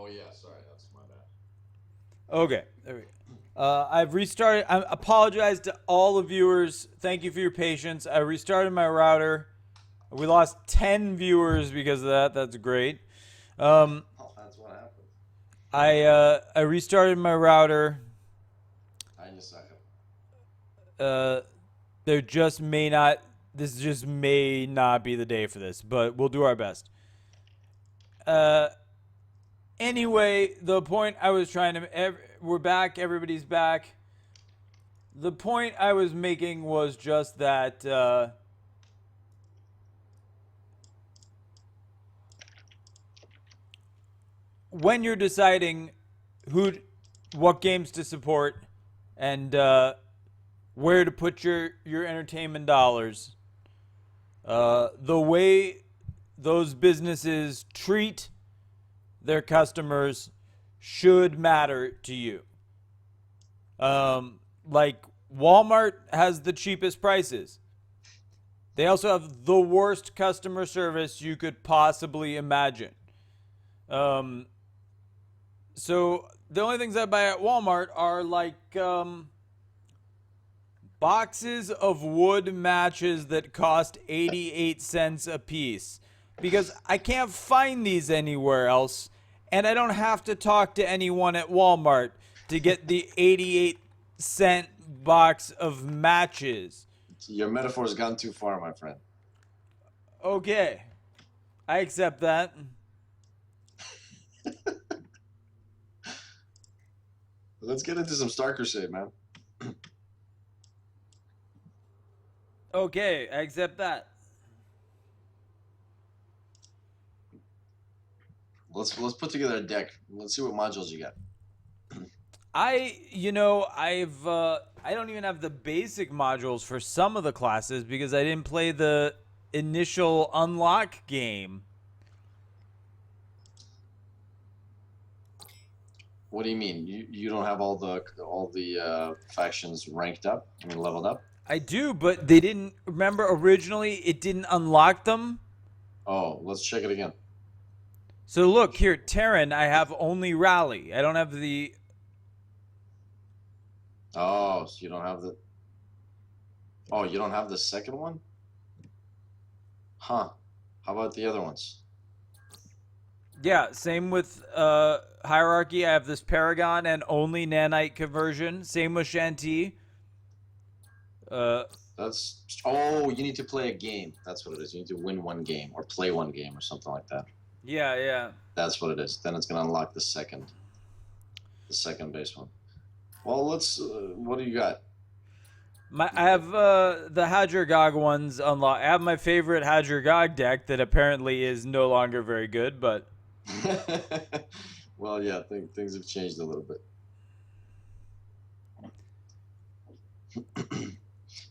Oh yeah, sorry, that's my bad. Okay, there we go. I've restarted. I apologize to all the viewers. Thank you for your patience. I restarted my router. We lost 10 viewers because of that. That's great. Um, Oh, that's what happened. I restarted my router. Aynı sakın. Uh, there just may not. This just may not be the day for this, but we'll do our best. Uh, anyway, the point I was trying to. We're back. Everybody's back. The point I was making was just that when you're deciding who, what games to support, and where to put your entertainment dollars, the way those businesses treat their customers should matter to you. Like Walmart has the cheapest prices. They also have the worst customer service you could possibly imagine. Um, so the only things I buy at Walmart are like boxes of wood matches that cost 88 cents a piece because I can't find these anywhere else and I don't have to talk to anyone at Walmart to get the 88-cent box of matches. Your metaphor's gone too far, my friend. Okay, I accept that. Let's get into some Star Crusade, man. Okay, I accept that. Let's put together a deck. Let's see what modules you got. I don't even have the basic modules for some of the classes because I didn't play the initial unlock game. What do you mean? You don't have all the factions ranked up? I mean, leveled up? I do, but they didn't remember originally it didn't unlock them. Oh, let's check it again. So look here, Terran, I have only rally. I don't have the Oh, so you don't have the. Oh, you don't have the second one? Huh. How about the other ones? yeah, same with hierarchy. I have this Paragon and only nanite conversion. Same with Shanti. Uh That's. Oh, you need to play a game. That's what it is. You need to win one game or play one game or something like that. yeah, yeah. That's what it is. Then it's gonna unlock the second base one. Well, let's. What do you got? I have the Hadger Gog ones unlocked. I have my favorite Hadger Gog deck that apparently is no longer very good, but Well, yeah, things have changed a little bit.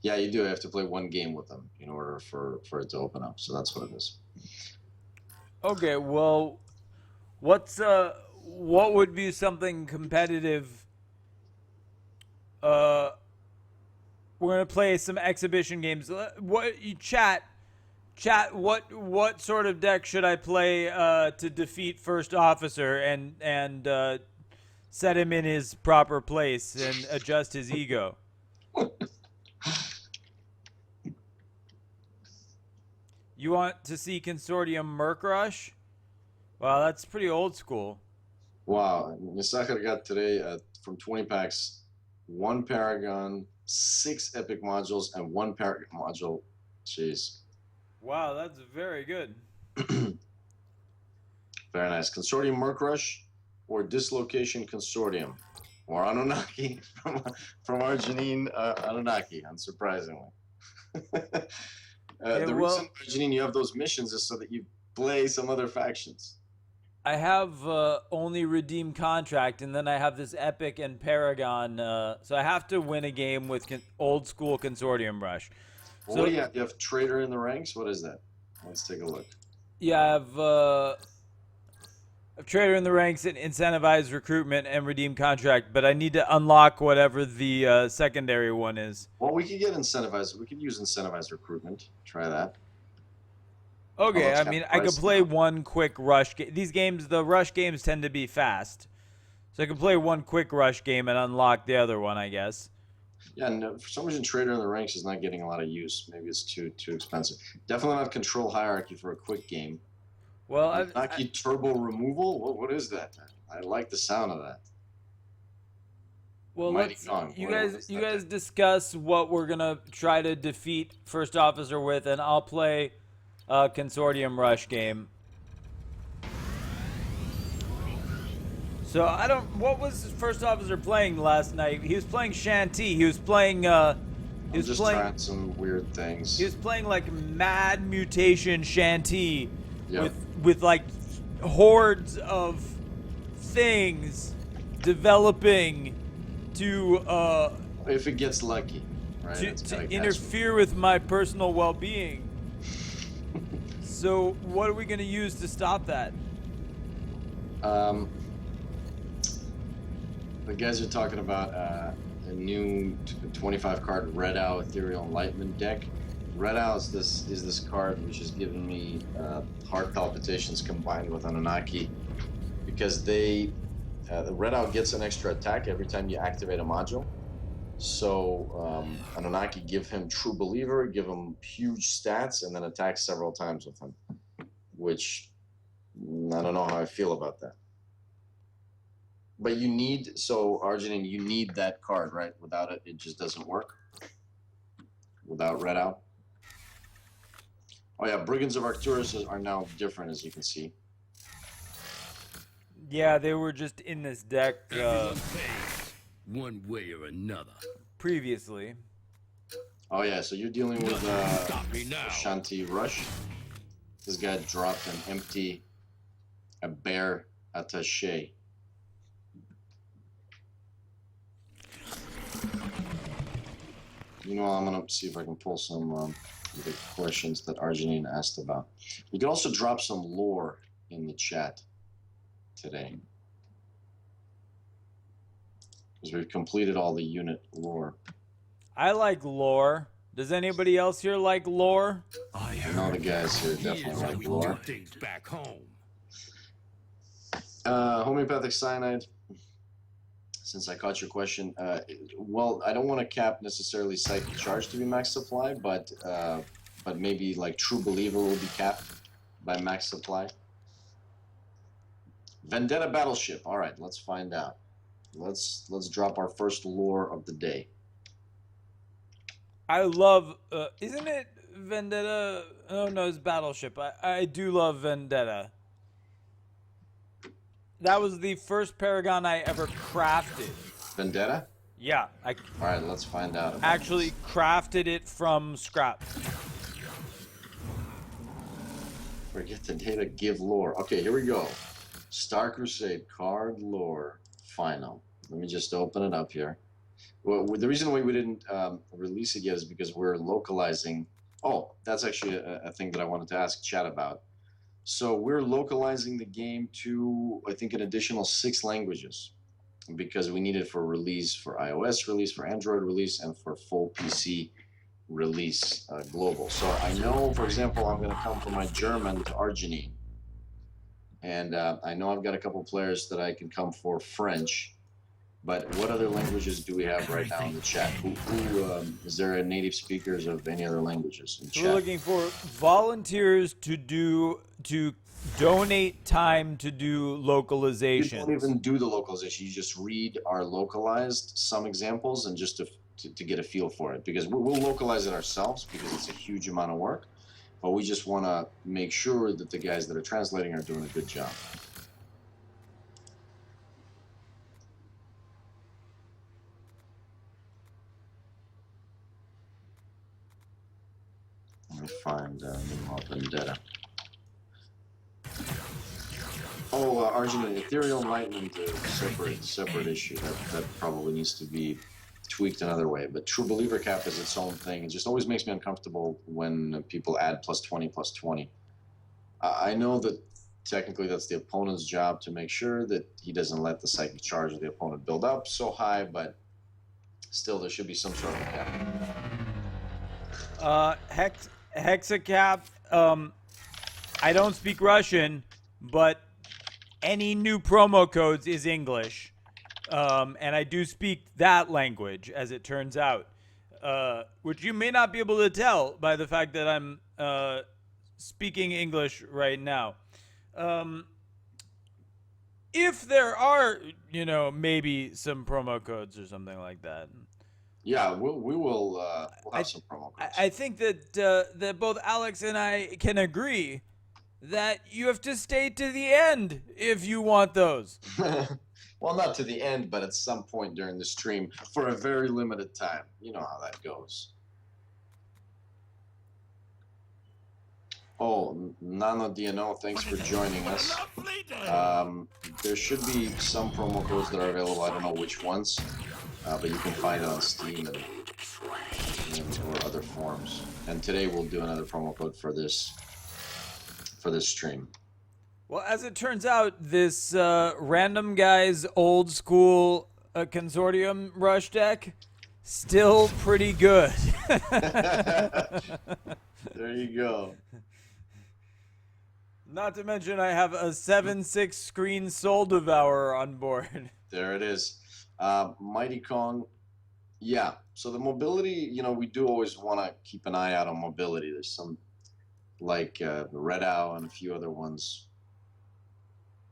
Yeah, you do have to play one game with them in order for it to open up. So that's what it is. okay. Well, what would be something competitive? Uh, we're gonna play some exhibition games. What you chat? What sort of deck should I play to defeat First Officer and set him in his proper place and adjust his ego? You want to see Consortium Merc Rush? Wow, that's pretty old school. Wow, Misaka got today from 20 packs, one Paragon, six Epic modules, and one Paragon module. Jeez. Wow, that's very good. Very nice. Consortium Merc Rush or Dislocation Consortium or Anunnaki from our Janine Anunnaki, unsurprisingly. Yeah, The well, reason, Janine, you have those missions is so that you play some other factions. I have only redeem contract, and then I have this epic and paragon. So I have to win a game with old school consortium rush. Well, what So do you have? You have Trader in the ranks? What is that? Let's take a look. yeah, I've trader in the ranks and incentivized recruitment and redeem contract, but I need to unlock whatever the secondary one is. Well, we could get incentivized. We could use incentivized recruitment. Try that. Although Okay, it's I kind mean, of I could pricey play now. one quick rush game. These games, the rush games tend to be fast. So I could play one quick rush game and unlock the other one, I guess. Yeah, no, for some reason, Trader in the ranks is not getting a lot of use. Maybe it's too expensive. Definitely not Control Hierarchy for a quick game. Well, Naki Turbo Removal? What is that? I like the sound of that. well, Mighty let's Gong. What is you that? guys discuss what we're gonna try to defeat First Officer with, and I'll play a Consortium Rush game. So I don't. What was First Officer playing last night? He was playing Shanty. He was playing. He I'm was just playing. trying some weird He things. was playing like Mad Mutation Shanty, Yep. with like hordes of things developing to If it gets lucky, right? It's to kind of interfere with my personal well-being. So what are we gonna use to stop that? um, the guys are talking about a new 25 card Red Owl Ethereal Enlightenment deck. Red Owl is this card which has given me heart palpitations combined with Anunnaki because the Red Owl gets an extra attack every time you activate a module. So Anunnaki give him True Believer, give him huge stats, and then attack several times with him, which I don't know how I feel about that. But you need, so Arginine, you need that card, right? Without it, it just doesn't work. Without Red Owl. Oh yeah, Brigands of Arcturus are now different, as you can see. Yeah, they were just in this deck Everyone pays one way or another. previously. Oh yeah, so you're dealing with Stop me now. Shanti Rush. This guy dropped an empty, a bear attaché. You know, I'm gonna see if I can pull some of the questions that Arginine asked about. You can also drop some lore in the chat today. Because we've completed all the unit lore. I like lore. Does anybody else here like lore? I I know the guys here Here's definitely how like we do lore. things back home. Homeopathic cyanide. Since I caught your question, well, I don't want to cap necessarily psychic charge to be max supply, but maybe like True Believer will be capped by max supply. Vendetta Battleship. All right, let's find out. Let's drop our first lore of the day. I love. Isn't it Vendetta? Oh no, it's Battleship. I do love Vendetta. That was the first Paragon I ever crafted. Vendetta. Yeah, I All right, let's find out. About actually this. crafted it from scrap. Forget the data. Give lore. Okay, here we go. Star Crusade card lore final. Let me just open it up here. Well, the reason why we didn't release it yet is because we're localizing. Oh, that's actually a thing that I wanted to ask Chad about. So we're localizing the game to, I think, an additional 6 languages because we need it for release, for iOS release, for Android release, and for full PC release global. So I know, for example, I'm going to come from my German to Arginine. And I know I've got a couple players that I can come for French. But what other languages do we have right now in the chat? Is there a native speakers of any other languages in chat? We're looking for volunteers to donate time to do You localization. don't even do the localization. You just read our localized some examples and just to get a feel for it. Because we'll localize it ourselves because it's a huge amount of work. But we just want to make sure that the guys that are translating are doing a good job. Let me find Nimrod Vendetta. Oh, Arginine, Ethereal Enlightenment, separate issue. That probably needs to be tweaked another way. But True Believer Cap is its own thing. It just always makes me uncomfortable when people add +20, +20. I know that technically that's the opponent's job to make sure that he doesn't let the psychic charge of the opponent build up so high, but still there should be some sort of a cap. Hexacap. I don't speak Russian, but any new promo codes is English, and I do speak that language, as it turns out, which you may not be able to tell by the fact that I'm speaking English right now. If there are, maybe some promo codes or something like that. Yeah, we'll have some promo codes. I think that that both Alex and I can agree that you have to stay to the end if you want those. Well, not to the end, but at some point during the stream for a very limited time. You know how that goes. Oh, Nano DNO, thanks for joining us. There should be some promo codes that are available. I don't know which ones, but you can find it on Steam and or other forms. And today we'll do another promo code for this stream. Well, as it turns out, this random guy's old school consortium rush deck still pretty good. There you go. Not to mention I have a 7/6 screen Soul Devourer on board. There it is. Mighty Kong. Yeah. So the mobility, we do always want to keep an eye out on mobility. There's some like Red Owl and a few other ones.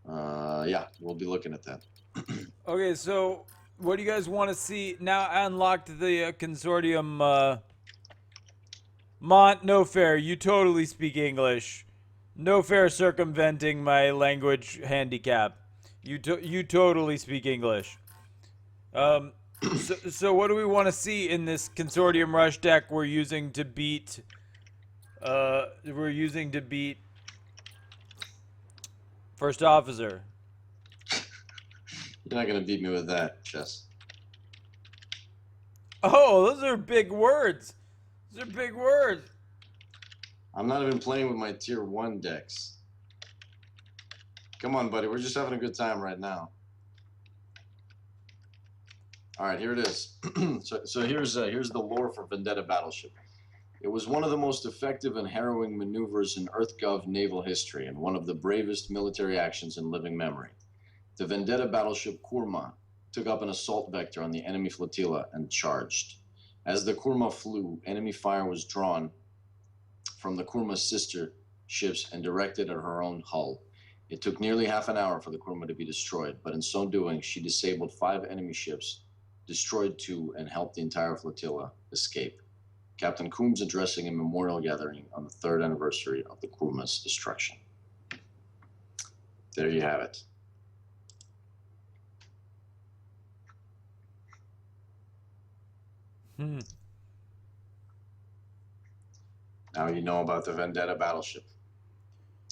Yeah, we'll be looking at that. Okay, so what do you guys want to see? Now I unlocked the consortium. Mont, no fair. You totally speak English. No fair circumventing my language handicap. You totally speak English. So what do we want to see in this consortium rush deck we're using to beat First Officer? You're not gonna beat me with that, Chess. Oh, those are big words. Those are big words. I'm not even playing with my tier 1 decks. Come on, buddy. We're just having a good time right now. All right, here it is. so here's the lore for Vendetta Battleship. It was one of the most effective and harrowing maneuvers in EarthGov naval history and one of the bravest military actions in living memory. The Vendetta Battleship Kurma took up an assault vector on the enemy flotilla and charged. As the Kurma flew, enemy fire was drawn from the Kurma's sister ships and directed at her own hull. It took nearly half an hour for the Kurma to be destroyed, but in so doing, she disabled 5 enemy ships, destroyed 2, and helped the entire flotilla escape. Captain Coombs addressing a memorial gathering on the 3rd anniversary of the Kurma's destruction. There you have it. Now you know about the Vendetta Battleship.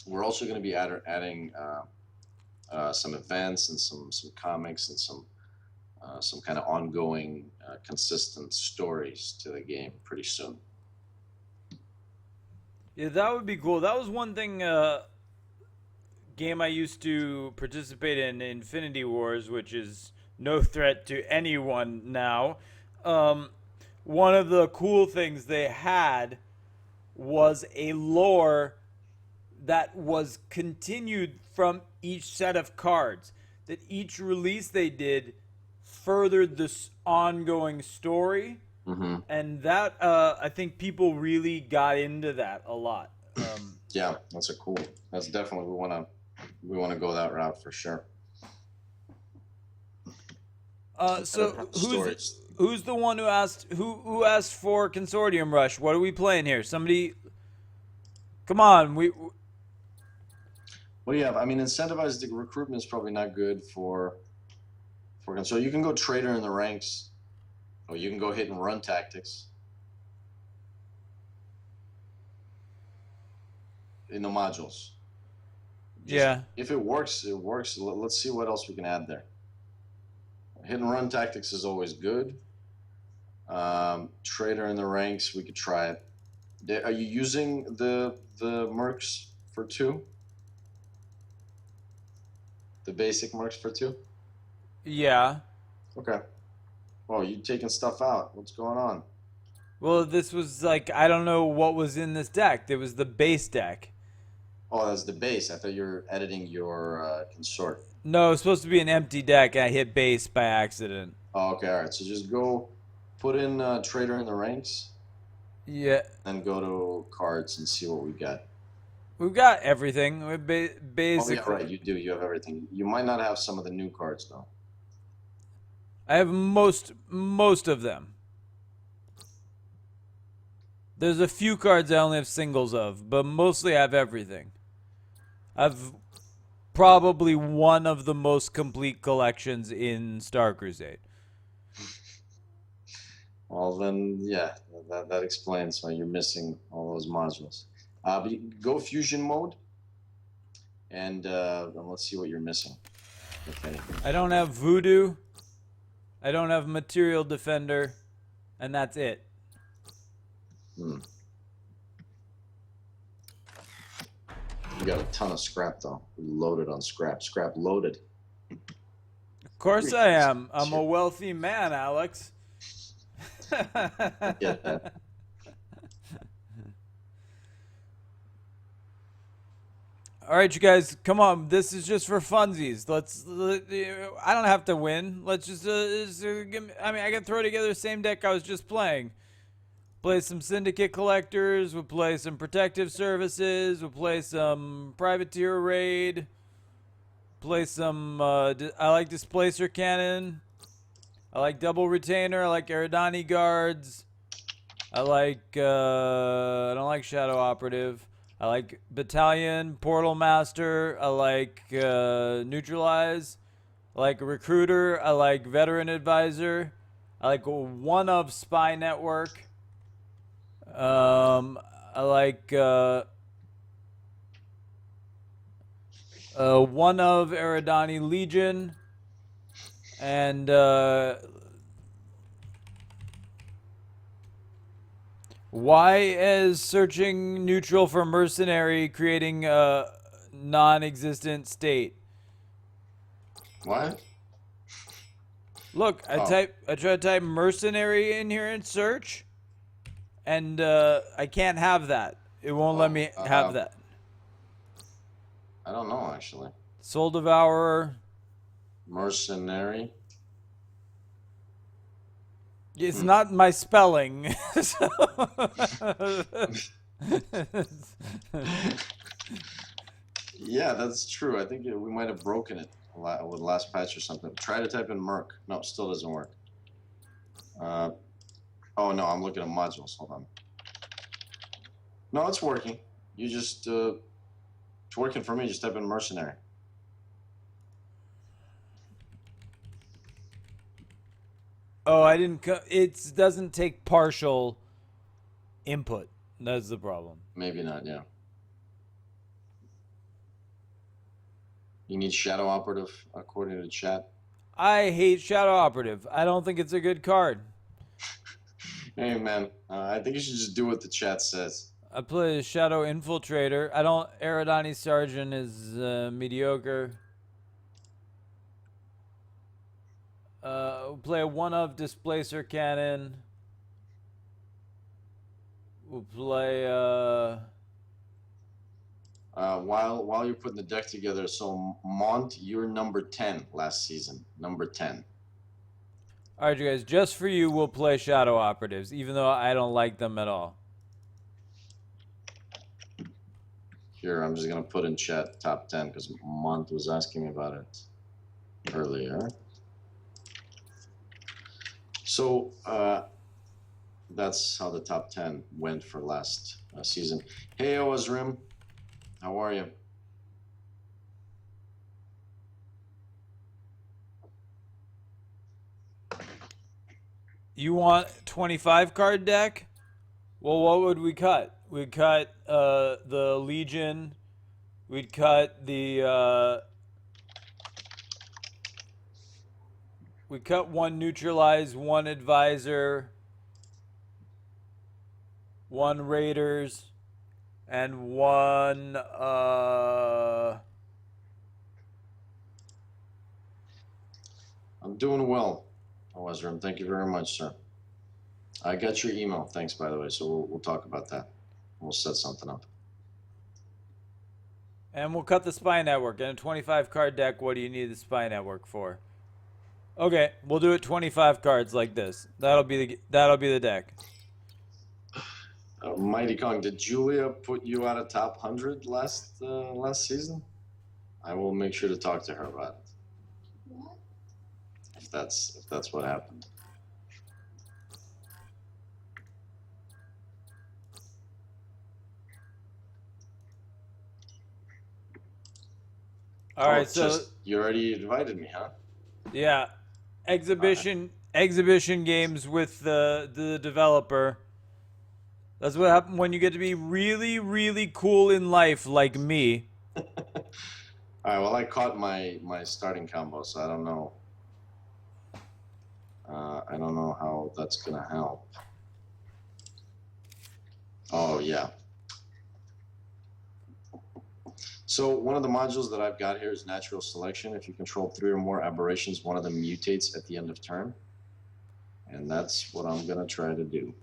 We're also going to be adding some events and some comics and some kind of ongoing, consistent stories to the game pretty soon. Yeah, that would be cool. That was one thing game I used to participate in, Infinity Wars, which is no threat to anyone now. One of the cool things they had was a lore that was continued from each set of cards. That each release they did furthered this ongoing story, and that I think people really got into that a lot. Yeah, that's definitely we want to go that route for sure. So who's the one who asked who asked for Consortium Rush? What are we playing here? Somebody, come on, What do you have? I mean, incentivized recruitment is probably not good for. So you can go trader in the ranks, or you can go hit and run tactics. In the modules. Yeah. If it works, it works. Let's see what else we can add there. Hit and run tactics is always good. Trader in the ranks, we could try it. Are you using the mercs for 2? The basic mercs for 2? Yeah. Okay. Oh, you taking stuff out. What's going on? Well, this was like, I don't know what was in this deck. There was the base deck. Oh, that's the base. I thought you were editing your consort. No, it's supposed to be an empty deck. I hit base by accident. Oh, okay, all right. So just go put in trader in the ranks, Yeah, then go to cards and see what we got. we've got everything. We Oh basically, yeah, right. You do. You have everything. You might not have some of the new cards though. I have most of them. There's a few cards I only have singles of, but mostly I have everything. I've probably one of the most complete collections in Star Crusade. Well, then, yeah, that explains why you're missing all those modules. But you go fusion mode, and let's see what you're missing, if anything. I don't have Voodoo. I don't have Material Defender, and that's it. You got a ton of scrap though. Loaded on scrap. Scrap loaded. Of course I am. I'm a wealthy man, Alex. Get that. All right, you guys, come on. This is just for funsies. I don't have to win. Let's just. I mean, I can throw together the same deck I was just playing. Play some Syndicate Collectors. We'll play some Protective Services. We'll play some Privateer Raid. Play some. I like Displacer Cannon. I like Double Retainer. I like Eridani Guards. I like. I don't like Shadow Operative. I like Battalion, Portal Master. I like Neutralize. I like Recruiter. I like Veteran Advisor. I like one of Spy Network. I like one of Eridani Legion. And why is searching neutral for mercenary creating a non-existent state? What? Look, I try to type mercenary in here in search, and I can't have that. It won't let me have that. I don't know actually. Soul Devourer. Mercenary. It's not my spelling. Yeah, that's true. I think we might have broken it with last patch or something. Try to type in Merc. No, still doesn't work. Oh no, I'm looking at modules. Hold on. No, it's working. You just it's working for me. Just type in mercenary. Oh, I didn't. It doesn't take partial input. That's the problem. Maybe not. Yeah. You need Shadow Operative according to chat. I hate Shadow Operative. I don't think it's a good card. Hey man, I think you should just do what the chat says. I play Shadow Infiltrator. I don't. Eridani Sergeant is mediocre. We'll play a one of Displacer Cannon. We'll play While you're putting the deck together, so Mont, you're number 10 last season. Number 10. All right, you guys. Just for you, we'll play Shadow Operatives, even though I don't like them at all. Here, I'm just gonna put in chat top 10 because Mont was asking me about it earlier. So that's how the top 10 went for last season. Hey, Ozrim, how are you? You want 25 card deck? Well, what would we cut? We'd cut the Legion. We'd cut the we cut one Neutralize, one Advisor, one Raiders, and one I'm doing well, Ozrim. Thank you very much, sir. I got your email. Thanks, by the way. So we'll talk about that. We'll set something up. And we'll cut the spy network. And a 25 card deck, what do you need the spy network for? Okay, we'll do it 25 cards like this. That'll be the deck. Mighty Kong, did Julia put you out of top 100 last season? I will make sure to talk to her about it. What? If that's what happened. All right, so just, you already invited me, huh? yeah, exhibition games with the developer. That's what happens when you get to be really, really cool in life, like me. All right. Well, I caught my starting combo, so I don't know. I don't know how that's gonna help. Oh yeah. So one of the modules that I've got here is natural selection. If you control 3 or more aberrations, one of them mutates at the end of turn, and that's what I'm gonna try to do.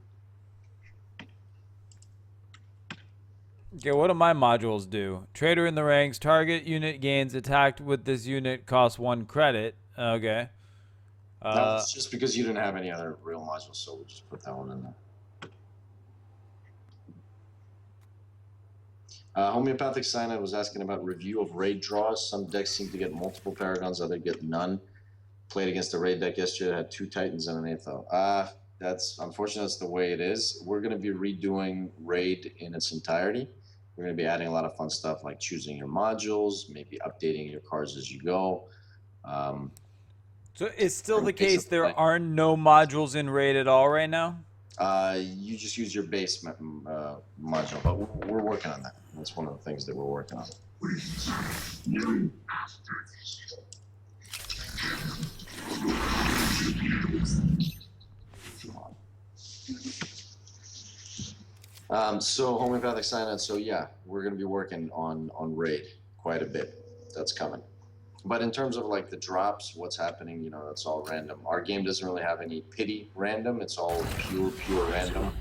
Okay, what do my modules do? Trader in the ranks, target unit gains attacked with this unit costs 1 credit. Okay. That's just because you didn't have any other real modules, so we'll just put that one in there. Homeopathic Cyanide was asking about review of raid draws. Some decks seem to get multiple Paragons, others get none. Played against a raid deck yesterday that had 2 Titans and an Aetho. That's unfortunate. That's the way it is. We're going to be redoing raid in its entirety. We're going to be adding a lot of fun stuff like choosing your modules, maybe updating your cards as you go. So it's still the case there are no modules in raid at all right now? You just use your base module, but we're working on that. That's one of the things that we're working on. So homeopathic cyanide. So yeah, we're going to be working on raid quite a bit. That's coming. But in terms of like the drops, what's happening, you know, that's all random. Our game doesn't really have any pity random. It's all pure random,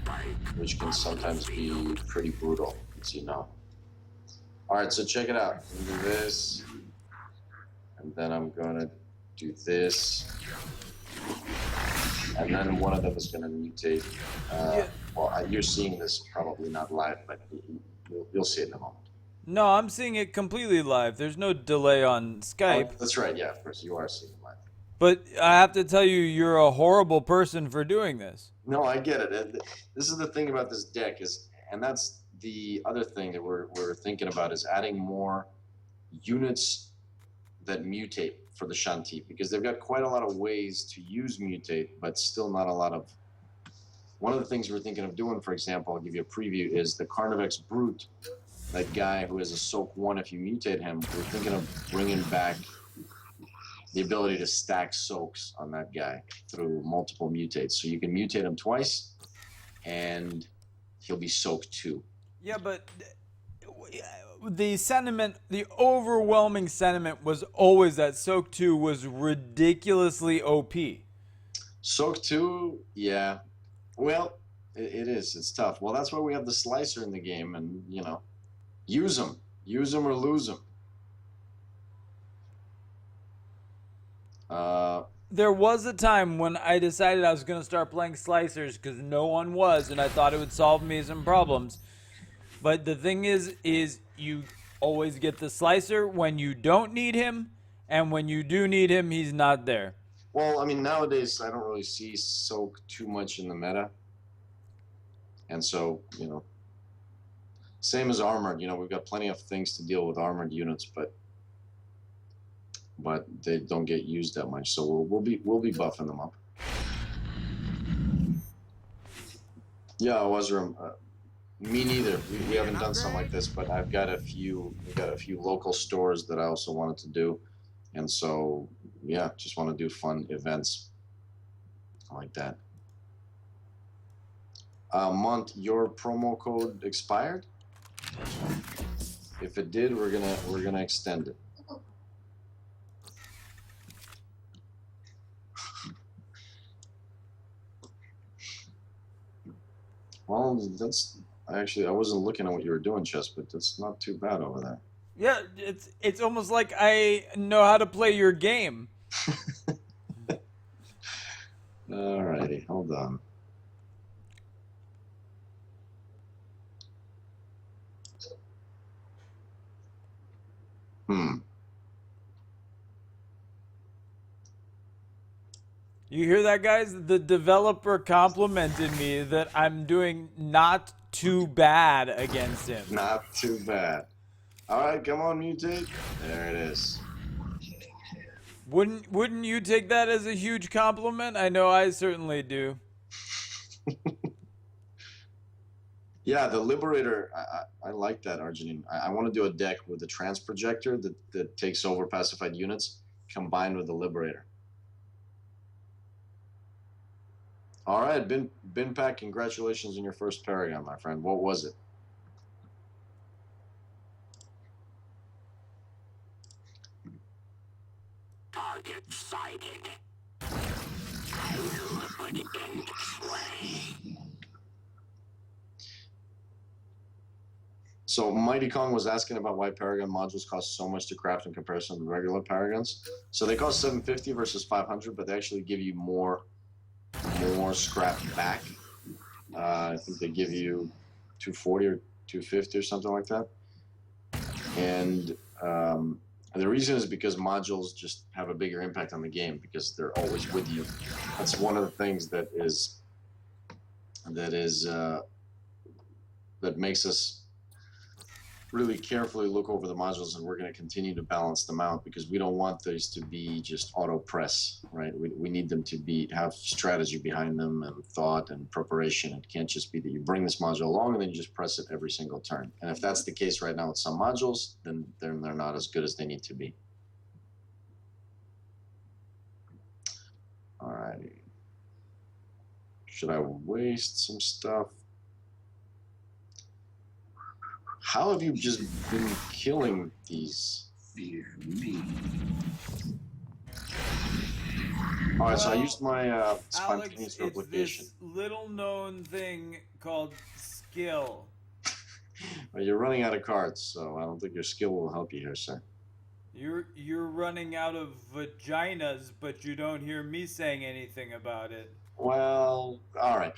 which can sometimes be pretty brutal, as you know. All right, so check it out. I'm gonna do this, and then I'm gonna do this, and then one of them is gonna mutate. Well, you're seeing this probably not live, but you'll see it in a moment. No, I'm seeing it completely live. There's no delay on Skype. Oh, that's right. Yeah, of course you are seeing it live. But I have to tell you, you're a horrible person for doing this. No, I get it. This is the thing about this deck and that's the other thing that we're thinking about is adding more units that mutate for the Shanti, because they've got quite a lot of ways to use mutate, but still not a lot of. One of the things we're thinking of doing, for example, I'll give you a preview, is the Carnivex Brute. That guy who has a soak 1, if you mutate him, we're thinking of bringing back the ability to stack soaks on that guy through multiple mutates. So you can mutate him twice, and he'll be soaked 2. Yeah, but the sentiment, the overwhelming sentiment was always that Soak 2 was ridiculously OP. Soak 2, yeah. Well, it is. It's tough. Well, that's why we have the Slicer in the game, and, you know, use them. Use them or lose them. There was a time when I decided I was going to start playing Slicers because no one was, and I thought it would solve me some problems. But the thing is you always get the Slicer when you don't need him, and when you do need him, he's not there. Well, I mean, nowadays I don't really see Soak too much in the meta. And so, you know, same as Armored, you know, we've got plenty of things to deal with Armored units, but they don't get used that much. So we'll be buffing them up. Yeah, Wazram, me neither. We haven't done something like this, but we've got a few local stores that I also wanted to do. And so, yeah, just want to do fun events like that. Mont, your promo code expired? If it did, we're gonna extend it. Well, I wasn't looking at what you were doing, Chess, but that's not too bad over there. Yeah, it's almost like I know how to play your game. Alrighty, hold on. Hmm. You hear that, guys? The developer complimented me that I'm doing not too bad against him. Not too bad. Alright, come on, mutate. There it is. Wouldn't you take that as a huge compliment? I know I certainly do. Yeah, the Liberator, I like that, Arginine. I want to do a deck with the Trans Projector that takes over pacified units combined with the Liberator. All right, Bin Pack, congratulations on your first Paragon, my friend. What was it? Target sighted. So Mighty Kong was asking about why Paragon modules cost so much to craft in comparison to regular Paragons. So they cost 750 versus 500, but they actually give you more scrap back. I think they give you 240 or 250 or something like that. And the reason is because modules just have a bigger impact on the game because they're always with you. That's one of the things that makes us really carefully look over the modules, and we're going to continue to balance them out because we don't want these to be just auto press, right? We need them to have strategy behind them and thought and preparation. It can't just be that you bring this module along and then you just press it every single turn. And if that's the case right now with some modules, then they're not as good as they need to be. All righty. Should I waste some stuff? How have you just been killing these? Fear me. All right, so I Well, used my Alex, spontaneous it's replication. this little-known thing called skill. Well, you're running out of cards, so I don't think your skill will help you here, sir. You're running out of vaginas, but you don't hear me saying anything about it. Well, all right.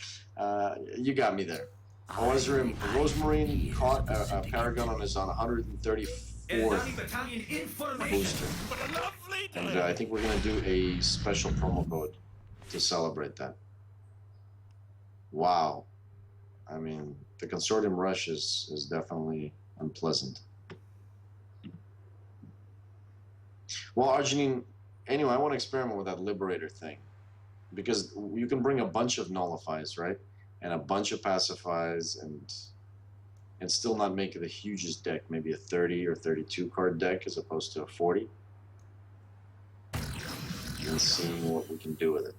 You got me there. Rosemarine caught a Paragon on his 134th booster. And I think we're going to do a special promo code to celebrate that. Wow. I mean, the Consortium rush is definitely unpleasant. Well, Arginine, anyway, I want to experiment with that Liberator thing. Because you can bring a bunch of nullifies, right? And a bunch of pacifies and still not make it the hugest deck, maybe a 30 or 32 card deck as opposed to a 40. And seeing what we can do with it.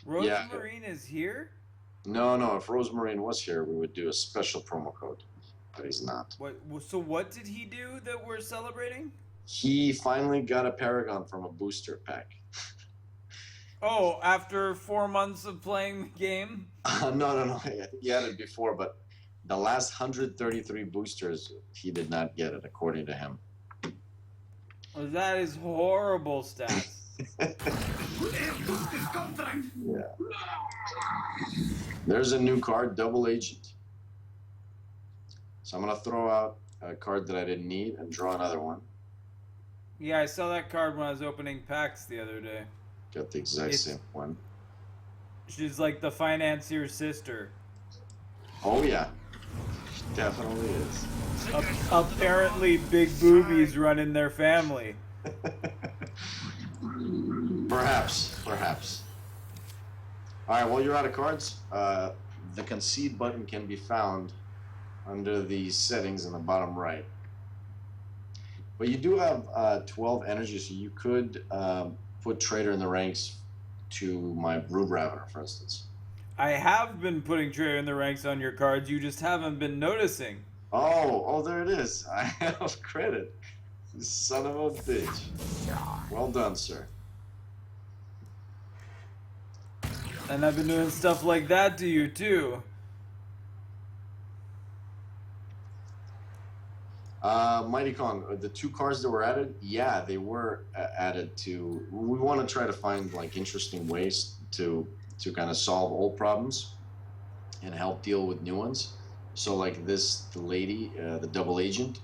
Rosemarine is here? No, if Rosemarine was here, we would do a special promo code. But he's not. So what did he do that we're celebrating? He finally got a Paragon from a booster pack. Oh, after 4 months of playing the game? No. I think he had it before, but the last 133 boosters, he did not get it, according to him. Well, that is horrible stats. Yeah. There's a new card, Double Agent. So I'm going to throw out a card that I didn't need and draw another one. Yeah, I saw that card when I was opening packs the other day. Got the exact same one. She's like the financier's sister. Oh, yeah. She definitely is. Apparently, big boobies run in their family. Perhaps. All right, well, you're out of cards. The concede button can be found under the settings in the bottom right. But you do have 12 energy, so you could put Trader in the ranks to my Brood Ravener, for instance. I have been putting Trader in the ranks on your cards, you just haven't been noticing. Oh, there it is. I have credit. You son of a bitch. Well done, sir. And I've been doing stuff like that to you, too. Mighty Kong, the 2 cards that were added, yeah, they were added to. We want to try to find like interesting ways to kind of solve old problems and help deal with new ones. So like this, the lady, the double agent,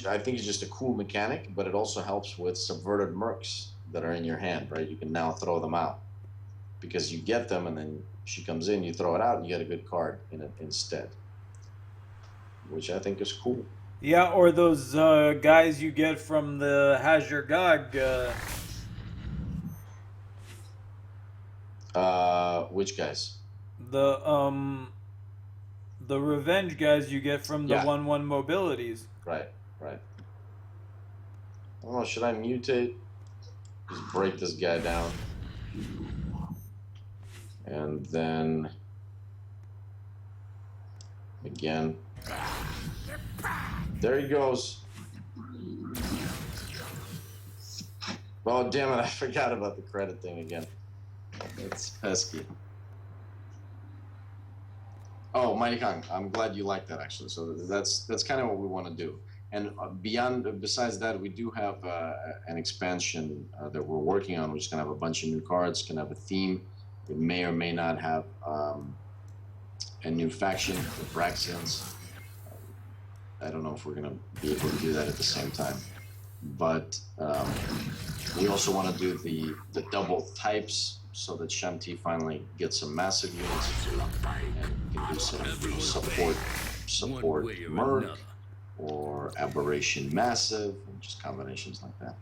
I think is just a cool mechanic, but it also helps with subverted mercs that are in your hand, right? You can now throw them out because you get them, and then she comes in, you throw it out, and you get a good card in it instead, which I think is cool. Yeah, or those guys you get from the Hazard Gog. Which guys? The the revenge guys you get from the Yeah. 1/1 mobilities. Right, right. I don't know, should I mutate? Just break this guy down. And then again. There he goes. Oh, damn it, I forgot about the credit thing again. It's pesky. Oh, Mighty Kong, I'm glad you like that actually. So that's kind of what we want to do. And besides that, we do have an expansion that we're working on, which is going to have a bunch of new cards, going to have a theme. It may or may not have a new faction, the Braxians. I don't know if we're going to be able to do that at the same time. But we also want to do the double types so that Shanti finally gets some massive units and can do some support Merc or Aberration Massive, and just combinations like that.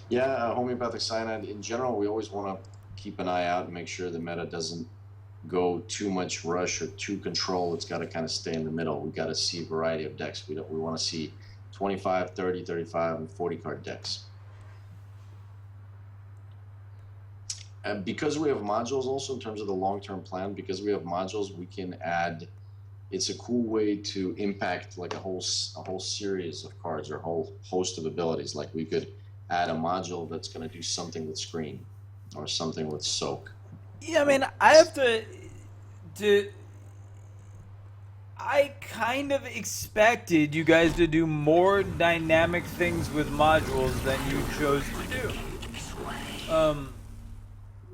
Yeah, homeopathic cyanide, in general, we always want to keep an eye out and make sure the meta doesn't go too much rush or too control. It's got to kind of stay in the middle. We got to see a variety of decks. We want to see 25, 30, 35, and 40 card decks. And because we have modules also in terms of the long-term plan, because we have modules, we can add, it's a cool way to impact like a whole series of cards or a whole host of abilities. Like we could add a module that's going to do something with screen or something with soak. Yeah, I mean, I have to I kind of expected you guys to do more dynamic things with modules than you chose to do.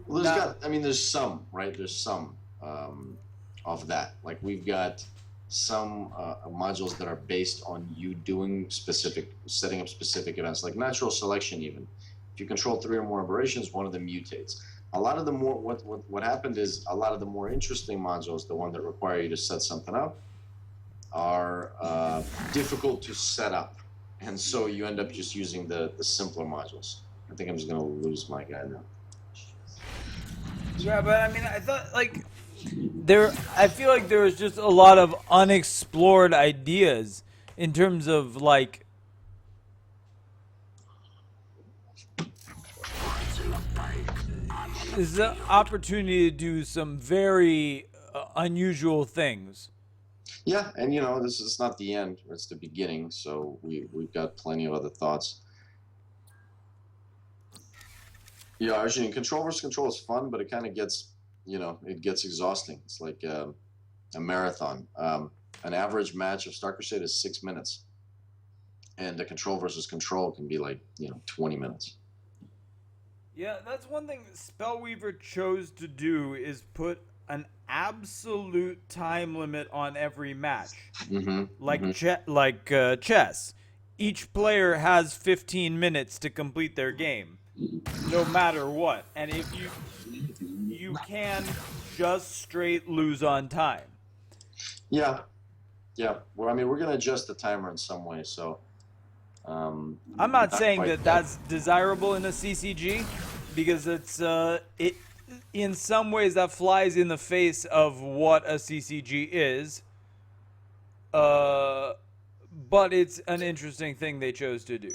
Well, there's some, right? There's some of that. Like we've got some modules that are based on you doing setting up specific events, like natural selection even. If you control 3 or more aberrations, one of them mutates. A lot of the more, what happened is a lot of the more interesting modules, the one that require you to set something up, are difficult to set up. And so you end up just using the simpler modules. I think I'm just going to lose my guy now. Yeah, but I mean, I thought like I feel like there was just a lot of unexplored ideas in terms of like there's the opportunity to do some very unusual things. Yeah, and this is not the end; it's the beginning. So we've got plenty of other thoughts. Yeah, Arjun, control versus control is fun, but it kind of gets, it gets exhausting. It's like a marathon. An average match of Star Crusade is 6 minutes, and the control versus control can be like 20 minutes. Yeah, that's one thing Spellweaver chose to do is put an absolute time limit on every match. Mm-hmm. Like chess. Each player has 15 minutes to complete their game, no matter what. And if you can just straight lose on time. Yeah. Well, I mean, we're gonna adjust the timer in some way, so. I'm not saying that that's desirable in a CCG, because it's in some ways that flies in the face of what a CCG is. But it's an interesting thing they chose to do.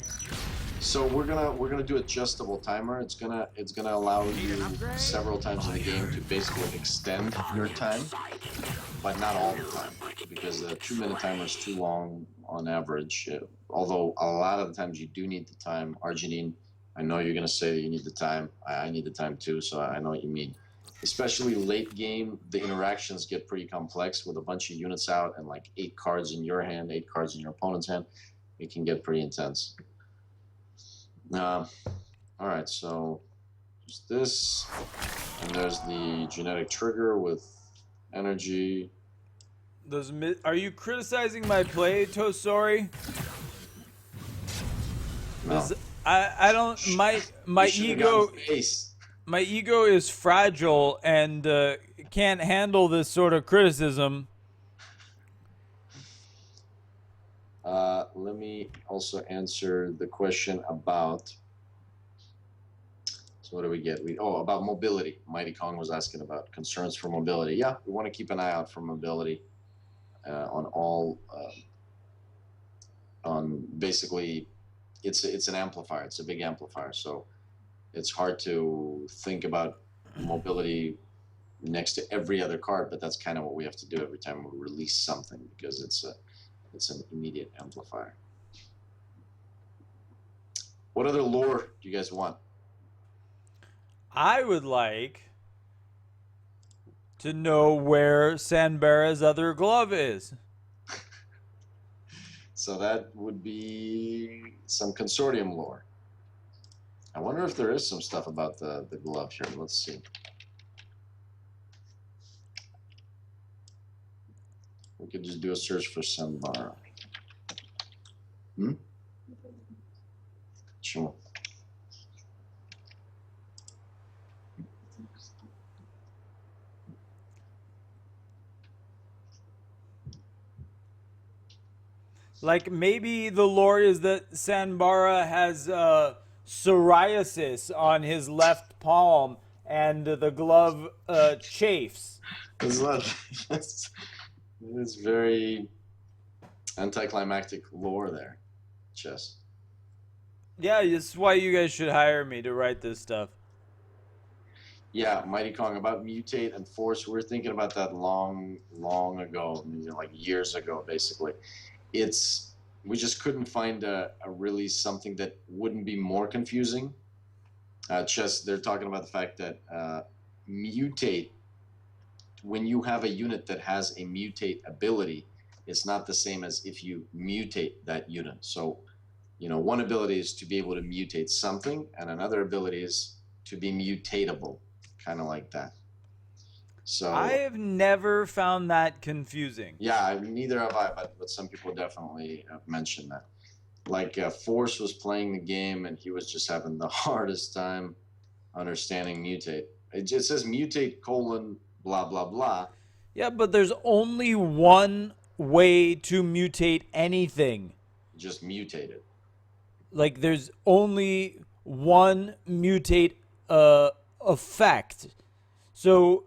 So we're gonna do adjustable timer. It's gonna allow you several times in the game to basically extend your time, but not all the time, because the 2-minute timer is too long on average. Although a lot of the times you do need the time. Arginine, I know you're gonna say that you need the time. I need the time too, so I know what you mean. especially late game, the interactions get pretty complex with a bunch of units out and like 8 cards in your hand, 8 cards in your opponent's hand. It can get pretty intense. All right, so just this, and there's the genetic trigger with energy. Are you criticizing my play, Tosori? No. I don't my You should've ego gotten face. my ego is fragile and can't handle this sort of criticism. Let me also answer the question about. So what do we get? About mobility. Mighty Kong was asking about concerns for mobility. Yeah, we want to keep an eye out for mobility on all. On basically, it's an amplifier. It's a big amplifier, so it's hard to think about mobility next to every other card. But that's kind of what we have to do every time we release something because it's an immediate amplifier. What other lore do you guys want? I would like to know where Sanbara's other glove is. So that would be some consortium lore. I wonder if there is some stuff about the glove here. Let's see. We could just do a search for Sanbara. Sure. Like maybe the lore is that Sanbara has psoriasis on his left palm and the glove chafes. It's very anticlimactic lore there, Chess. Yeah, this is why you guys should hire me to write this stuff. Yeah, Mighty Kong, about mutate and force. We were thinking about that long ago, like years ago, basically. We just couldn't find a really something that wouldn't be more confusing. Chess, they're talking about the fact that mutate, when you have a unit that has a mutate ability, it's not the same as if you mutate that unit. So, one ability is to be able to mutate something, and another ability is to be mutatable, kind of like that. So I have never found that confusing. Yeah, neither have I, but some people definitely have mentioned that. Like Force was playing the game, and he was just having the hardest time understanding mutate. It just says mutate : blah blah blah. Yeah, but there's only one way to mutate anything. Just mutate it. Like there's only one mutate effect. So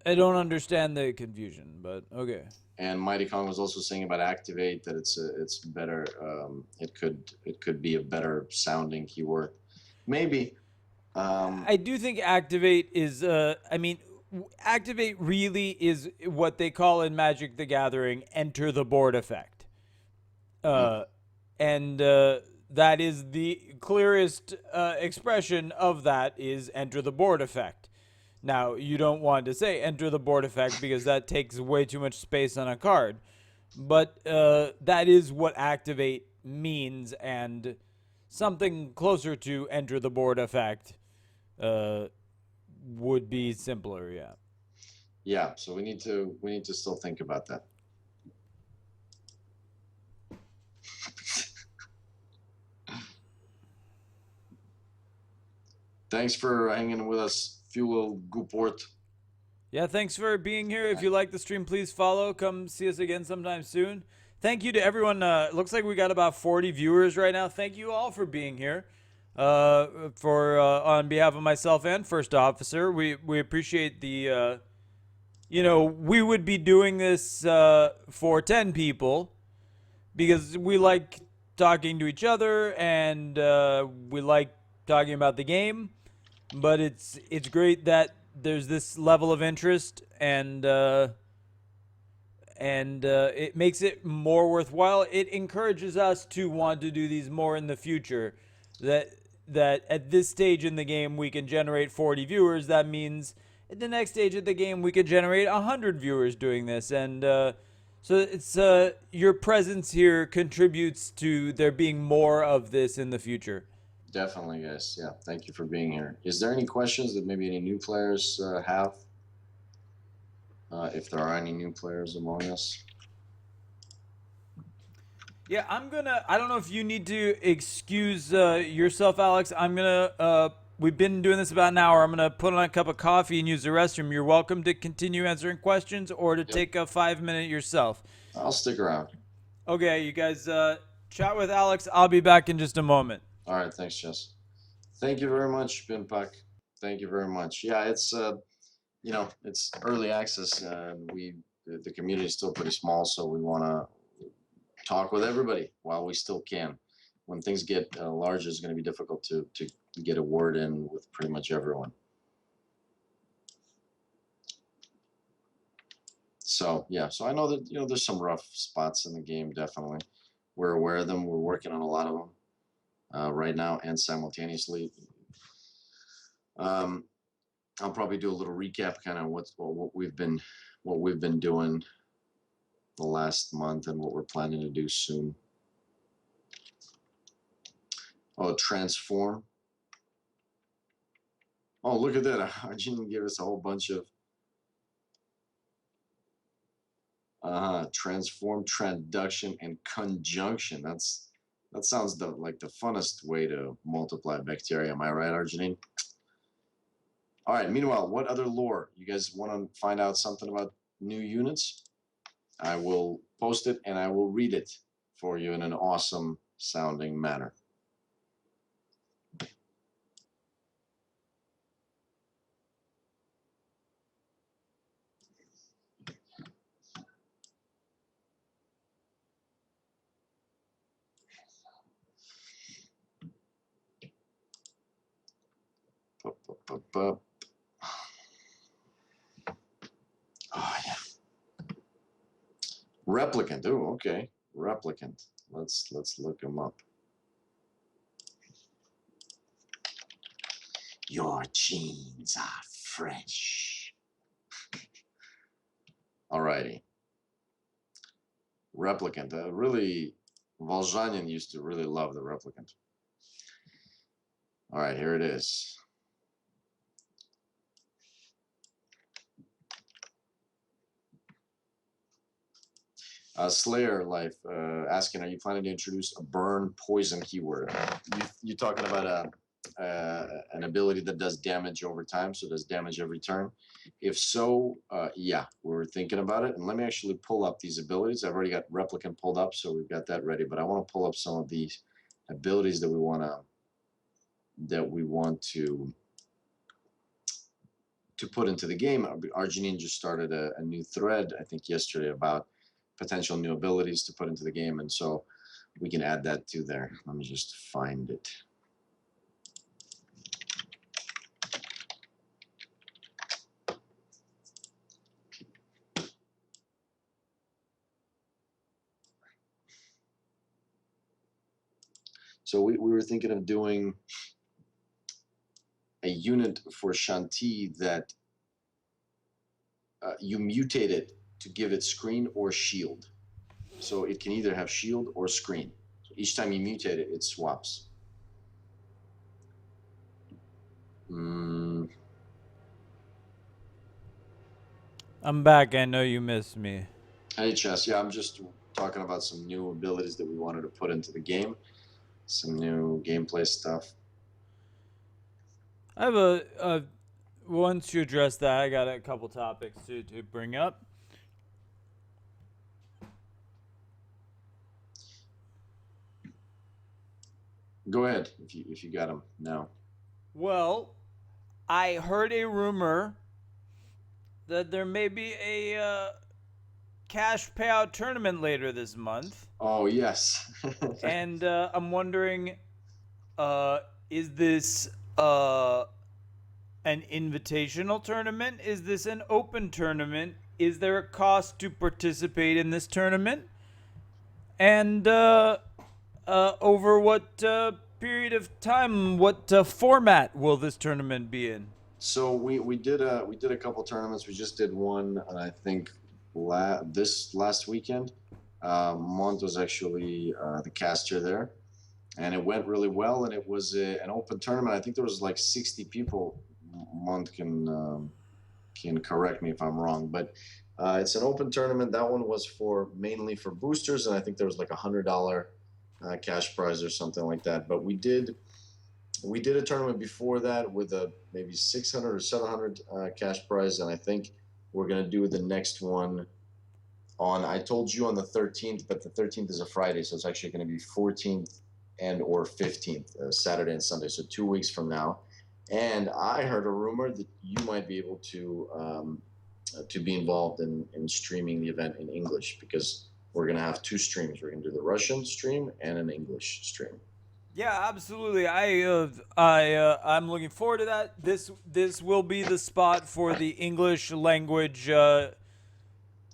I don't understand the confusion, but okay. And Mighty Kong was also saying about activate that it's better. It could be a better sounding keyword, maybe. I do think activate is. Activate really is what they call in Magic the Gathering enter the board effect, and that is the clearest expression of that is enter the board effect. Now, you don't want to say enter the board effect because that takes way too much space on a card. But that is what activate means, and something closer to enter the board effect would be simpler, yeah. Yeah, so we need to still think about that. Thanks for hanging with us, Fuel Guport. Yeah, thanks for being here. If you like the stream, please follow. Come see us again sometime soon. Thank you to everyone. Looks like we got about 40 viewers right now. Thank you all for being here. On behalf of myself and First Officer, we appreciate the. We would be doing this for 10 people because we like talking to each other and we like talking about the game. But it's great that there's this level of interest and it makes it more worthwhile. It encourages us to want to do these more in the future. That that at this stage in the game we can generate 40 viewers, that means at the next stage of the game we could generate 100 viewers doing this. And so it's your presence here contributes to there being more of this in the future. Definitely, guys. Yeah, thank you for being here. Is there any questions that maybe any new players have? If there are any new players among us. Yeah, I don't know if you need to excuse yourself, Alex. We've been doing this about an hour. I'm gonna put on a cup of coffee and use the restroom. You're welcome to continue answering questions or to take a 5-minute yourself. I'll stick around. Okay, you guys chat with Alex. I'll be back in just a moment. All right, thanks, Jess. Thank you very much, Bimpak. Thank you very much. Yeah, it's it's early access. The community is still pretty small, so we want to talk with everybody while we still can. When things get larger, it's going to be difficult to get a word in with pretty much everyone. So yeah, so I know that there's some rough spots in the game. Definitely, we're aware of them. We're working on a lot of them right now and simultaneously. I'll probably do a little recap, kind of what we've been doing the last month and what we're planning to do soon. Oh, transform. Oh, look at that. Arjun gave us a whole bunch of transform, transduction, and conjunction. That sounds like the funnest way to multiply bacteria. Am I right, Arginine? All right, meanwhile, what other lore? You guys want to find out something about new units? I will post it and I will read it for you in an awesome sounding manner. Oh, yeah. Replicant. Oh, okay. Replicant. Let's look him up. Your genes are fresh. Alrighty. Replicant. Really, Volzhanin used to really love the replicant. All right, here it is. Slayer Life asking, are you planning to introduce a burn poison keyword? You talking about an ability that does damage over time, so does damage every turn? If so, yeah, we're thinking about it. And let me actually pull up these abilities. I've already got Replicant pulled up, so we've got that ready. But I want to pull up some of these abilities that we want to put into the game. Arginine just started a new thread, I think yesterday, about potential new abilities to put into the game, and so we can add that to there. Let me just find it. So we were thinking of doing a unit for Shanti that you mutate it to give it screen or shield. So it can either have shield or screen. So each time you mutate it, it swaps. I'm back. I know you missed me. Hey, Chess. Yeah, I'm just talking about some new abilities that we wanted to put into the game. Some new gameplay stuff. I have once you address that, I got a couple topics to bring up. Go ahead if you got them now. Well, I heard a rumor that there may be a cash payout tournament later this month. Oh, yes. And I'm wondering, is this an invitational tournament? Is this an open tournament? Is there a cost to participate in this tournament? And over what period of time? What format will this tournament be in? So we did a couple tournaments. We just did one, I think, this last weekend. Mont was actually the caster there, and it went really well. And it was an open tournament. I think there was like 60 people. Mont can correct me if I'm wrong, but it's an open tournament. That one was for mainly for boosters, and I think there was like $100 cash prize or something like that. But we did a tournament before that with a maybe 600 or 700 cash prize, and I think we're gonna do the next one on. I told you on the 13th, but the 13th is a Friday, so it's actually going to be 14th and or 15th, Saturday and Sunday, so 2 weeks from now. And I heard a rumor that you might be able to be involved in streaming the event in English, because we're going to have two streams. We're going to do the Russian stream and an English stream. Yeah, absolutely. I'm looking forward to that. This will be the spot for the English language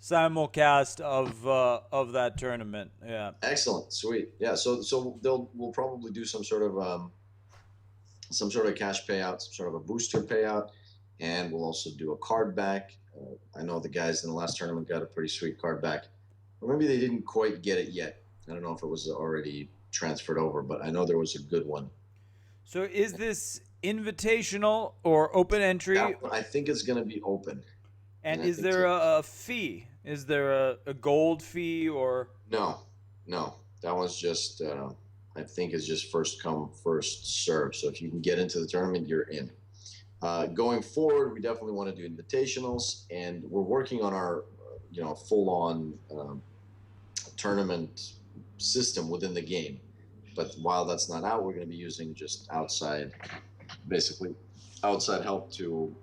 simulcast of that tournament. Yeah. Excellent, sweet. Yeah, so we'll probably do some sort of cash payout, some sort of a booster payout, and we'll also do a card back. I know the guys in the last tournament got a pretty sweet card back, or maybe they didn't quite get it yet. I don't know if it was already transferred over, but I know there was a good one. So is this invitational or open entry? I think it's going to be open. And is there a fee? Is there a gold fee or? No. That one's just, I think it's just first come, first serve. So if you can get into the tournament, you're in. Going forward, we definitely want to do invitationals, and we're working on our, full-on tournament system within the game. But while that's not out, we're going to be using just outside help to,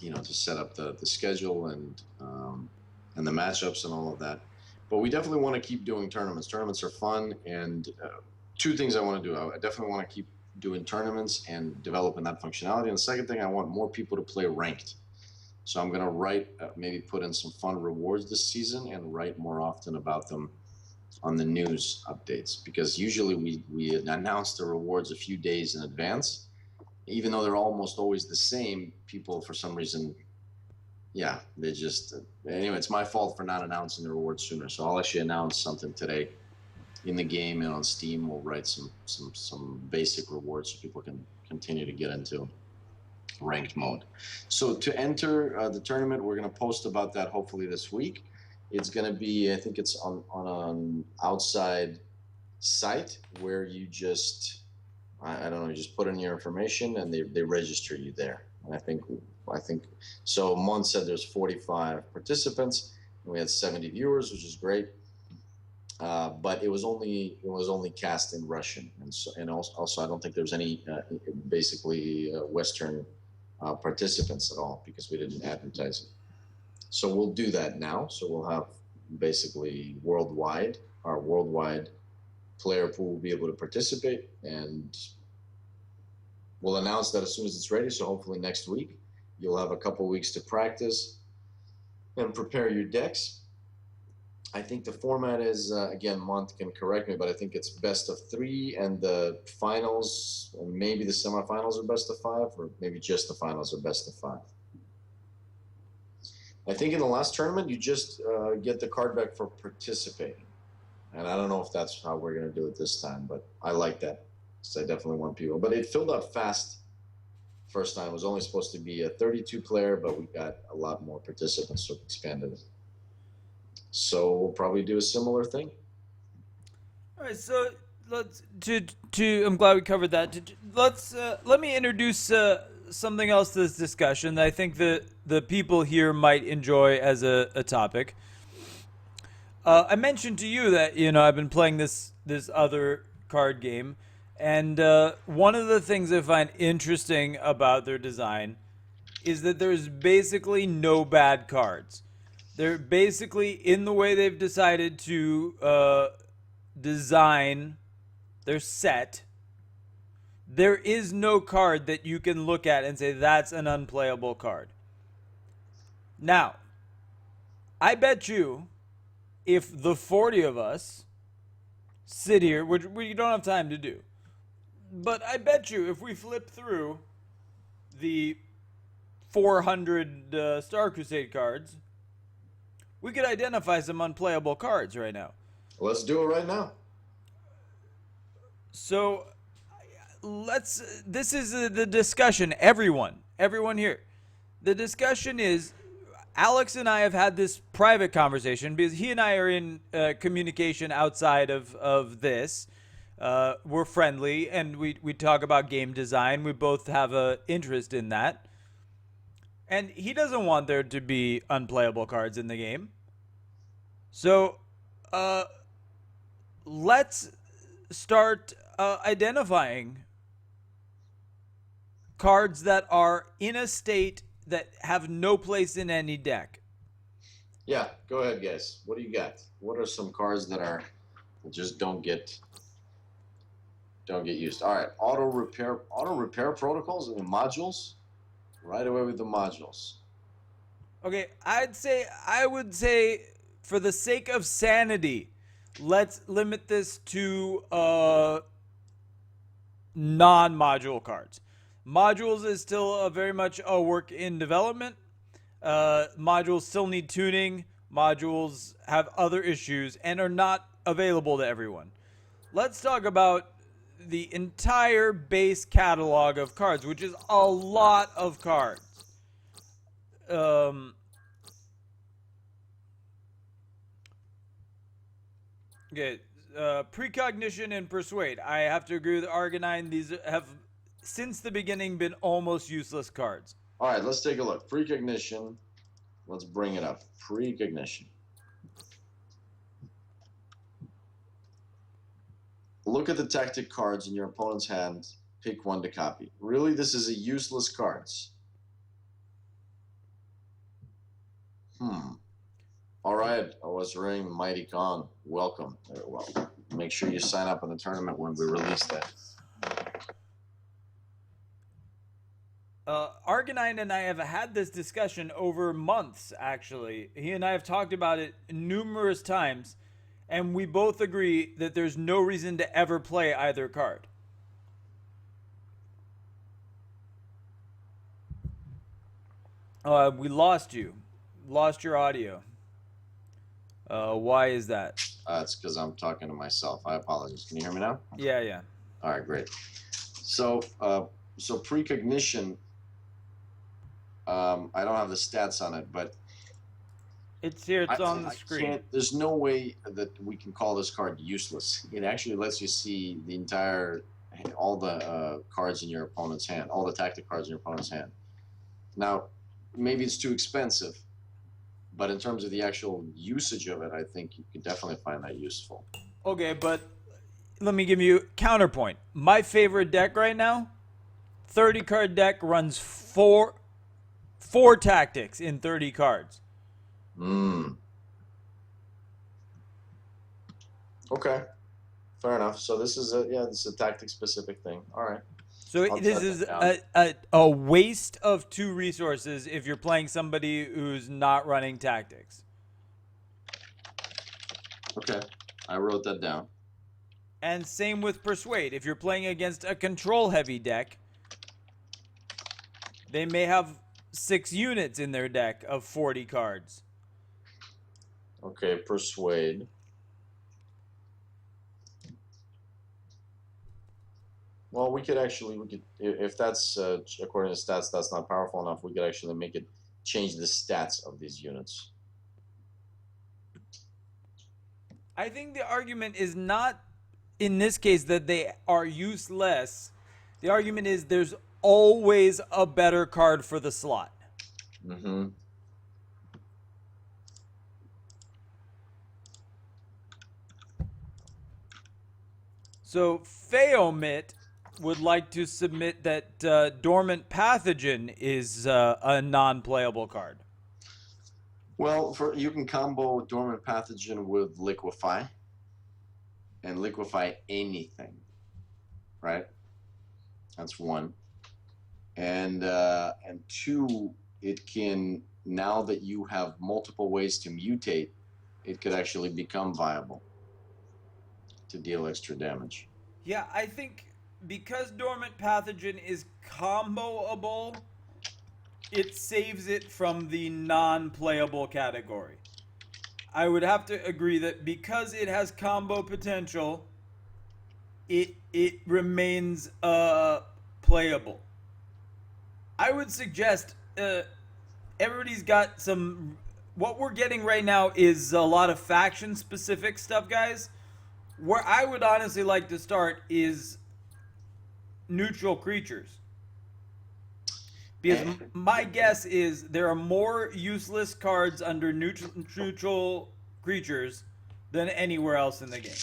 to set up the schedule and the matchups and all of that. But we definitely want to keep doing tournaments. Tournaments are fun, and two things I want to do. I definitely want to keep doing tournaments and developing that functionality. And the second thing, I want more people to play ranked. So I'm going to maybe put in some fun rewards this season and write more often about them on the news updates, because usually we announce the rewards a few days in advance. Even though they're almost always the same, people for some reason, they just anyway. It's my fault for not announcing the rewards sooner. So I'll actually announce something today in the game, and on Steam we'll write some basic rewards so people can continue to get into ranked mode. So to enter the tournament, we're going to post about that hopefully this week. It's going to be, I think it's on an outside site where you just, I don't know, you just put in your information and they register you there. And I think so. Mon said there's 45 participants, and we had 70 viewers, which is great. But it was only cast in Russian, and also I don't think there was any Western participants at all, because we didn't advertise it. So we'll do that now. So we'll have basically our worldwide player pool will be able to participate, and we'll announce that as soon as it's ready. So hopefully next week you'll have a couple weeks to practice and prepare your decks. I think the format is, again, Mont can correct me, but I think it's best of 3, and the finals, and maybe the semifinals are best of 5, or maybe just the finals are best of 5. I think in the last tournament, you just get the card back for participating. And I don't know if that's how we're going to do it this time, but I like that. So I definitely want people. But it filled up fast first time. It was only supposed to be a 32 player, but we got a lot more participants, so we expanded it. So we'll probably do a similar thing. All right, so I'm glad we covered that. Let me introduce something else to this discussion that I think the people here might enjoy as a topic. I mentioned to you that I've been playing this other card game, and one of the things I find interesting about their design is that there's basically no bad cards. They're basically, in the way they've decided to design their set, there is no card that you can look at and say that's an unplayable card. Now, I bet you if the 40 of us sit here, which we don't have time to do, But I bet you if we flip through the 400 Star Crusade cards, we could identify some unplayable cards right now. Let's do it right now. So this is the discussion, everyone here. The discussion is, Alex and I have had this private conversation because he and I are in communication outside of this. We're friendly and we talk about game design. We both have an interest in that. And he doesn't want there to be unplayable cards in the game. So let's start identifying cards that are in a state that have no place in any deck. Yeah, go ahead, guys. What do you got? What are some cards that just don't get used? All right, auto repair protocols and modules. Right away with the modules. Okay, I would say for the sake of sanity, let's limit this to non-module cards. Modules is still very much a work in development. Modules still need tuning. Modules have other issues and are not available to everyone. Let's talk about the entire base catalog of cards, which is a lot of cards. Okay, Precognition and Persuade. I have to agree with Arcanine. These have, since the beginning, been almost useless cards. All right, let's take a look. Precognition. Let's bring it up. Precognition. Look at the tactic cards in your opponent's hand. Pick one to copy. Really, this is a useless cards. All right, OS Ring, Mighty Kong, welcome. Well, make sure you sign up in the tournament when we release that. Arcanine and I have had this discussion over months, actually. He and I have talked about it numerous times, and we both agree that there's no reason to ever play either card. We lost you. Lost your audio. Why is that? It's because I'm talking to myself. I apologize. Can you hear me now? Yeah. All right, great. So precognition. I don't have the stats on it, but it's here. It's on the screen. There's no way that we can call this card useless. It actually lets you see all the cards in your opponent's hand, all the tactic cards in your opponent's hand. Now, maybe it's too expensive, but in terms of the actual usage of it, I think you could definitely find that useful. Okay, but let me give you counterpoint. My favorite deck right now, 30-card deck runs four tactics in 30 cards. Okay, fair enough. So this is this is a tactic-specific thing. All right. So this is a waste of 2 resources if you're playing somebody who's not running tactics. Okay, I wrote that down. And same with Persuade. If you're playing against a control-heavy deck, they may have 6 units in their deck of 40 cards. Okay, Persuade. Well, we could if that's according to stats, that's not powerful enough. We could actually change the stats of these units. I think the argument is not, in this case, that they are useless. The argument is there's always a better card for the slot. Mm-hmm. So Pheomit would like to submit that Dormant Pathogen is a non-playable card. Well, you can combo Dormant Pathogen with Liquefy, and liquefy anything, right? That's one. And 2, it can, now that you have multiple ways to mutate, it could actually become viable to deal extra damage. Yeah, I think because Dormant Pathogen is comboable, it saves it from the non-playable category. I would have to agree that because it has combo potential, it remains playable. I would suggest everybody's got some. What we're getting right now is a lot of faction specific stuff, guys. Where I would honestly like to start is neutral creatures. Because my guess is there are more useless cards under neutral creatures than anywhere else in the game.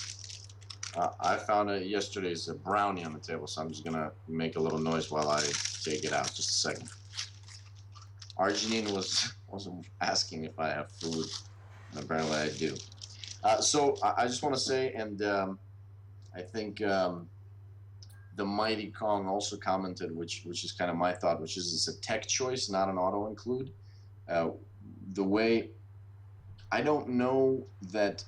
I found yesterday's a brownie on the table, so I'm just gonna make a little noise while I take it out. Just a second. Arginine was asking if I have food, and apparently I do. So I just want to say, and I think the Mighty Kong also commented, which is kind of my thought, which is it's a tech choice, not an auto include. The way I don't know that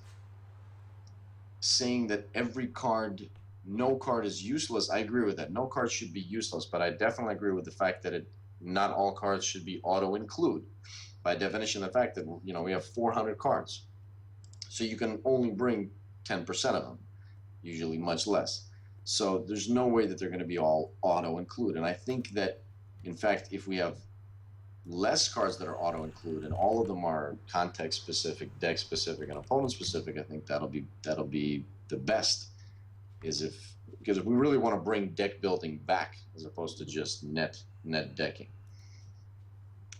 saying that every card, no card is useless. I agree with that. No card should be useless, but I definitely agree with the fact that not all cards should be auto include. By definition, the fact that we have 400 cards, so you can only bring 10% of them, usually much less. So there's no way that they're going to be all auto include. And I think that, in fact, if we have less cards that are auto include and all of them are context specific, deck specific, and opponent specific, I think that'll be the best. Because if we really want to bring deck building back as opposed to just net decking.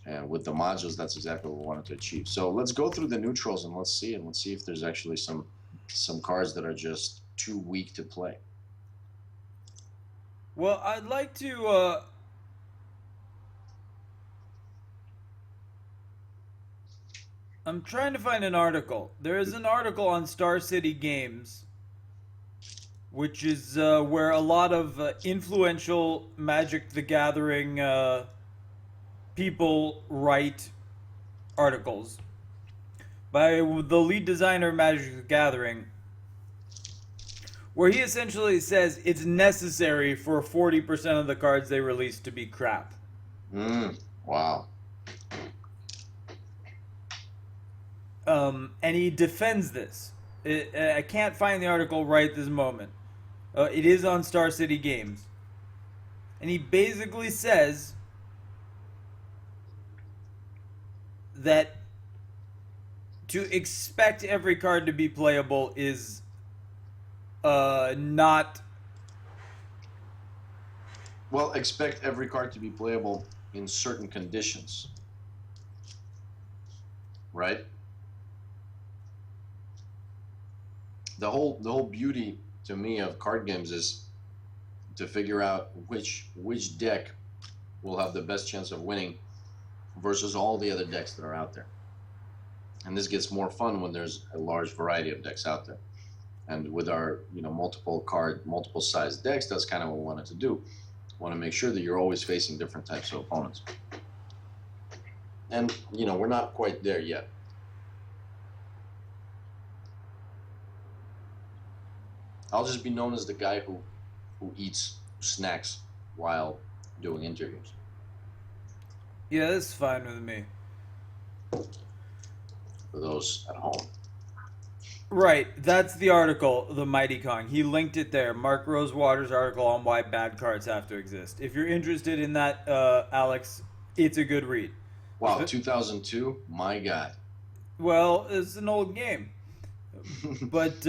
And with the modules, that's exactly what we wanted to achieve. So let's go through the neutrals and let's see if there's actually some cards that are just too weak to play. Well, I'd like to I'm trying to find an article. There is an article on Star City Games, which is where a lot of influential Magic the Gathering people write articles. By the lead designer of Magic the Gathering, where he essentially says it's necessary for 40% of the cards they release to be crap. Wow. And he defends this. I can't find the article right this moment. It is on Star City Games. And he basically says that to expect every card to be playable is not... Well, expect every card to be playable in certain conditions. Right? The whole beauty to me of card games is to figure out which deck will have the best chance of winning versus all the other decks that are out there. And this gets more fun when there's a large variety of decks out there. And with our multiple size decks, that's kind of what we wanted to do. We want to make sure that you're always facing different types of opponents. And we're not quite there yet. I'll just be known as the guy who eats snacks while doing interviews. Yeah, that's fine with me. For those at home. Right, that's the article, The Mighty Kong. He linked it there. Mark Rosewater's article on why bad cards have to exist. If you're interested in that, Alex, it's a good read. Wow, 2002? My God. Well, it's an old game. But,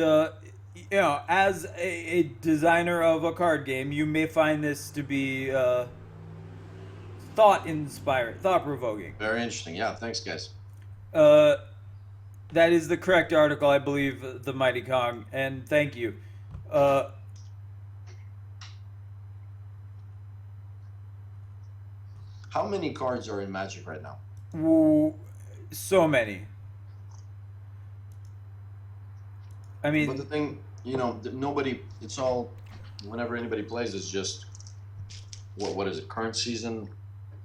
as a designer of a card game, you may find this to be thought-inspiring, thought-provoking. Very interesting. Yeah, thanks, guys. That is the correct article, I believe, The Mighty Kong, and thank you. How many cards are in Magic right now? So many. I mean... But the thing, nobody, it's all, whenever anybody plays, it's just, what is it, current season,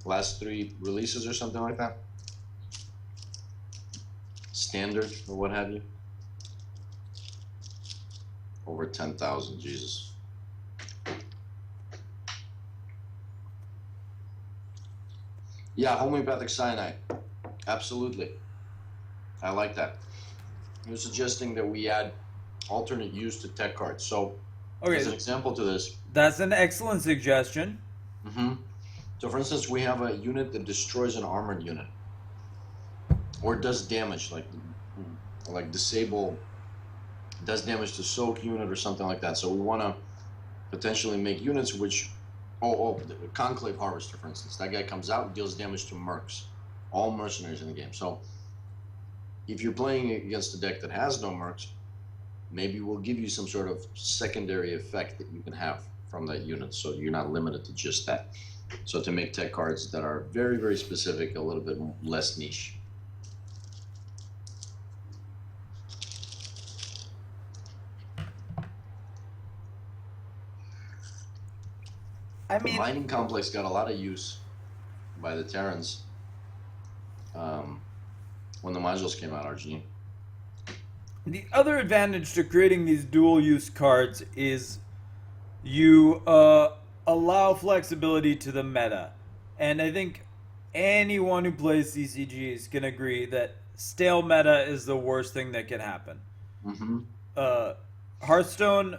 last 3 releases or something like that? Standard or what have you? Over 10,000, Jesus. Yeah, homeopathic cyanide. Absolutely. I like that. You're suggesting that we add alternate use to tech cards. So, as an Okay, example to this, that's an excellent suggestion. hmm so for instance, we have a unit that destroys an armored unit or does damage, like disable, does damage to soak unit or something like that. So we want to potentially make units which, the Conclave Harvester, for instance, that guy comes out and deals damage to mercs, all mercenaries in the game. So if you're playing against a deck that has no mercs, maybe we'll give you some sort of secondary effect that you can have from that unit, so you're not limited to just that. So to make tech cards that are very, very specific, a little bit less niche. I The mean, mining complex got a lot of use by the Terrans when the modules came out, RG. the other advantage to creating these dual use cards is you allow flexibility to the meta. And I think anyone who plays CCGs can agree that stale meta is the worst thing that can happen. Mm-hmm. Uh, Hearthstone,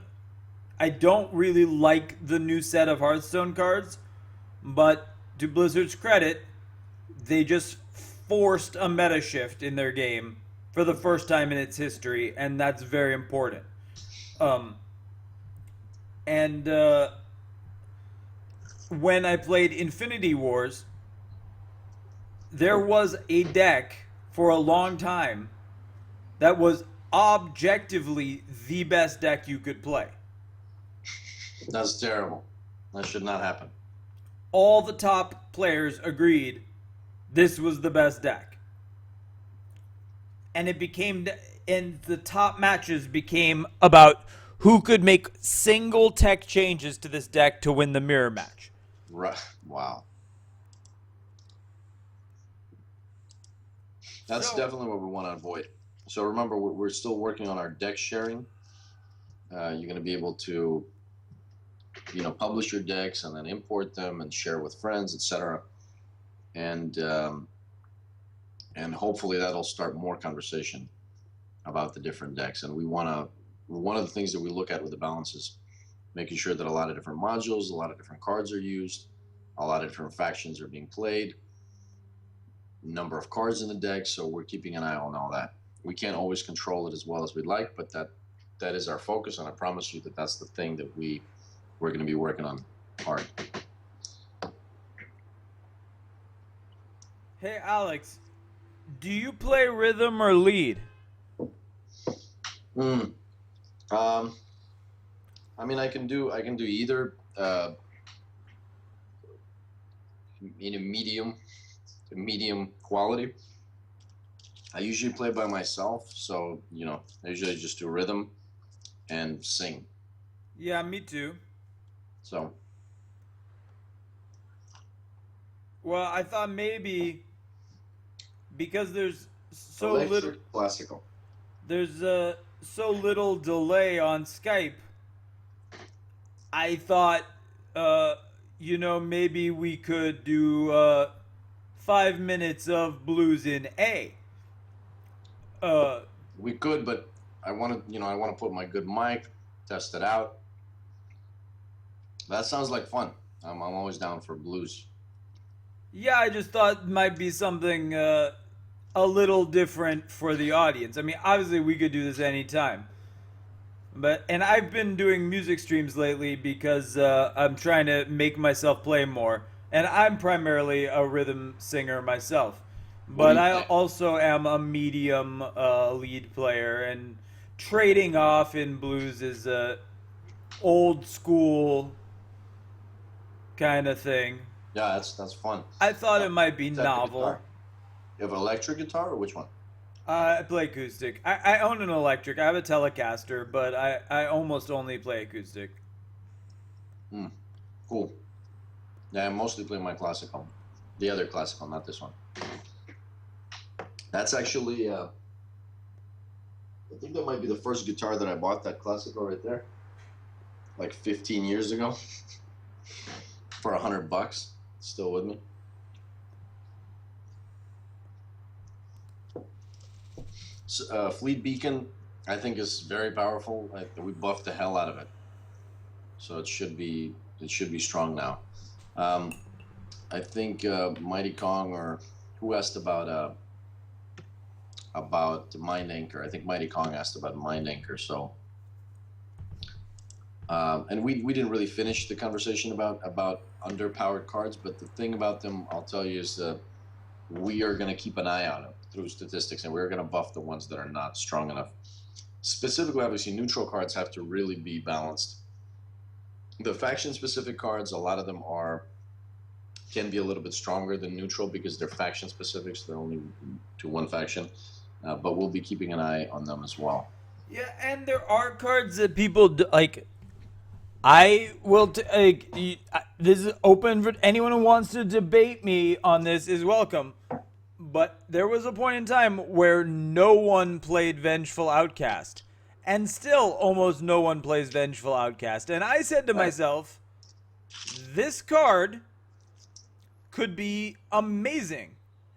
I don't really like the new set of Hearthstone cards, but to Blizzard's credit, they just forced a meta shift in their game for the first time in its history, and that's very important. Um, and when I played Infinity Wars, there was a deck for a long time that was objectively the best deck you could play. That's terrible. That should not happen. All the top players agreed this was the best deck. And the top matches became about who could make single tech changes to this deck to win the mirror match. Right. Wow. That's definitely what we want to avoid. So remember, we're still working on our deck sharing. You're going to be able to, publish your decks and then import them and share with friends, etc. And hopefully that'll start more conversation about the different decks. And one of the things that we look at with the balance is making sure that a lot of different modules, a lot of different cards are used, a lot of different factions are being played, number of cards in the deck. So we're keeping an eye on all that. We can't always control it as well as we'd like, but that is our focus, and I promise you that that's the thing that we're going to be working on hard. Hey Alex, do you play rhythm or lead? I mean, I can do either in a medium quality. I usually play by myself, so I usually just do rhythm and sing. Yeah, me too. So, Well, I thought maybe because there's so electric, little classical. there's so little delay on Skype. I thought maybe we could do 5 minutes of blues in A. We could, but I want to put my good mic, test it out. That sounds like fun. I'm always down for blues. Yeah, I just thought might be something a little different for the audience. I mean, obviously we could do this anytime. And I've been doing music streams lately because I'm trying to make myself play more. And I'm primarily a rhythm singer myself. But I also am a medium lead player, and trading off in blues is a old school kind of thing. Yeah, that's fun. I thought it might be novel. You have an electric guitar, or which one? I play acoustic. I own an electric. I have a Telecaster, but I almost only play acoustic. Cool. Yeah, I mostly play my classical. The other classical, not this one. That's actually, I think that might be the first guitar that I bought, that classical right there. Like 15 years ago. For $100. Still with me. Fleet Beacon, I think, is very powerful. We buffed the hell out of it, so it should be strong now. Um, I think Mighty Kong, or who asked about Mind Anchor? I think Mighty Kong asked about Mind Anchor. So, and we didn't really finish the conversation about underpowered cards, but the thing about them, I'll tell you, is that we are going to keep an eye on them through statistics, and we're going to buff the ones that are not strong enough. Specifically, obviously, neutral cards have to really be balanced. The faction-specific cards, a lot of them can be a little bit stronger than neutral because they're faction-specific, so they're only to one faction. But we'll be keeping an eye on them as well. Yeah, and there are cards that people like. I will. This is open for anyone who wants to debate me on this is welcome. But there was a point in time where no one played Vengeful Outcast, and still almost no one plays Vengeful Outcast. And I said to myself, this card could be amazing,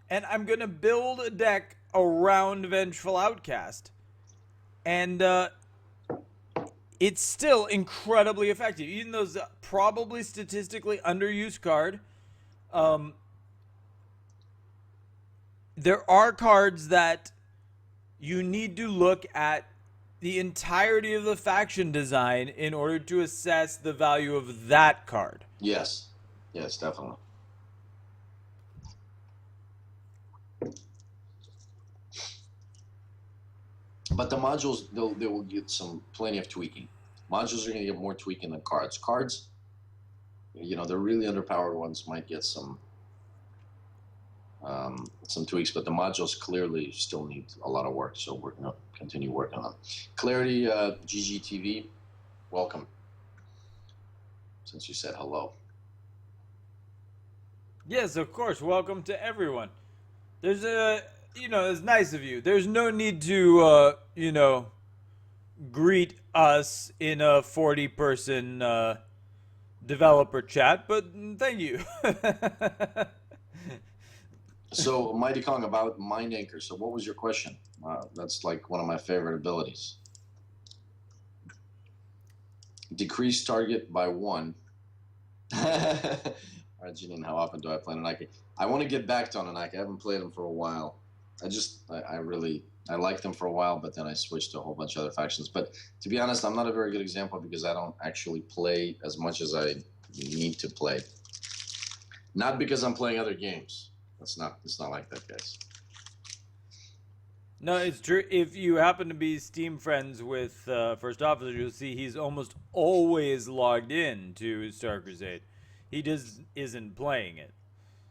and I'm gonna build a deck around Vengeful Outcast, and it's still incredibly effective, even though it's probably statistically underused card. There are cards that you need to look at the entirety of the faction design in order to assess the value of that card. Yes, definitely. But the modules, they will get plenty of tweaking. Modules are going to get more tweaking than cards. Cards, the really underpowered ones might get some tweaks, but the modules clearly still need a lot of work. So we're going to continue working on them. Clarity, GGTV, welcome. Since you said hello. Yes, of course. Welcome to everyone. There's it's nice of you. There's no need to, greet us in a 40-person developer chat, but thank you. So, Mighty Kong, about Mind Anchor. So, what was your question? That's like one of my favorite abilities. Decrease target by 1. All right, Janine, how often do I play Anunnaki? I want to get back to Anunnaki. I haven't played them for a while. I liked them for a while, but then I switched to a whole bunch of other factions. But to be honest, I'm not a very good example because I don't actually play as much as I need to play. Not because I'm playing other games. It's not like that, guys. No, it's true. If you happen to be Steam friends with First Officer, you'll see he's almost always logged in to Star Crusade. He just isn't playing it.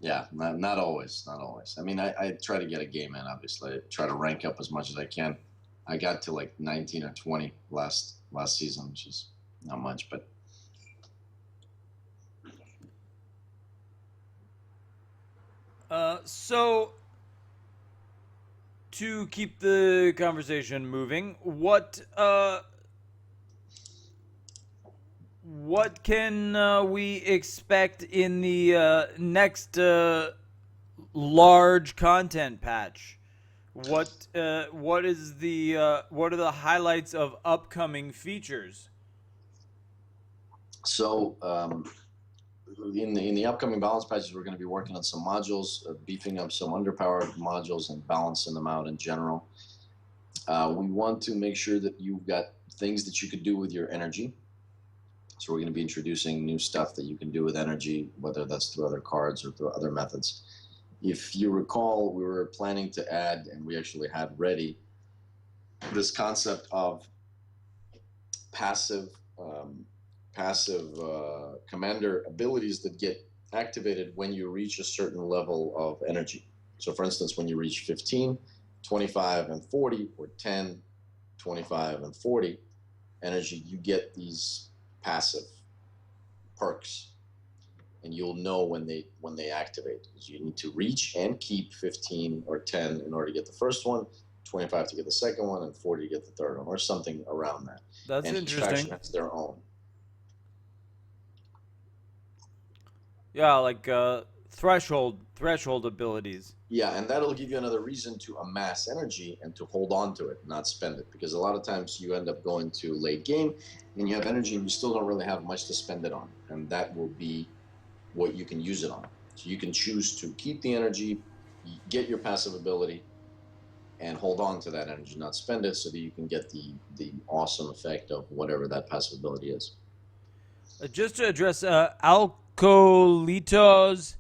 Yeah, not always. Not always. I mean, I try to get a game in, obviously. I try to rank up as much as I can. I got to like 19 or 20 last season, which is not much, but... So, to keep the conversation moving, what can we expect in the next large content patch? What are the highlights of upcoming features? So, in the upcoming balance patches, we're going to be working on some modules, beefing up some underpowered modules and balancing them out in general. We want to make sure that you've got things that you could do with your energy. So we're going to be introducing new stuff that you can do with energy, whether that's through other cards or through other methods. If you recall, we were planning to add, and we actually had ready, this concept of passive commander abilities that get activated when you reach a certain level of energy. So for instance, when you reach 15, 25, and 40, or 10, 25, and 40 energy, you get these passive perks, and you'll know when they activate, because you need to reach and keep 15 or 10 in order to get the first one, 25 to get the second one, and 40 to get the third one, or something around that. That's and interesting. Each faction has their own. Yeah, like threshold abilities. Yeah, and that'll give you another reason to amass energy and to hold on to it, not spend it. Because a lot of times you end up going to late game and you have energy and you still don't really have much to spend it on. And that will be what you can use it on. So you can choose to keep the energy, get your passive ability, and hold on to that energy, not spend it, so that you can get the awesome effect of whatever that passive ability is. Just to address Alcolito's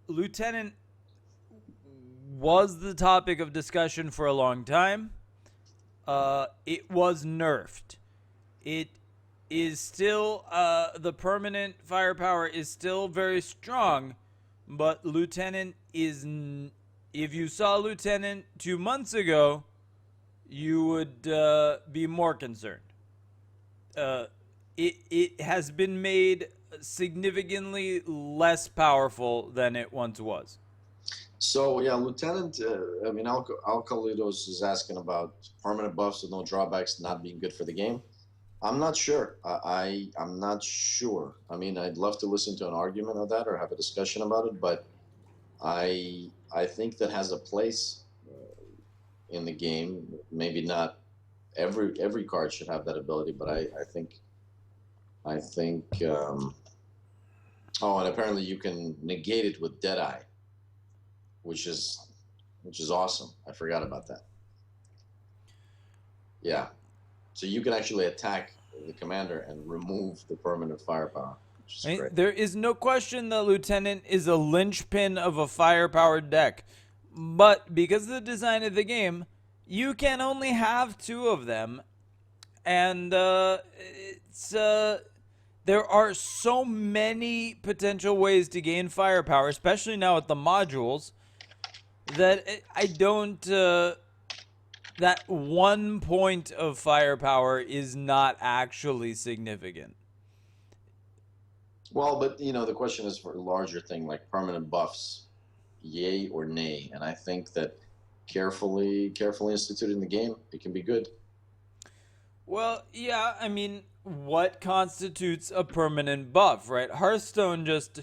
Lieutenant was the topic of discussion for a long time. It was nerfed. It is still the permanent firepower is still very strong, but Lieutenant is. If you saw Lieutenant 2 months ago, you would be more concerned. It has been made significantly less powerful than it once was. So yeah, Lieutenant. I mean, Alcalitos is asking about permanent buffs with no drawbacks not being good for the game. I'm not sure. I'm not sure. I mean, I'd love to listen to an argument of that or have a discussion about it, but I think that has a place in the game. Maybe not every card should have that ability, but I think. Oh, and apparently you can negate it with Deadeye, which is awesome. I forgot about that. Yeah, so you can actually attack the commander and remove the permanent firepower, which is great. There is no question that Lieutenant is a linchpin of a firepower deck, but because of the design of the game, you can only have 2 of them, and there are so many potential ways to gain firepower, especially now with the modules, that I don't. That 1 point of firepower is not actually significant. Well, but the question is for a larger thing like permanent buffs, yay or nay, and I think that carefully instituted in the game, it can be good. Well, yeah, I mean, what constitutes a permanent buff, right? Hearthstone just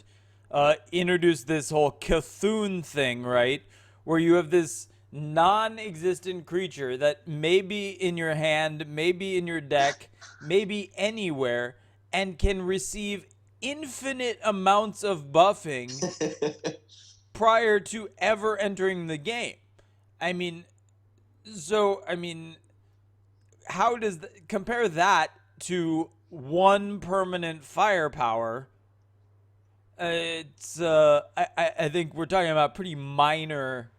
introduced this whole Cthulhu thing, right? Where you have this non-existent creature that may be in your hand, maybe in your deck, maybe anywhere, and can receive infinite amounts of buffing prior to ever entering the game. I mean, how does compare that to 1 permanent firepower? It's I think we're talking about pretty minor.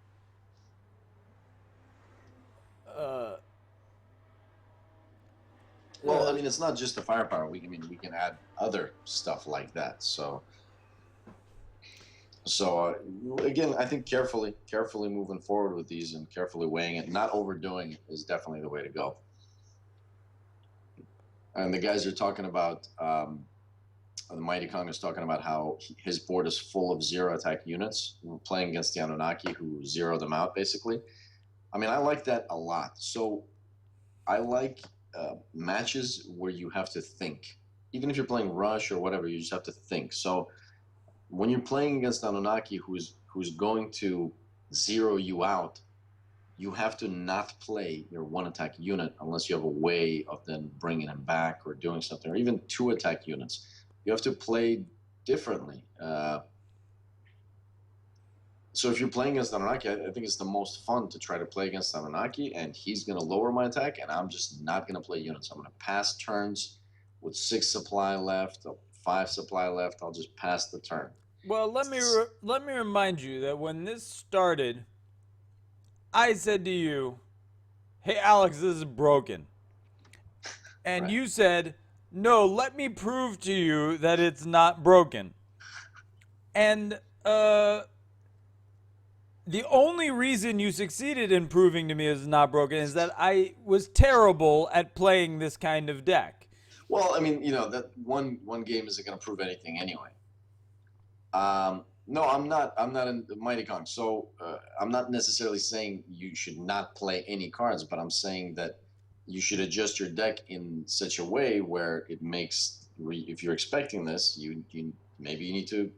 Well, I mean, it's not just the firepower. We can add other stuff like that. So again, I think carefully moving forward with these and carefully weighing it, not overdoing it, is definitely the way to go. And the guys are talking about the Mighty Kong is talking about how his board is full of 0 attack units. We're playing against the Anunnaki, who zero them out basically. I mean, I like that a lot. So I like matches where you have to think. Even if you're playing Rush or whatever, you just have to think. So when you're playing against Anunnaki, who's going to zero you out, you have to not play your 1 attack unit unless you have a way of then bringing him back or doing something, or even 2 attack units. You have to play differently. So if you're playing against Anunnaki, I think it's the most fun to try to play against Anunnaki, and he's going to lower my attack, and I'm just not going to play units. I'm going to pass turns with 6 supply left, 5 supply left. I'll just pass the turn. Well, let me remind you that when this started, I said to you, "Hey, Alex, this is broken," and Right. you said, "No, let me prove to you that it's not broken." And the only reason you succeeded in proving to me it's not broken is that I was terrible at playing this kind of deck. Well, I mean, that one game isn't going to prove anything anyway. No, I'm not in Mighty Kong. So I'm not necessarily saying you should not play any cards, but I'm saying that you should adjust your deck in such a way where it makes, if you're expecting this, you maybe you need to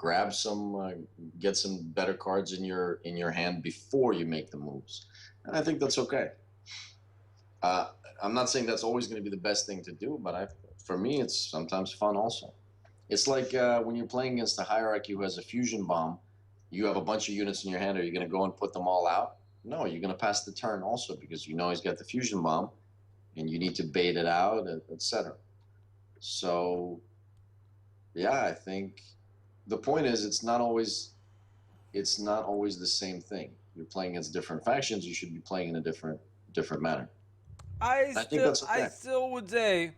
grab some, get some better cards in your hand before you make the moves, and I think that's okay. I'm not saying that's always going to be the best thing to do, but for me, it's sometimes fun also. It's like when you're playing against a hierarchy who has a fusion bomb, you have a bunch of units in your hand. Are you going to go and put them all out? No, you're going to pass the turn also because you know he's got the fusion bomb, and you need to bait it out, etc. So, yeah, I think the point is it's not always the same thing. You're playing against different factions. You should be playing in a different manner. I think that's I okay. still would say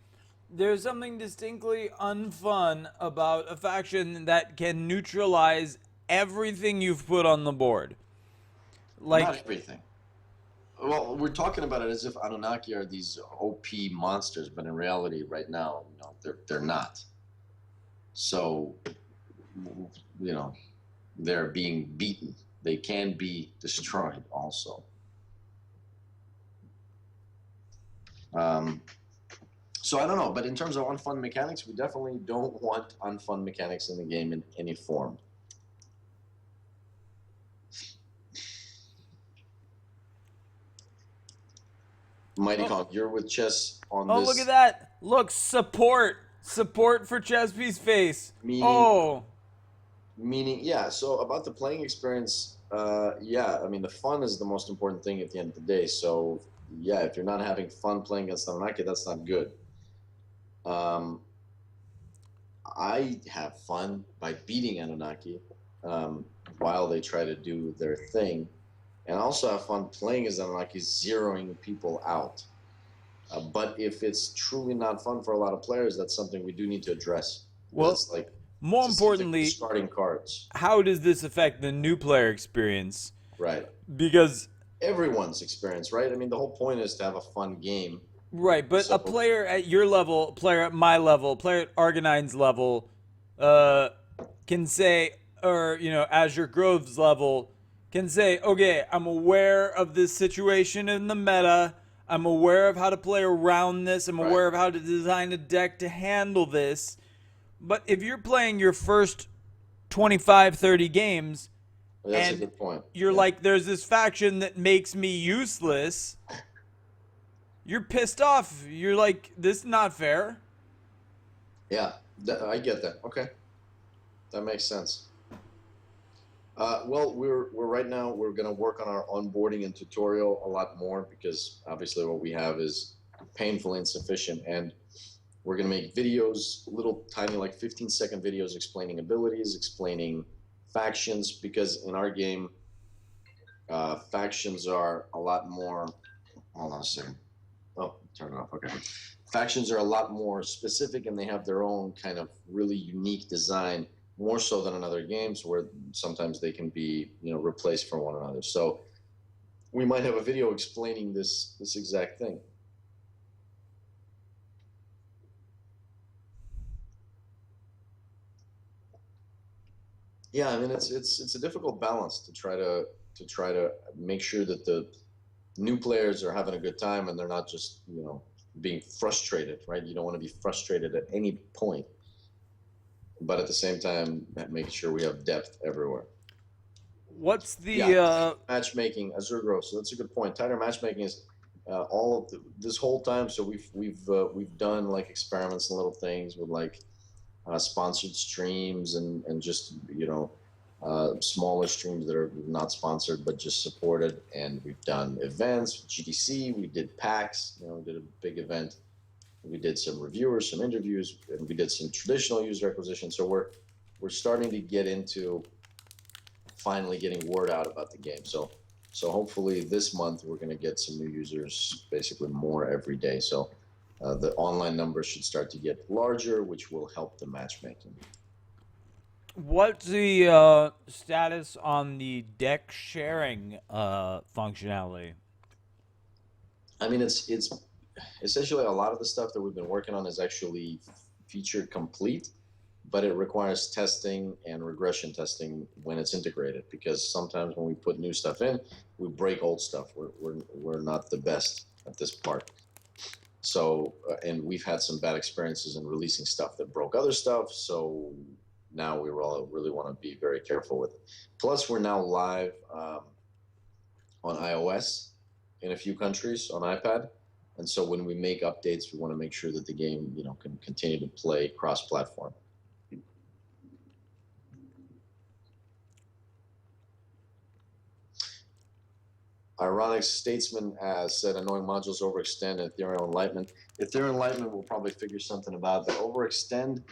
there's something distinctly unfun about a faction that can neutralize everything you've put on the board. Not Like, everything. Well, we're talking about it as if Anunnaki are these OP monsters, but in reality, right now, they're not. So, you know, they're being beaten. They can be destroyed also. Um, so I don't know, but in terms of unfun mechanics, we definitely don't want unfun mechanics in the game in any form. Mighty Kong, you're with chess on oh, this. look at that. Look, support. Support for Chespi's face. Meaning, Oh. yeah. So about the playing experience, yeah. I mean, the fun is the most important thing at the end of the day. So yeah, if you're not having fun playing against Anunnaki, that's not good. Um, I have fun by beating Anunnaki while they try to do their thing, and I also have fun playing as Anunnaki, zeroing people out. But if it's truly not fun for a lot of players, that's something we do need to address. Well, It's like more it's the same thing with importantly, discarding cards, how does this affect the new player experience? right? Because Everyone's experience, right? I mean, the whole point is to have a fun game. right, but So a player at your level, a player at my level, a player at Argonine's level, can say, or Azure Grove's level, can say, okay, I'm aware of this situation in the meta. I'm aware of how to play around this. I'm aware of how to design a deck to handle this. But if you're playing your first 25, 30 games, that's a and good point. you're Yeah. like, there's this faction that makes me useless, you're pissed off. You're like, this is not fair. Yeah, I get that. Okay, that makes sense. Well, we're right now we're going to work on our onboarding and tutorial a lot more because obviously what we have is painfully insufficient, and we're going to make videos, little tiny like 15-second videos explaining abilities, explaining factions, because in our game, factions are a lot more. Hold on a second. Oh, turn it off. Okay. Factions are a lot more specific, and they have their own kind of really unique design, more so than in other games where sometimes they can be, replaced for one another. So we might have a video explaining this exact thing. Yeah, I mean it's a difficult balance to try to make sure that the new players are having a good time and they're not just being frustrated, right? You don't want to be frustrated at any point, but at the same time making sure we have depth everywhere. What's the Matchmaking, Azure Growth? So that's a good point. Tighter matchmaking is all of this whole time. So we've done like experiments and little things with like sponsored streams and just smaller streams that are not sponsored but just supported, and we've done events, GDC, we did PAX, we did a big event, we did some reviewers, some interviews, and we did some traditional user acquisition. So we're starting to get into finally getting word out about the game. So hopefully this month we're going to get some new users, basically more every day. So the online numbers should start to get larger, which will help the matchmaking. What's the status on the deck sharing functionality? I mean, it's essentially a lot of the stuff that we've been working on is actually feature complete, but it requires testing and regression testing when it's integrated, because sometimes when we put new stuff in, we break old stuff. We're not the best at this part. So, and we've had some bad experiences in releasing stuff that broke other stuff. So, now we really want to be very careful with. Plus, we're now live on iOS in a few countries on iPad, and so when we make updates, we want to make sure that the game, can continue to play cross-platform. Ironic Statesman said annoying modules overextend and Ethereum Enlightenment. Ethereum Enlightenment will probably figure something about the overextend.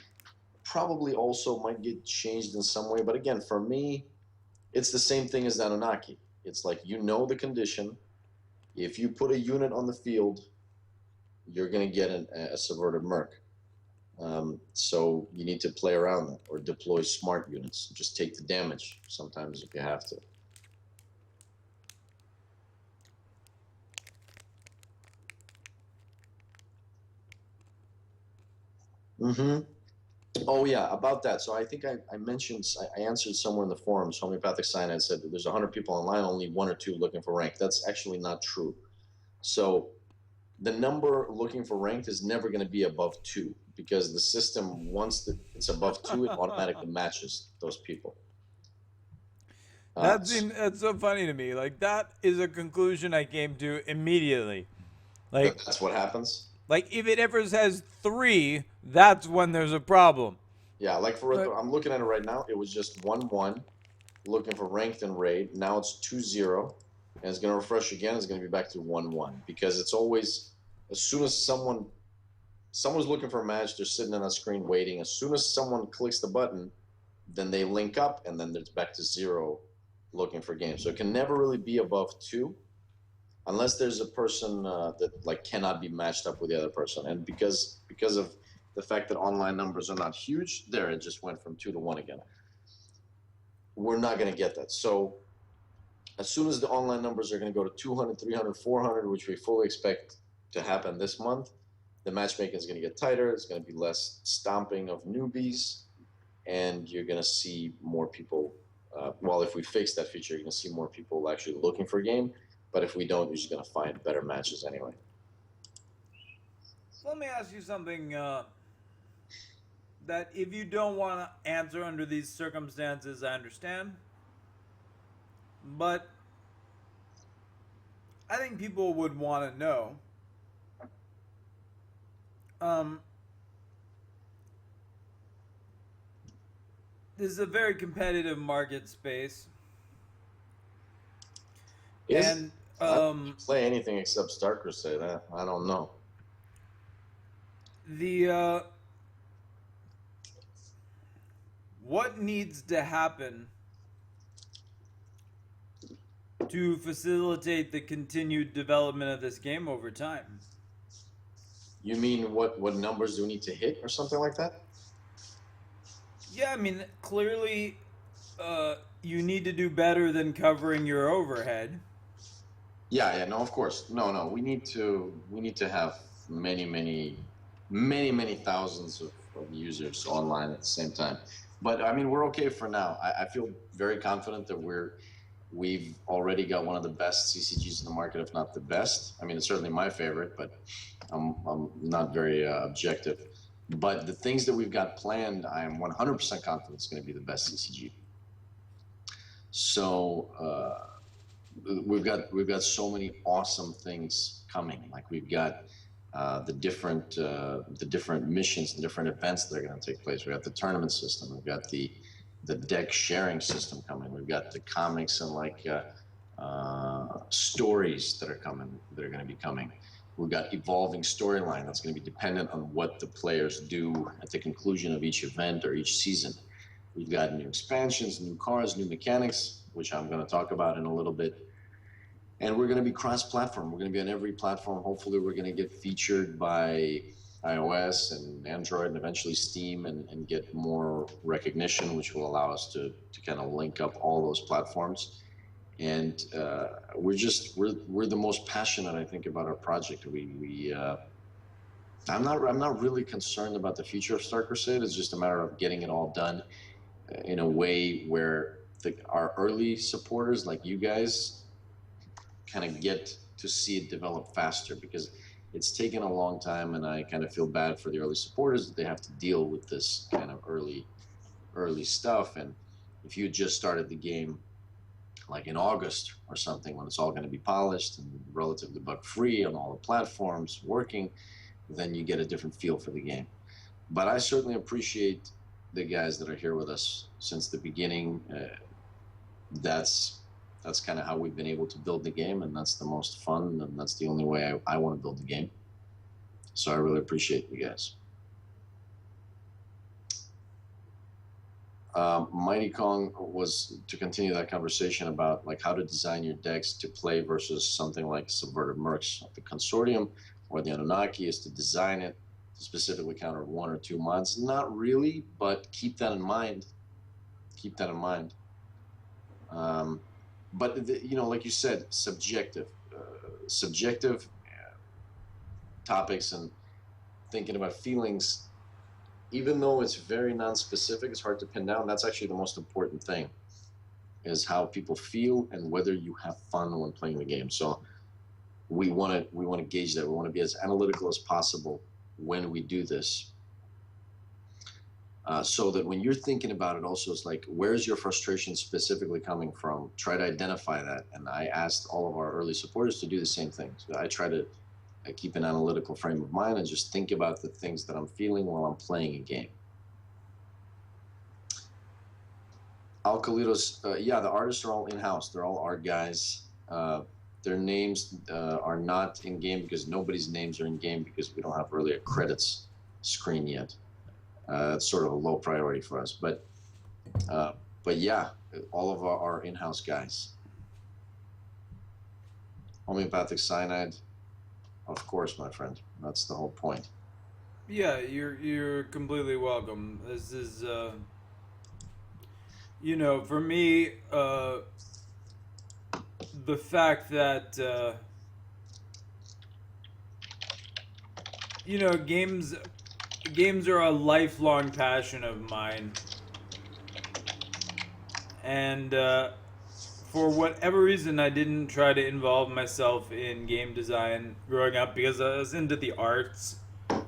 Probably also might get changed in some way, but again, for me, it's the same thing as Anunnaki. It's like the condition. If you put a unit on the field, you're going to get a subverted merc. So you need to play around that or deploy smart units. Just take the damage sometimes if you have to. Mm-hmm. Oh yeah, about that. So I think I mentioned, I answered somewhere in the forums, homeopathic cyanide said that there's 100 people online, only 1 or 2 looking for rank. That's actually not true. So the number looking for ranked is never going to be above 2 because the system, once it's above 2, it automatically matches those people. That's so funny to me. Like, that is a conclusion I came to immediately. Like, that's what happens. Like, if it ever says 3, that's when there's a problem. Yeah, like I'm looking at it right now. It was just 1-1, looking for ranked and raid. Now it's 2-0, and it's going to refresh again. It's going to be back to 1-1 because it's always, as soon as someone's looking for a match, they're sitting on a screen waiting. As soon as someone clicks the button, then they link up, and then it's back to 0, looking for games. So it can never really be above 2. Unless there's a person that like cannot be matched up with the other person, and because of the fact that online numbers are not huge, there it just went from 2 to 1 again. We're not going to get that. So as soon as the online numbers are going to go to 200, 300, 400, which we fully expect to happen this month, the matchmaking is going to get tighter. It's going to be less stomping of newbies, and you're going to see more people. Well, if we fix that feature, you're going to see more people actually looking for a game. But if we don't, you're just going to find better matches anyway. Let me ask you something that if you don't want to answer under these circumstances, I understand. But I think people would want to know. This is a very competitive market space. And I play anything except Star Crusade. I don't know. What needs to happen to facilitate the continued development of this game over time? You mean what numbers do we need to hit or something like that? Yeah, I mean, clearly you need to do better than covering your overhead. Yeah, no, of course. No, we need to have many thousands of users online at the same time. But I mean, we're okay for now. I feel very confident that we've already got one of the best CCGs in the market, if not the best. I mean, it's certainly my favorite, but I'm not very objective. But the things that we've got planned, I am 100% confident it's going to be the best CCG. So we've got so many awesome things coming. Like we've got the different missions and different events that are going to take place. We got the tournament system. We've got the deck sharing system coming. We've got the comics and like stories that are coming, that are going to be coming. We've got evolving storyline that's going to be dependent on what the players do at the conclusion of each event or each season. We've got new expansions, new cars, new mechanics, which I'm going to talk about in a little bit. And we're going to be cross-platform. We're going to be on every platform. Hopefully, we're going to get featured by iOS and Android and eventually Steam and get more recognition, which will allow us to kind of link up all those platforms. And we're the most passionate, I think, about our project. I'm not really concerned about the future of Star Crusade. It's just a matter of getting it all done in a way where our early supporters, like you guys, kind of get to see it develop faster, because it's taken a long time, and I kind of feel bad for the early supporters that they have to deal with this kind of early early stuff. And if you just started the game like in August or something, when it's all going to be polished and relatively bug free on all the platforms working, then you get a different feel for the game. But I certainly appreciate the guys that are here with us since the beginning. That's kind of how we've been able to build the game, and that's the most fun, and that's the only way I want to build the game. So I really appreciate you guys. Mighty Kong was to continue that conversation about like how to design your decks to play versus something like Subverted Mercs. The Consortium or the Anunnaki is to design it to specifically counter one or two mods. Not really, but keep that in mind. Keep that in mind. But you know, like you said, subjective topics and thinking about feelings, even though it's very non-specific, it's hard to pin down. That's actually the most important thing, is how people feel and whether you have fun when playing the game. So we want to gauge that. We want to be as analytical as possible when we do this, so that when you're thinking about it, also it's like, where's your frustration specifically coming from? Try to identify that. And I asked all of our early supporters to do the same thing. So I try to keep an analytical frame of mind and just think about the things that I'm feeling while I'm playing a game. Alcalitos, yeah, the artists are all in-house. They're all art guys. Their names are not in-game because nobody's names are in-game because we don't have really a credits screen yet. It's sort of a low priority for us. But yeah, all of our in-house guys. Homeopathic cyanide, of course, my friend. That's the whole point. Yeah, you're completely welcome. This is you know, for me, the fact that you know, games are a lifelong passion of mine, and for whatever reason, I didn't try to involve myself in game design growing up because I was into the arts.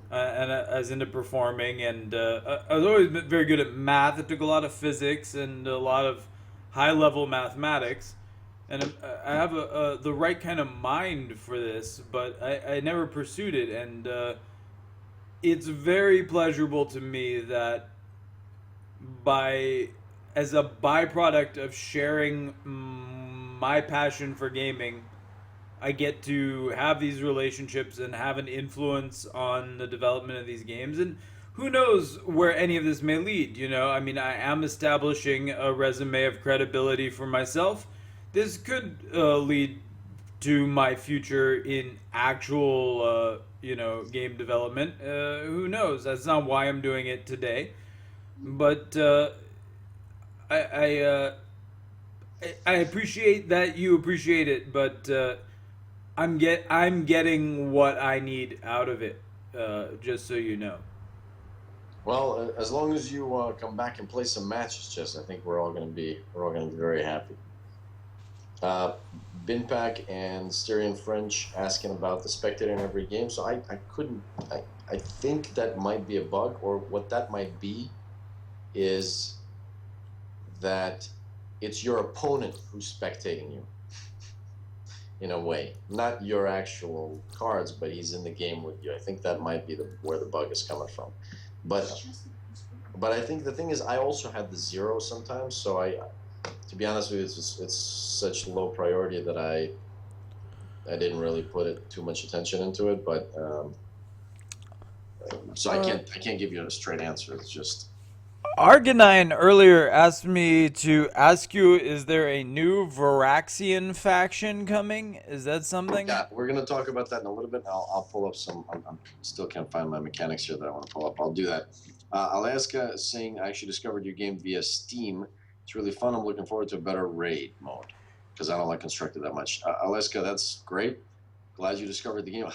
And I was into performing, and I was always very good at math. I took a lot of physics and a lot of high-level mathematics, and I have the right kind of mind for this, but I never pursued it. And it's very pleasurable to me that by as a byproduct of sharing my passion for gaming, I get to have these relationships and have an influence on the development of these games. And who knows where any of this may lead, you know? I mean, I am establishing a resume of credibility for myself. This could lead to my future in actual, you know, game development. Who knows? That's not why I'm doing it today. But I, I, uh, I appreciate that you appreciate it, but I'm getting what I need out of it. Just so you know. Well, as long as you come back and play some matches, Jess, I think we're all going to be very happy. Binpack and Styrian French asking about the spectator in every game. So I think that might be a bug, or what that might be is that it's your opponent who's spectating you in a way, not your actual cards, but he's in the game with you. I think that might be where the bug is coming from. But I think the thing is, I also had the zero sometimes, so to be honest with you, it's such low priority that I didn't really put too much attention into it. But so I can't give you a straight answer. It's just Argonine earlier asked me to ask you: is there a new Varaxian faction coming? Is that something? yeah. We're gonna talk about that in a little bit. I'll pull up some. I'm still can't find my mechanics here that I want to pull up. I'll do that. Alaska is saying I actually discovered your game via Steam. It's really fun. I'm looking forward to a better raid mode because I don't like constructed that much. Alaska, that's great. Glad you discovered the game.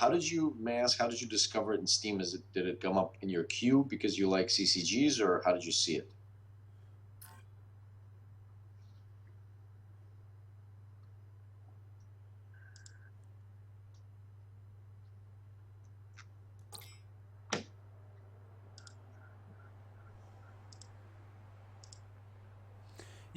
May I ask, how did you discover it in Steam? Did it come up in your queue because you like CCGs, or how did you see it?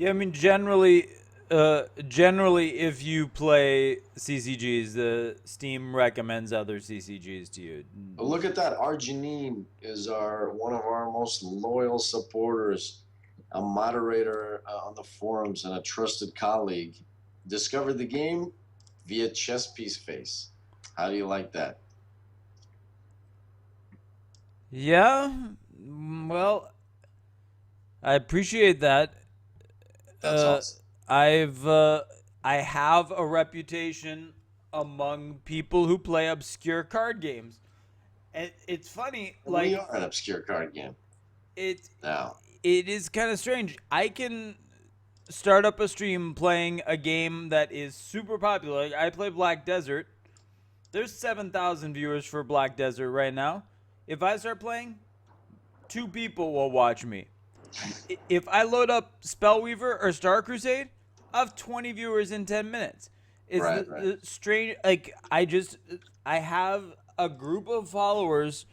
Yeah, I mean, generally, if you play CCGs, the Steam recommends other CCGs to you. But look at that. Our Janine is one of our most loyal supporters, a moderator on the forums, and a trusted colleague. Discovered the game via Chess Piece Face. How do you like that? Yeah, well, I appreciate that. That's awesome. I've I have a reputation among people who play obscure card games. And it's funny, We like are an obscure card game it now. it is kind of strange. I can start up a stream playing a game that is super popular. Like I play Black Desert. There's 7,000 viewers for Black Desert right now. If I start playing, 2 people will watch me. If I load up Spellweaver or Star Crusade, I have 20 viewers in 10 minutes. It's Right. the strange. Like I have a group of followers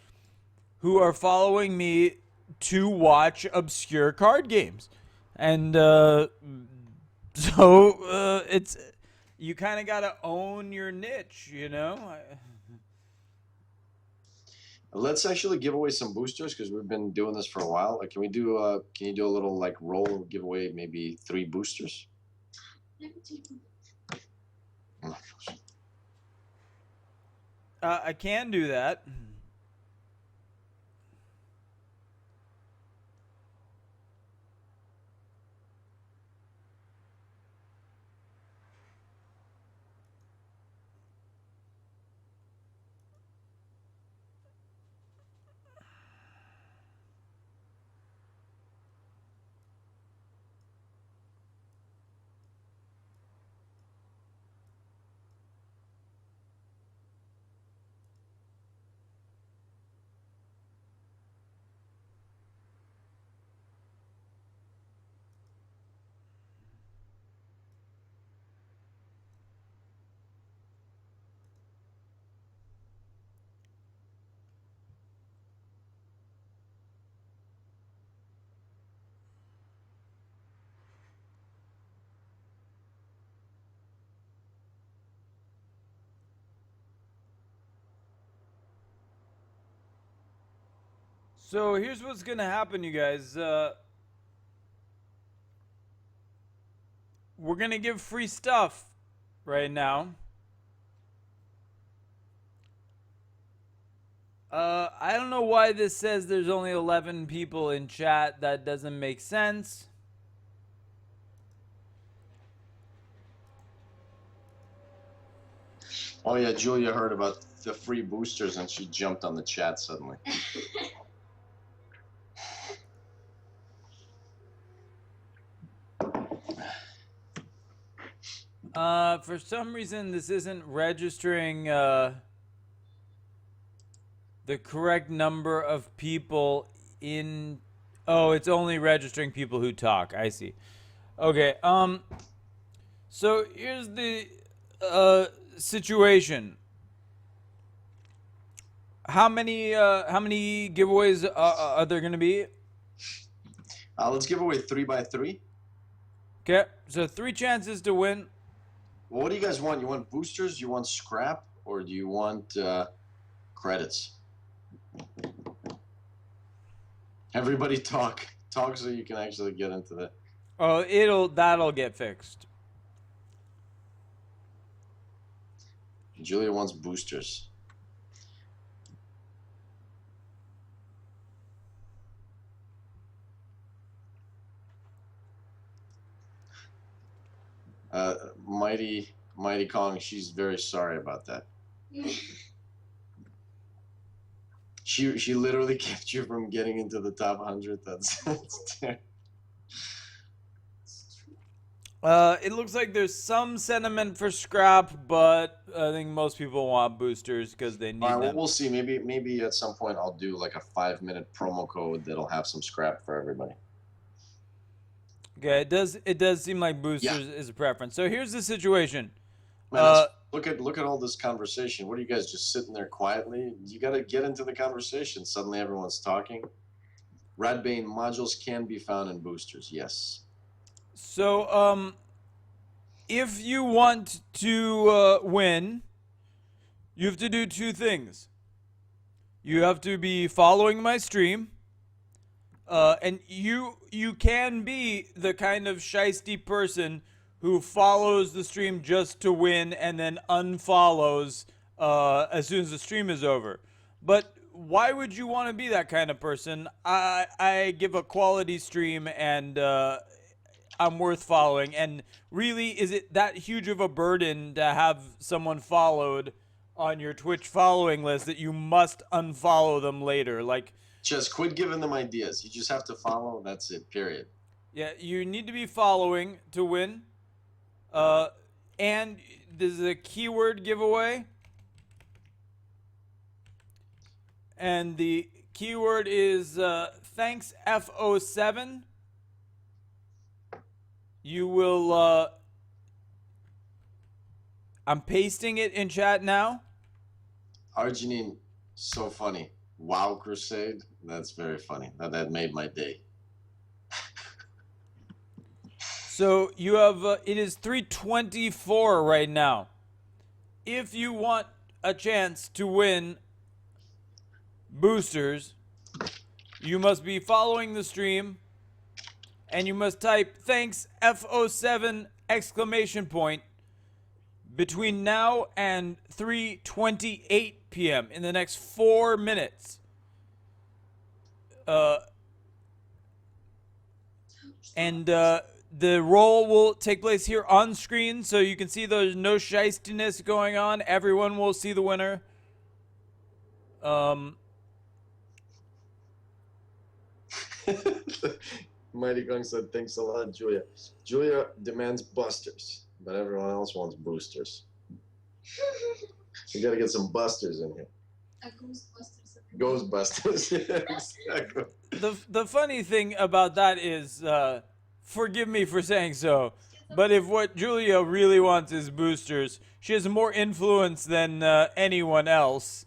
who are following me to watch obscure card games, and so it's you kind of gotta own your niche, you know. Let's actually give away some boosters because we've been doing this for a while. Like, can we do? Can you do a little like roll giveaway? Maybe 3 boosters. I can do that. So here's what's gonna happen, you guys. We're gonna give free stuff right now. I don't know why this says there's only 11 people in chat. That doesn't make sense. Oh yeah, Julia heard about the free boosters and she jumped on the chat suddenly. For some reason, this isn't registering the correct number of people in. Oh, it's only registering people who talk. I see. Okay. So here's the situation. How many giveaways are there gonna be? Let's give away 3 by 3. Okay, so 3 chances to win. Well, what do you guys want? You want boosters? You want scrap? Or do you want credits? Everybody talk so you can actually get into the. Oh, that'll get fixed. Julia wants boosters. Mighty Kong, she's very sorry about that. She literally kept you from getting into the top 100. That's terrible. It looks like there's some sentiment for scrap, but I think most people want boosters because they need All right, well, them. we'll see. Maybe at some point I'll do like a 5-minute promo code that'll have some scrap for everybody. Okay, it does seem like boosters is a preference. So here's the situation. Man, look at all this conversation. What are you guys just sitting there quietly? You got to get into the conversation. Suddenly everyone's talking. Radbane modules can be found in boosters. Yes. So, if you want to win, you have to do two things. You have to be following my stream, and you can be the kind of shisty person who follows the stream just to win and then unfollows as soon as the stream is over. But why would you want to be that kind of person? I give a quality stream and I'm worth following. And really, is it that huge of a burden to have someone followed on your Twitch following list that you must unfollow them later? Like, Just quit giving them ideas. You just have to follow. That's it. Period. yeah, you need to be following to win. And there's a keyword giveaway. And the keyword is thanks F07. You will I'm pasting it in chat now. Arginine, so funny. Wow, Crusade. That's very funny. That made my day. So you have it is 3:24 right now. If you want a chance to win boosters, you must be following the stream and you must type thanks F07 exclamation point between now and 3:28 p.m. in the next 4 minutes. And the roll will take place here on screen, so you can see there's no shystiness going on. Everyone will see the winner. Mighty Kong said, thanks a lot, Julia. Julia demands busters, but everyone else wants boosters. We gotta get some busters in here. Ghostbusters. Yeah, exactly. The funny thing about that is, forgive me for saying so, but if what Julia really wants is boosters, she has more influence than anyone else.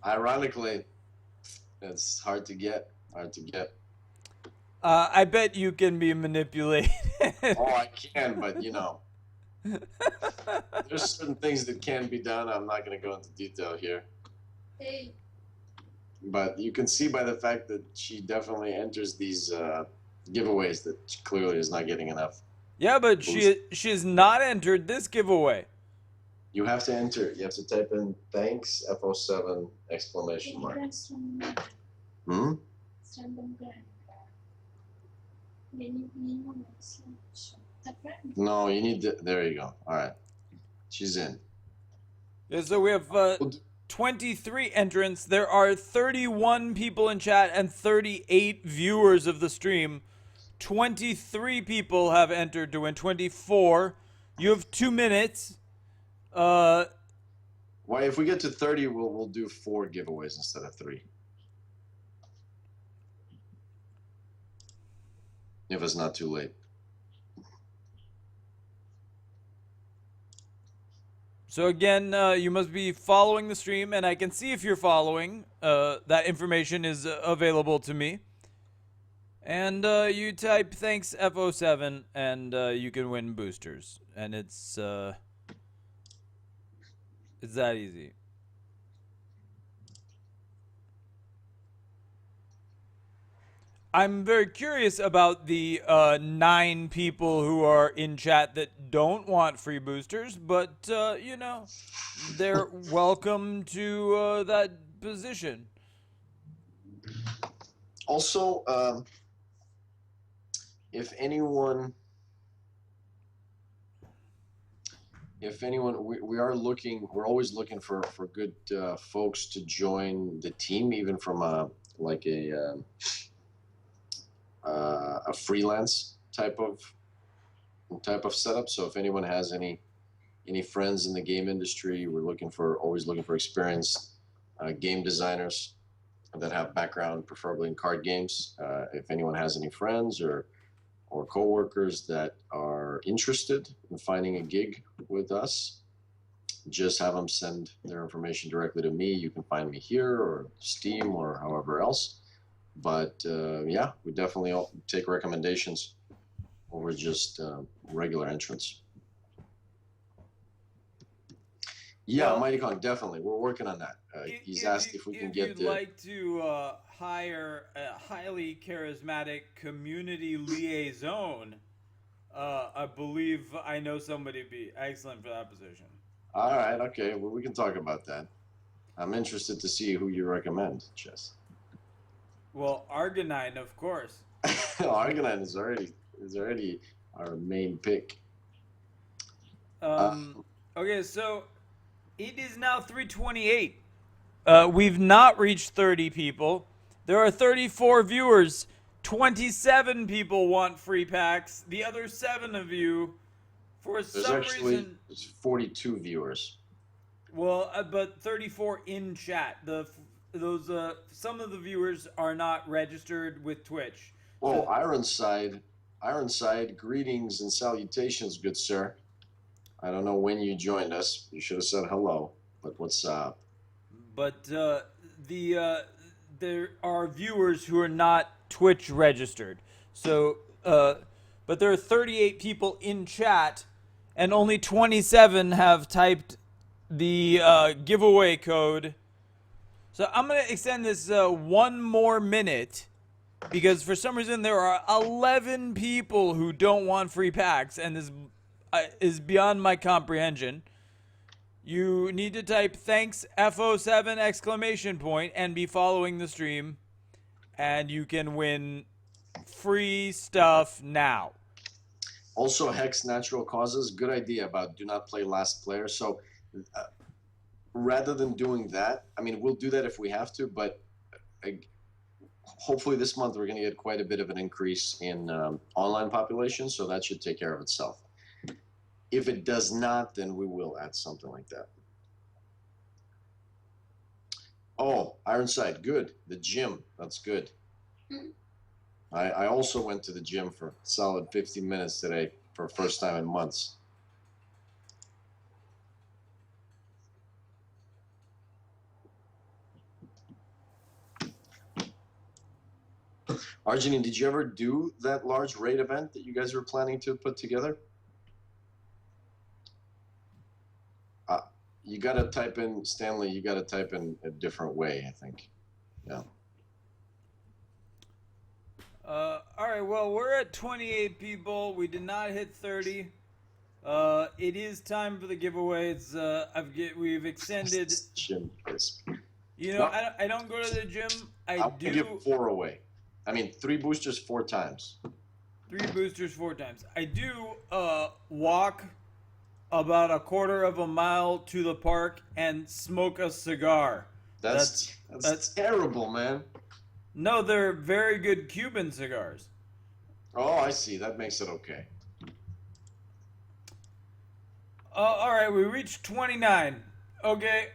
Ironically, it's hard to get. Hard to get. I bet you can be manipulated. Oh, I can, but you know, there's certain things that can be done. I'm not going to go into detail here. Hey. But you can see by the fact that she definitely enters these giveaways that she clearly is not getting enough. Yeah, but she's not entered this giveaway. You have to enter. You have to type in thanks F07 exclamation mark. Hmm? No, you need to, there you go. All right. She's in. Yeah, so we have 23 entrants. There are 31 people in chat and 38 viewers of the stream. 23 people have entered to win. 24. You have 2 minutes. Why, if we get to 30, we'll do 4 giveaways instead of 3. If it's not too late. So again, you must be following the stream, and I can see if you're following. That information is available to me. And you type thanks F07, and you can win boosters. And it's that easy. I'm very curious about the 9 people who are in chat that don't want free boosters, but you know, they're welcome to that position. Also, if anyone, we are looking, we're always looking for good folks to join the team, even from a freelance type of setup. So if anyone has any friends in the game industry, we're always looking for experienced game designers that have background, preferably in card games. If anyone has any friends or coworkers that are interested in finding a gig with us, just have them send their information directly to me. You can find me here or Steam or however else. But yeah, we definitely take recommendations. over just regular entrance. Yeah, Well, Mighty Kong, definitely. We're working on that. He's asked if we can get you'd like to hire a highly charismatic community liaison, I believe I know somebody would be excellent for that position. All right, okay. Well, we can talk about that. I'm interested to see who you recommend, Chess. Well, Argonine, of course. Argonine is already our main pick. Okay, so it is now 3:28. We've not reached 30 people. There are 34 viewers. 27 people want free packs. The other 7 of you, for some reason, There's 42 viewers. well, but 34 in chat. Some of the viewers are not registered with Twitch. Oh, Ironside, greetings and salutations, good sir. I don't know when you joined us. You should have said hello, but what's up? But there are viewers who are not Twitch registered. So, but there are 38 people in chat, and only 27 have typed the giveaway code. So I'm gonna extend this 1 more minute, because for some reason there are 11 people who don't want free packs, and this is beyond my comprehension. You need to type thanks FO7 exclamation point and be following the stream, and you can win free stuff now. Also, Hex Natural Causes, good idea about do not play last player. So rather than doing that, I mean, we'll do that if we have to, but hopefully this month we're going to get quite a bit of an increase in online population, so that should take care of itself. If it does not, then we will add something like that. Oh, Ironside, good. The gym, that's good. I also went to the gym for a solid 50 minutes today for the first time in months. Arginine, did you ever do that large raid event that you guys were planning to put together? You got to type in, Stanley, you got to type in a different way, I think. Yeah. All right, well, we're at 28 people. We did not hit 30. It is time for the giveaways. We've extended. Gym, you know, I don't go to the gym. I'll give 4 away. I mean, 3 boosters 4 times. 3 boosters 4 times. I do walk about a quarter of a mile to the park and smoke a cigar. That's terrible, man. No, they're very good Cuban cigars. Oh, I see. That makes it okay. All right, we reached 29. Okay,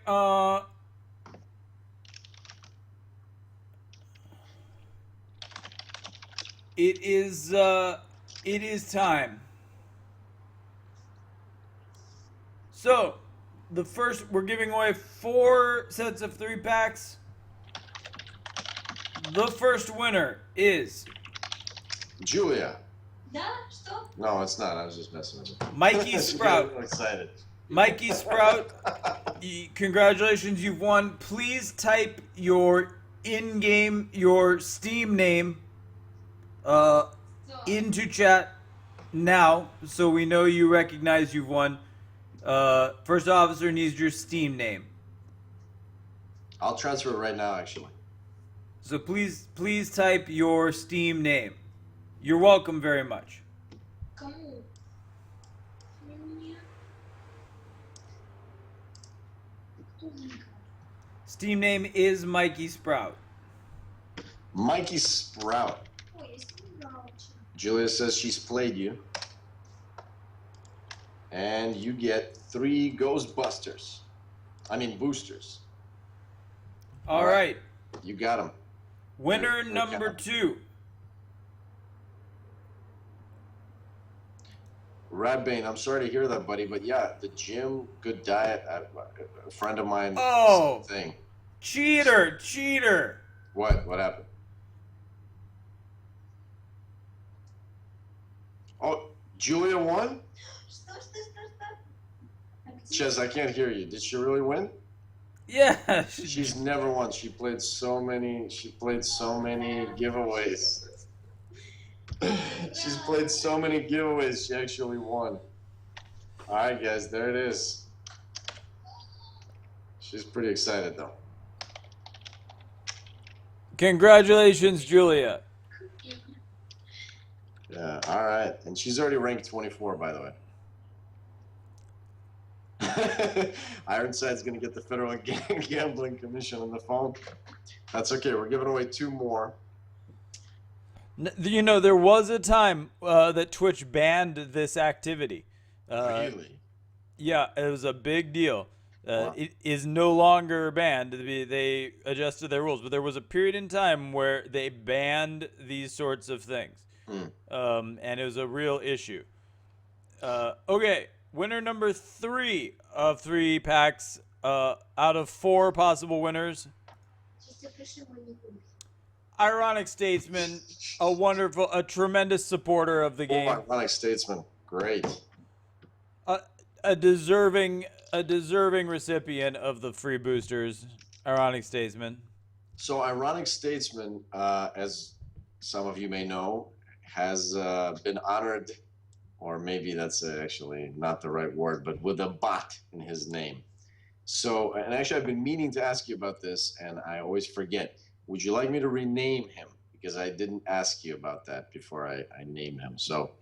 it is time. So, we're giving away 4 sets of 3 packs. The first winner is Julia. Да, что? No, it's not. I was just messing with you. Mikey Sprout. I'm excited. Mikey Sprout, congratulations, you've won. Please type your in-game, your Steam name into chat now, so we know you recognize you've won. First officer needs your Steam name. I'll transfer it right now, actually. So please type your Steam name. You're welcome very much. Кому? Мне? Кто выиграл? Steam name is Mikey Sprout. Mikey Sprout. Ой, я сыграл. Julia says she's played you. And you get 3 Ghostbusters. I mean, boosters. All right. You got them. Winner number 2. Radbane, I'm sorry to hear that, buddy, but yeah, the gym, good diet. A friend of mine. Oh. Same thing. Cheater. What? What happened? Oh, Julia won? Stop. Ches, I can't hear you. Did she really win? Yeah. She's never won. She played so many giveaways. She's played so many giveaways. She actually won. All right, guys, there it is. She's pretty excited though. Congratulations, Julia. Yeah. All right, and she's already ranked 24, by the way. Ironside's gonna get the Federal Gambling Commission on the phone. That's okay. We're giving away 2 more. You know, there was a time that Twitch banned this activity. Really? Yeah, it was a big deal. Wow. It is no longer banned. They adjusted their rules, but there was a period in time where they banned these sorts of things, and it was a real issue. Okay, winner number 3 of 3 packs out of 4 possible winners. Ironic Statesman, a tremendous supporter of the game. Ironic Statesman, great. A deserving recipient of the free boosters, Ironic Statesman. So, Ironic Statesman, as some of you may know, has been honored, or maybe that's actually not the right word, but with a bot in his name. So, and actually, I've been meaning to ask you about this, and I always forget. Would you like me to rename him? Because I didn't ask you about that before I named him. So,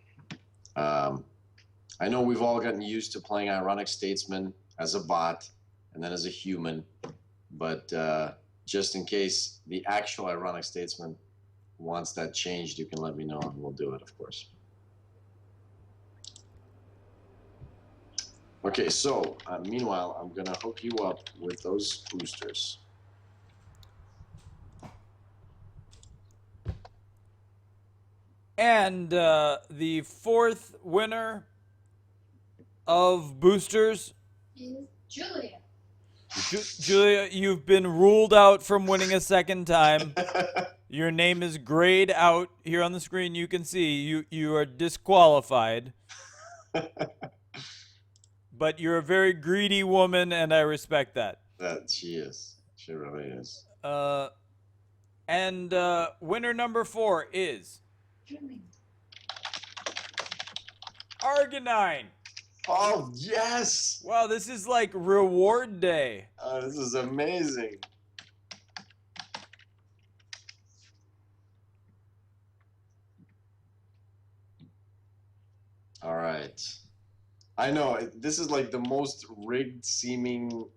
I know we've all gotten used to playing Ironic Statesman as a bot and then as a human, but just in case the actual Ironic Statesman wants that changed, you can let me know and we'll do it, of course. Okay, so meanwhile, I'm going to hook you up with those boosters. And the 4th winner of boosters, Julia. Julia, you've been ruled out from winning a second time. Your name is grayed out here on the screen. You can see you are disqualified. But you're a very greedy woman, and I respect that. That she is. She really is. And winner number 4 is Arginine. Oh, yes! Wow, this is like reward day. This is amazing. All right. I know, this is like the most rigged seeming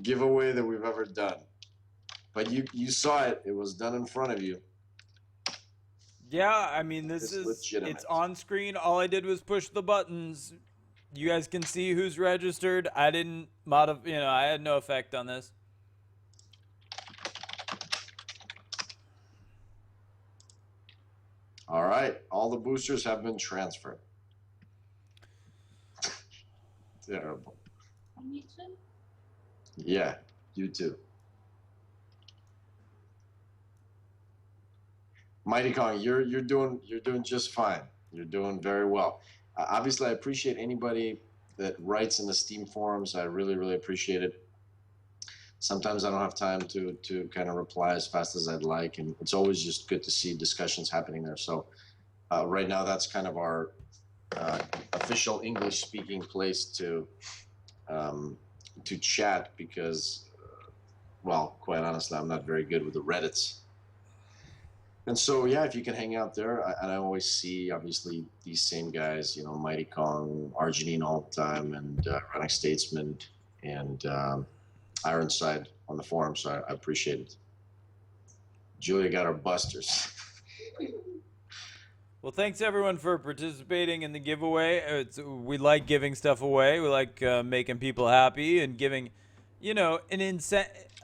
giveaway that we've ever done. But you saw it. It was done in front of you. Yeah, I mean, It's legitimate. it's on screen. All I did was push the buttons. You guys can see who's registered. I didn't I had no effect on this. All right, all the boosters have been transferred. Terrible. Me too. Yeah, you too. Mighty Kong, you're doing just fine. You're doing very well. Obviously, I appreciate anybody that writes in the Steam forums. I really appreciate it. Sometimes I don't have time to kind of reply as fast as I'd like, and it's always just good to see discussions happening there. So right now, that's kind of our official English-speaking place to chat because, well, quite honestly, I'm not very good with the Reddits. And so, yeah, if you can hang out there, and I always see, obviously, these same guys, Mighty Kong, Arginine all the time, and Ironic Statesman, and Ironside on the forum, so I appreciate it. Julia got our busters. Well, thanks everyone for participating in the giveaway. We like giving stuff away. We like making people happy and giving,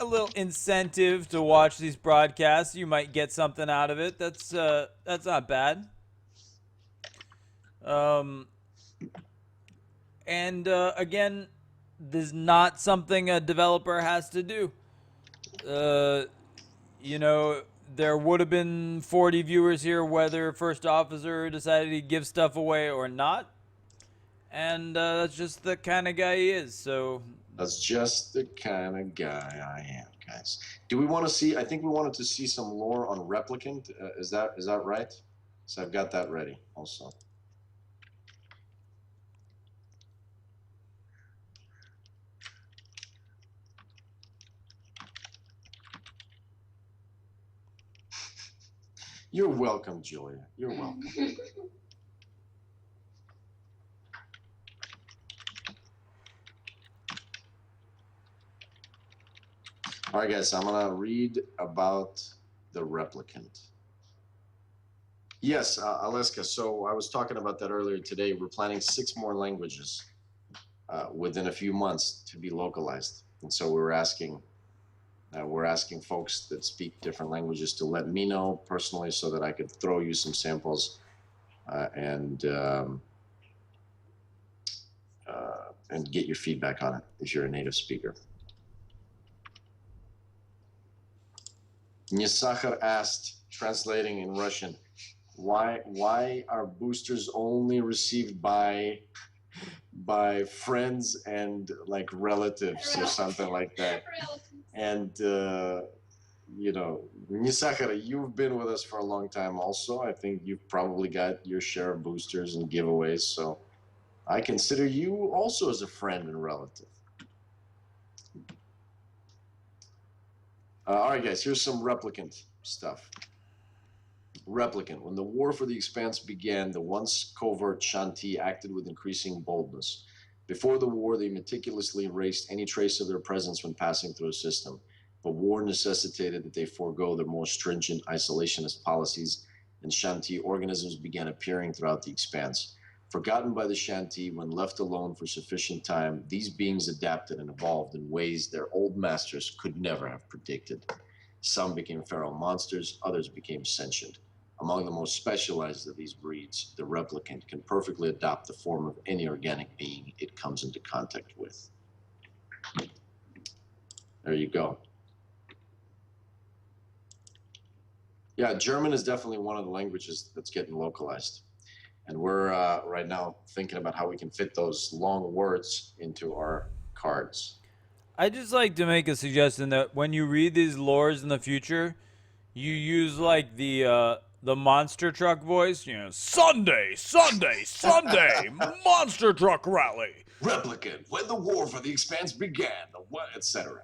a little incentive to watch these broadcasts. You might get something out of it. That's not bad. Again, this is not something a developer has to do. there would have been 40 viewers here whether First Officer decided to give stuff away or not. And that's just the kind of guy he is. So That's just the kind of guy I am, guys. Do we want to see? I think we wanted to see some lore on Replicant. Is that right? So I've got that ready also. You're welcome, Julia. You're welcome. All right, guys, I'm going to read about the Replicant. Yes, Alaska, so I was talking about that earlier today. We're planning 6 more languages within a few months to be localized. And so we're asking folks that speak different languages to let me know personally so that I could throw you some samples and get your feedback on it if you're a native speaker. Nisakhar asked, translating in Russian, why are boosters only received by friends and like relatives or something like that? And you know, Nisakhar, you've been with us for a long time also. I think you've probably got your share of boosters and giveaways, so I consider you also as a friend and relative. All right, guys, here's some Replicant stuff. Replicant. When the war for the Expanse began, the once covert Shanti acted with increasing boldness. Before the war, they meticulously erased any trace of their presence when passing through a system. But war necessitated that they forego their more stringent isolationist policies, and Shanti organisms began appearing throughout the Expanse. Forgotten by the Shanti, when left alone for sufficient time, these beings adapted and evolved in ways their old masters could never have predicted. Some became feral monsters, others became sentient. Among the most specialized of these breeds, the Replicant can perfectly adopt the form of any organic being it comes into contact with. There you go. Yeah, German is definitely one of the languages that's getting localized. And we're right now thinking about how we can fit those long words into our cards. I'd just like to make a suggestion that when you read these lores in the future, you use like the monster truck voice, you know, Sunday, monster truck rally. Replicant, when the war for the Expanse began, etc.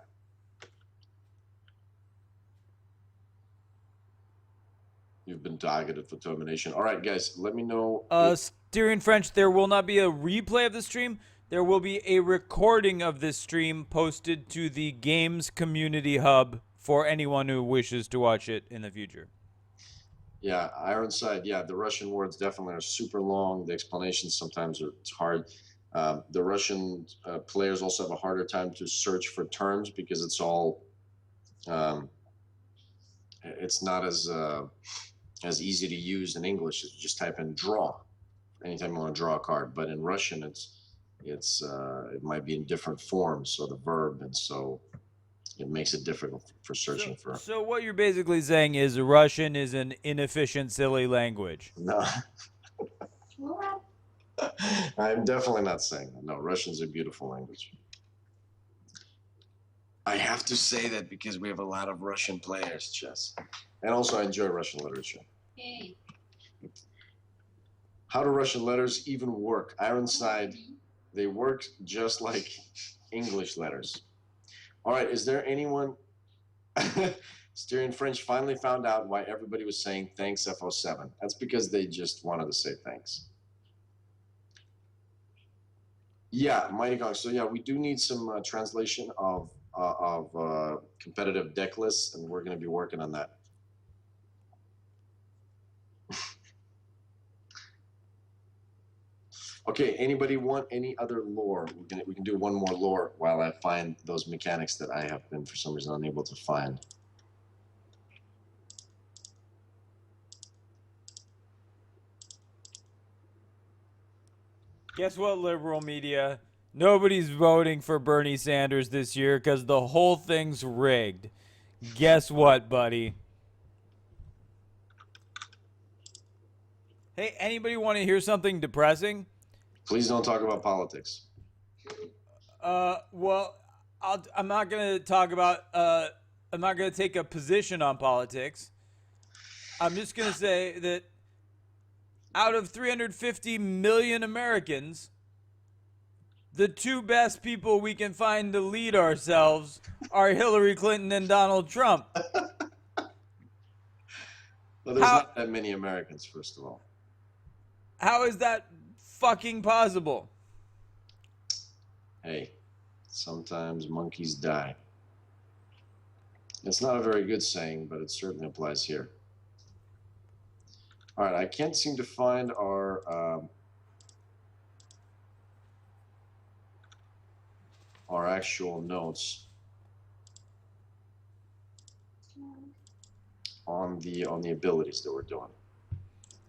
You've been targeted for termination. All right, guys, let me know. Styrian French, there will not be a replay of the stream. There will be a recording of this stream posted to the Games Community Hub for anyone who wishes to watch it in the future. Yeah, Ironside. Yeah, the Russian words definitely are super long. The explanations sometimes it's hard. The Russian players also have a harder time to search for terms because it's all. It's not as easy to use in English as you just type in draw anytime you want to draw a card. But in Russian, it might be in different forms, so the verb, and so it makes it difficult for searching for. So what you're basically saying is Russian is an inefficient, silly language. No, I'm definitely not saying that. No, Russian's a beautiful language. I have to say that because we have a lot of Russian players, Chess. And also I enjoy Russian literature. Hey. How do Russian letters even work? Ironside, they work just like English letters. All right, is there anyone... Styrian French finally found out why everybody was saying thanks FO7. That's because they just wanted to say thanks. Yeah, Mighty Gong. So yeah, we do need some translation of competitive deck lists, and we're going to be working on that. Okay, anybody want any other lore? We can do one more lore while I find those mechanics that I have been for some reason unable to find. Guess what, liberal media? Nobody's voting for Bernie Sanders this year because the whole thing's rigged. Guess what, buddy? Hey, anybody want to hear something depressing? Please don't talk about politics. Well, I'm not gonna talk about. I'm not gonna take a position on politics. I'm just gonna say that out of 350 million Americans, the two best people we can find to lead ourselves are Hillary Clinton and Donald Trump. Well, there's How- not that many Americans, first of all. How is that fucking possible? Hey, sometimes monkeys die. It's not a very good saying, but it certainly applies here. All right, I can't seem to find our actual notes on the abilities that we're doing.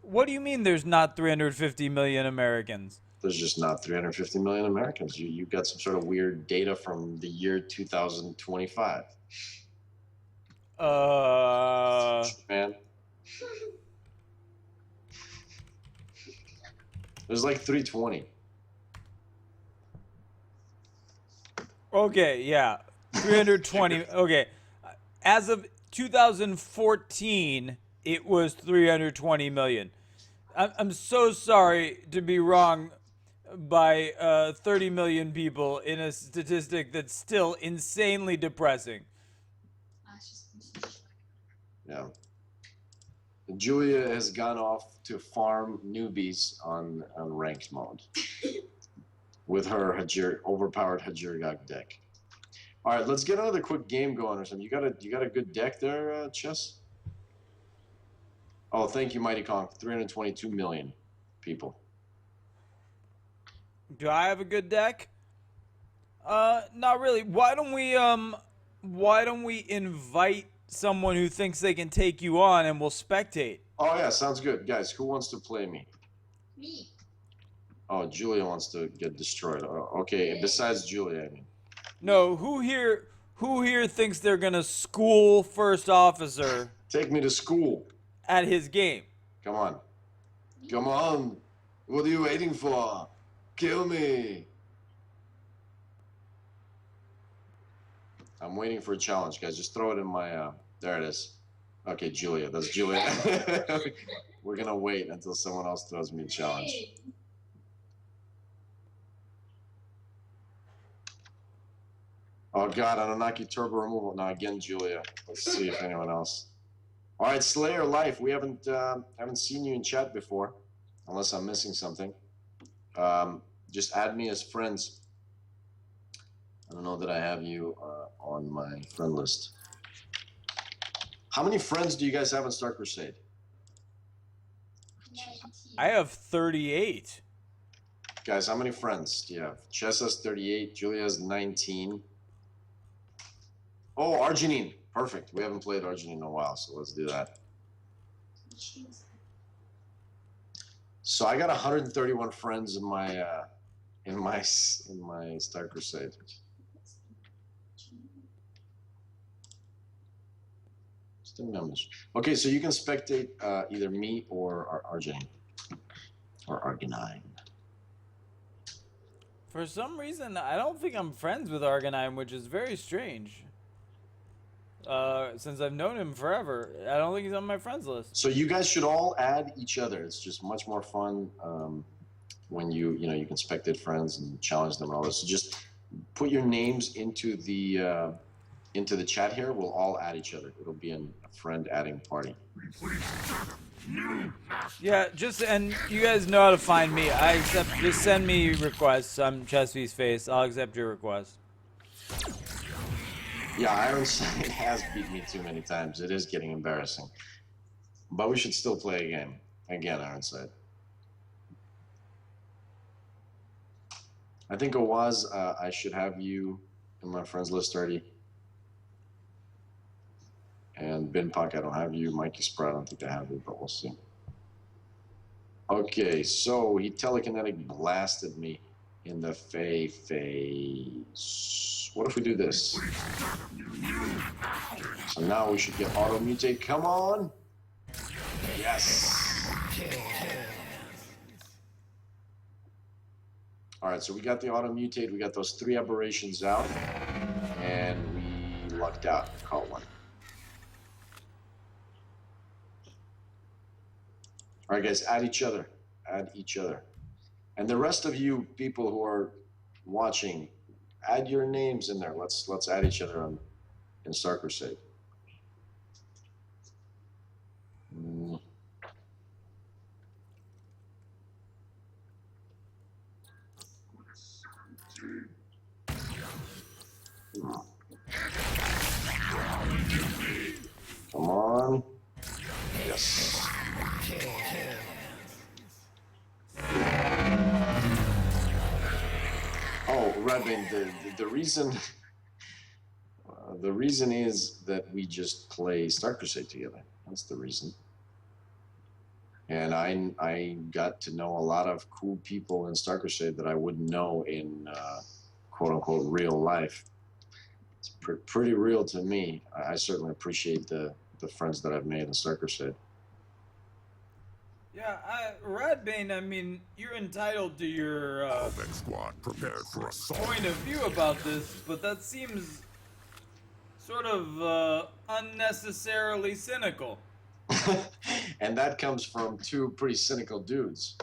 What do you mean there's not 350 million Americans? There's just not 350 million Americans. You got some sort of weird data from the year 2025. Man. There's like 320. Okay, yeah. 320. Okay. As of 2014, it was 320 million. I'm so sorry to be wrong by 30 million people in a statistic that's still insanely depressing. Yeah. Julia has gone off to farm newbies on ranked mode with her overpowered Hajirgak deck. All right, let's get another quick game going or something. You got a good deck there, Chess? Oh, thank you, Mighty Kong. 322 million people. Do I have a good deck? Not really. Why don't we invite someone who thinks they can take you on and we'll spectate? Oh yeah, sounds good. Guys, who wants to play me? Me. Oh, Julia wants to get destroyed. Okay, besides Julia, I mean. No, who here thinks they're gonna school first officer Take me to school. at his game? Come on. Come on. What are you waiting for? Kill me. I'm waiting for a challenge, guys. Just throw it in my, there it is. Okay, Julia. That's Julia. We're gonna wait until someone else throws me a challenge. Hey. Oh God, Anunnaki turbo removal. Now again, Julia. Let's see if anyone else. All right, Slayer Life. We haven't seen you in chat before, unless I'm missing something. Just add me as friends. I don't know that I have you on my friend list. How many friends do you guys have in Star Crusade? 19. I have 38. Guys, how many friends do you have? Chess has 38. Julia has 19. Oh, Arginine. Perfect. We haven't played Arginine in a while, so let's do that. So I got 131 friends in my Star Crusade. Just in numbers. Okay, so you can spectate either me or Arginine or Arginine. For some reason, I don't think I'm friends with Argonine, which is very strange. Since I've known him forever, I don't think he's on my friends list. So you guys should all add each other. It's just much more fun when you can spectate friends and challenge them and all this. So just put your names into the chat here. We'll all add each other. It'll be a friend adding party. Yeah, and you guys know how to find me. Just send me requests. I'm Chesvy's face. I'll accept your request. Yeah, Ironside has beat me too many times. It is getting embarrassing. But we should still play a game. Again, Ironside. I think Awaz, I should have you in my friends list already. And Binpak, I don't have you. Mikey Sprout, I don't think I have you, but we'll see. Okay, so he telekinetic blasted me in the face. What if we do this? So now we should get auto mutate. Come on. Yes. All right, so we got the auto mutate. We got those 3 aberrations out, and we lucked out. Caught one. All right, guys, add each other. Add each other. And the rest of you people who are watching, add your names in there. Let's add each other in Star Crusade. Mm. Come on. Yes. Oh, Rabin, the reason the reason is that we just play Star Crusade together. That's the reason. And I got to know a lot of cool people in Star Crusade that I wouldn't know in quote unquote real life. It's pretty real to me. I certainly appreciate the friends that I've made in Star Crusade. Yeah, Radbane, I mean, you're entitled to your Offense squad prepared for assault. point of view about this, but that seems sort of unnecessarily cynical. And that comes from 2 pretty cynical dudes.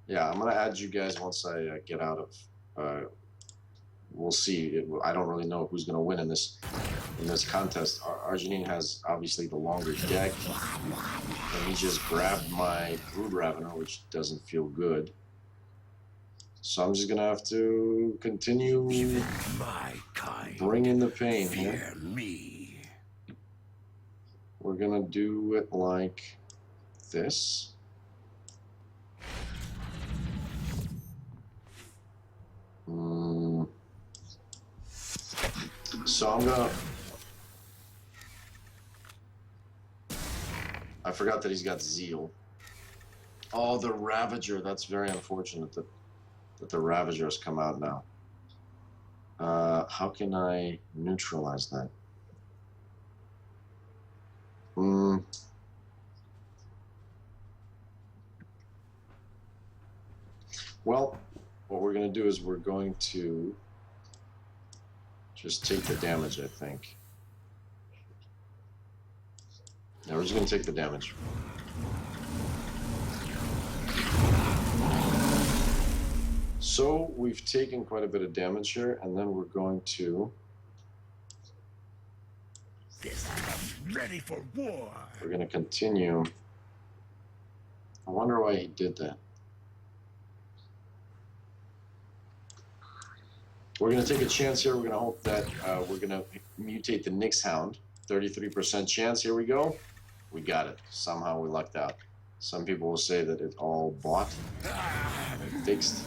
Yeah, I'm gonna add you guys once I get out of. We'll see. I don't really know who's gonna win in this contest. Arginine has obviously the longer deck, and he just grabbed my Brood Ravener, which doesn't feel good. So I'm just gonna have to continue My kind. bringing the pain Fear here. me. We're gonna do it like this. So I'm gonna. I forgot that he's got Zeal. Oh, the Ravager. That's very unfortunate that the Ravager has come out now. How can I neutralize that? Well, what we're going to do is we're going to just take the damage, I think. Yeah, we're just going to take the damage. So we've taken quite a bit of damage here, and then we're going to... This is ready for war. We're going to continue. I wonder why he did that. We're going to take a chance here. We're going to hope that we're going to mutate the Nyx Hound. 33% chance. Here we go. We got it. Somehow we lucked out. Some people will say that it all bought and fixed.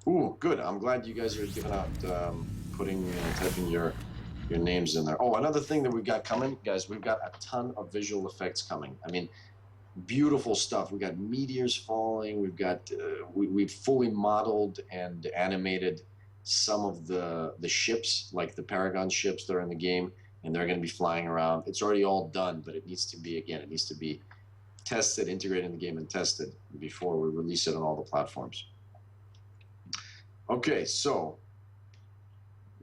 Ooh, good. I'm glad you guys are giving out, typing your names in there. Oh, another thing that we've got coming, guys, we've got a ton of visual effects coming. I mean, beautiful stuff. We got meteors falling. We've got we've fully modeled and animated some of the ships, like the Paragon ships that are in the game, and they're going to be flying around. It's already all done, but it needs to be, again, it needs to be tested, integrated in the game, and tested before we release it on all the platforms. Okay, so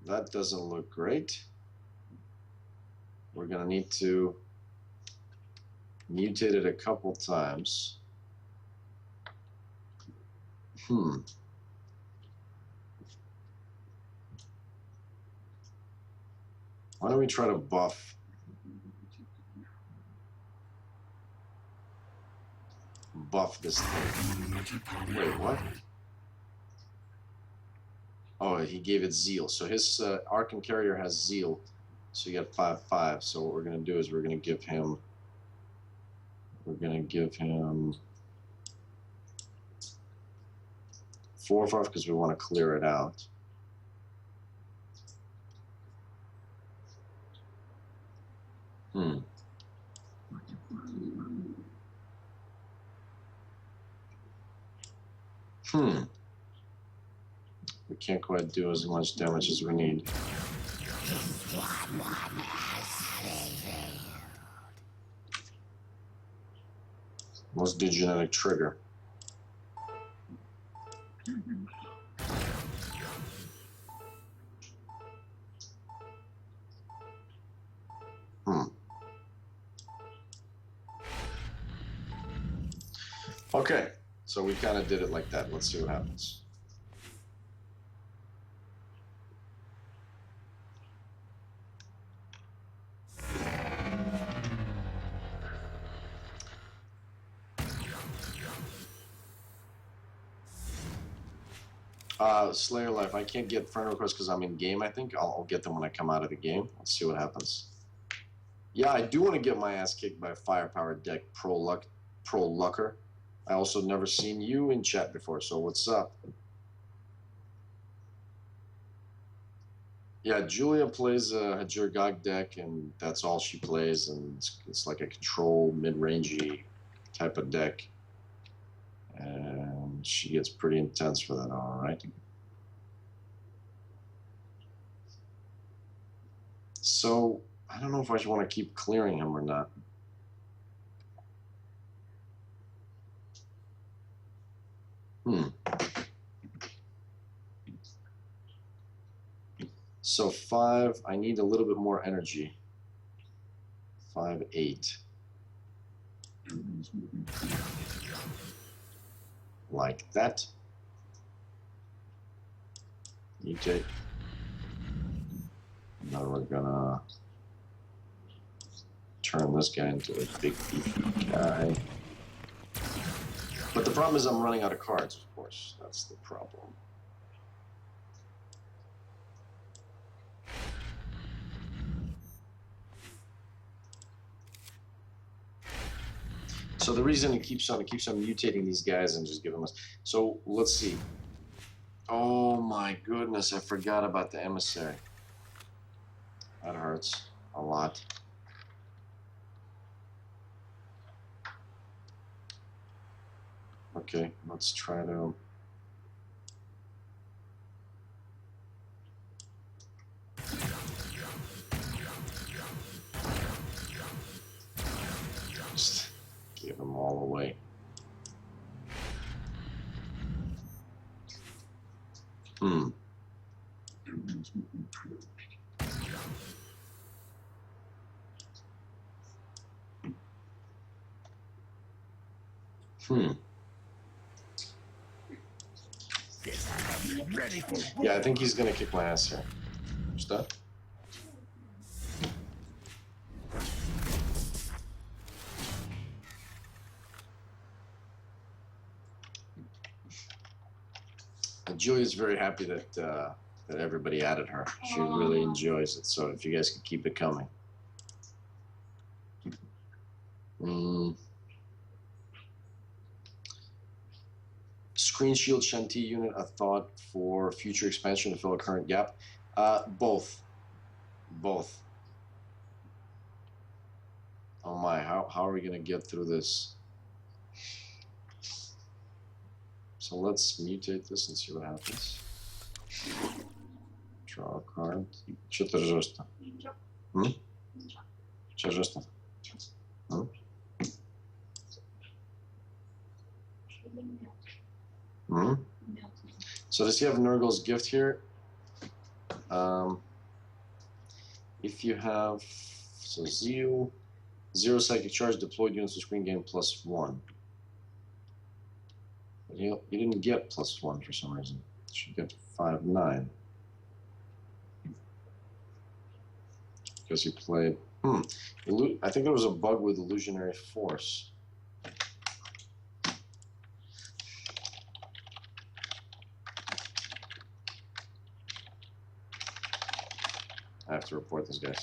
that doesn't look great. We're going to need to mutate it a couple times. Why don't we try to buff this thing? Wait, what? Oh, he gave it Zeal. So his Archon Carrier has Zeal. So you got 5/5. So what we're going to do is we're going to give him 4/5 because we want to clear it out. We can't quite do as much damage as we need. Let's do genetic trigger. Okay, so we kind of did it like that. Let's see what happens. Slayer Life, I can't get friend requests because I'm in game, I think. I'll get them when I come out of the game. Let's see what happens. Yeah, I do want to get my ass kicked by a firepower deck pro Lucker. I also never seen you in chat before, so what's up? Yeah, Julia plays a Jurgog deck, and that's all she plays, and it's like a control mid-rangey type of deck. And she gets pretty intense for that, all right. So, I don't know if I should want to keep clearing him or not. So 5, I need a little bit more energy. 5, 8. Like that. Mutate. Now we're gonna turn this guy into a big beefy guy. But the problem is I'm running out of cards, of course. That's the problem. So the reason it keeps on mutating these guys and just giving us. So let's see. Oh my goodness, I forgot about the emissary. That hurts a lot. Okay, let's try to. Just give them all away. Ready for war. Yeah, I think he's gonna kick my ass here. Stuff. Julia's very happy that that everybody added her. She really enjoys it. So if you guys could keep it coming. Screen Shield Shanti unit, a thought for future expansion to fill a current gap. Both. Oh my, how are we gonna get through this? So let's mutate this and see what happens. Draw a card. Что ты ржешь-то? Что ржешь-то? So does he have Nurgle's gift here? If you have Zeal, 0 psychic charge, deployed units to screen gain +1. But you didn't get +1 for some reason. You should get 5, 9. Because he played. I think there was a bug with Illusionary Force. I have to report this, guys.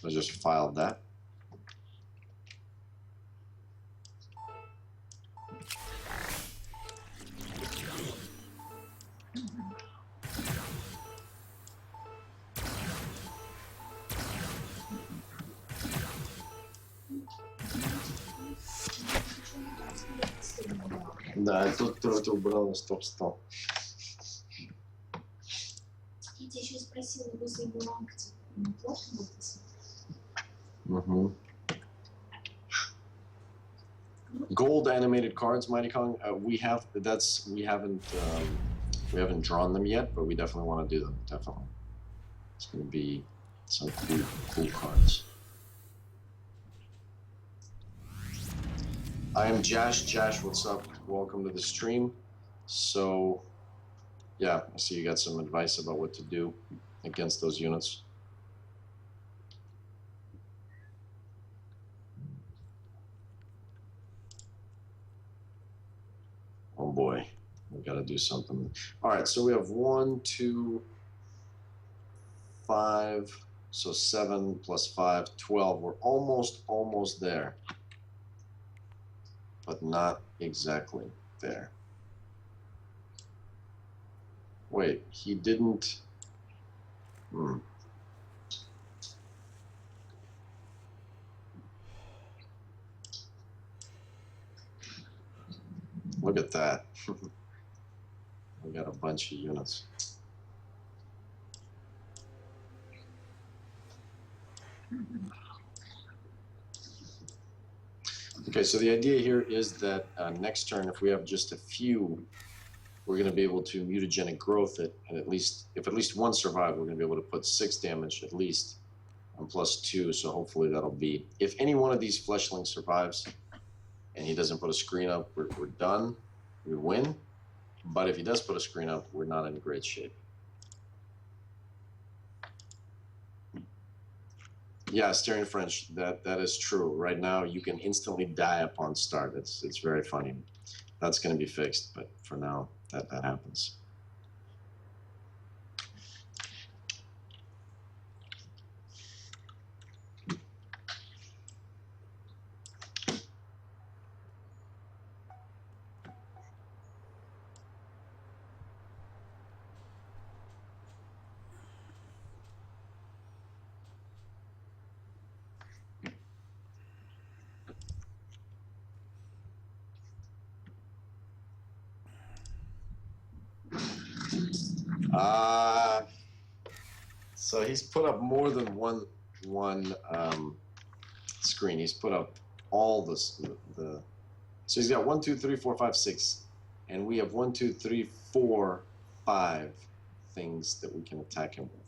I just filed that. Да, тут против убрал, стоп. Я тебя еще спросила возле Буанкти. Неплохо было посмотреть? Mm-hmm. Gold animated cards, Mighty Kong. We haven't drawn them yet, but we definitely want to do them. Definitely, it's going to be some cool cards. I am Jash. Jash, what's up? Welcome to the stream. So, yeah, I see you got some advice about what to do against those units. Oh boy, we got to do something. All right, so we have 1, 2, 5, so 7 plus 5, 12. We're almost there, but not exactly there. Wait, he didn't. Look at that. We got a bunch of units. Okay, so the idea here is that next turn, if we have just a few, we're going to be able to mutagenic growth it, and if at least one survives, we're going to be able to put 6 damage at least, and plus 2. So hopefully that'll be. If any one of these fleshlings survives, and he doesn't put a screen up, we're done. We win. But if he does put a screen up, we're not in great shape. Yeah, Styrian French, that is true. Right now, you can instantly die upon start. It's very funny. That's going to be fixed, but for now, that happens. So he's put up more than one screen. He's put up all the. So he's got 1, 2, 3, 4, 5, 6, and we have 1, 2, 3, 4, 5 things that we can attack him with.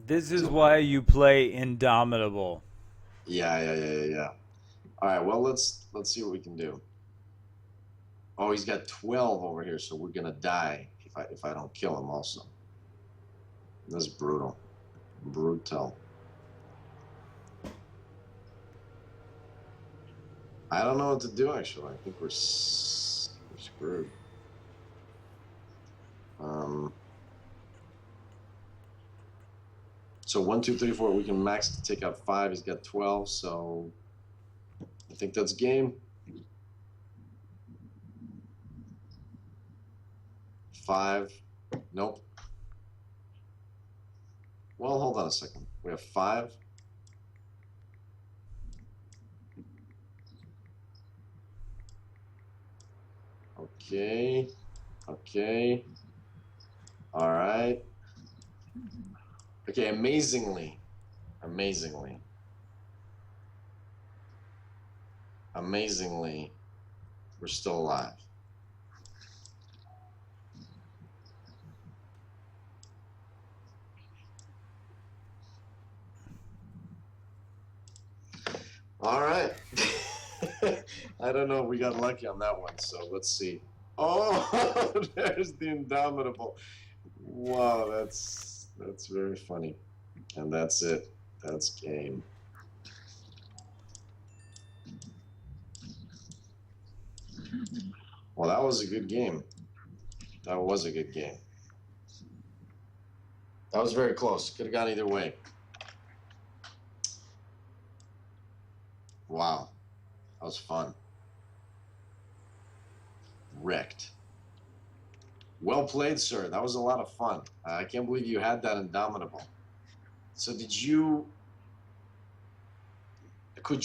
This is why you play Indomitable. Yeah. All right. Well, let's see what we can do. Oh, he's got 12 over here, so we're gonna die if I don't kill him. Also, that's brutal. I don't know what to do, actually. I think we're screwed. So 1, 2, 3, 4. We can max take out 5. He's got 12, so I think that's game. 5. Nope. Well, hold on a second. We have 5. Okay. All right. Okay, amazingly, we're still alive. All right. I don't know. We got lucky on that one, so let's see. Oh, there's the Indomitable. Wow, that's very funny. And that's it. That's game. Well, that was a good game. That was very close. Could have gone either way. Wow. That was fun. Wrecked. Well played, sir. That was a lot of fun. I can't believe you had that Indomitable. So could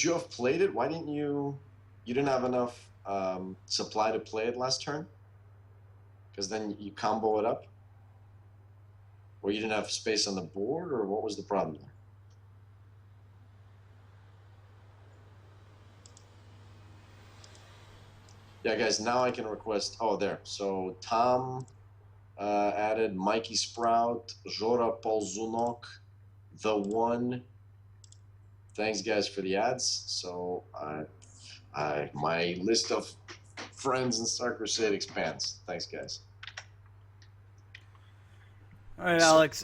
you have played it? Why didn't you didn't have enough supply to play it last turn? Because then you combo it up? Or you didn't have space on the board, or what was the problem there? Yeah, guys, now I can request. Oh, there. So Tom added Mikey Sprout, Jora Polzunok, The One. Thanks, guys, for the ads. So my list of friends in Star Crusade expands. Thanks, guys. All right, So- Alex.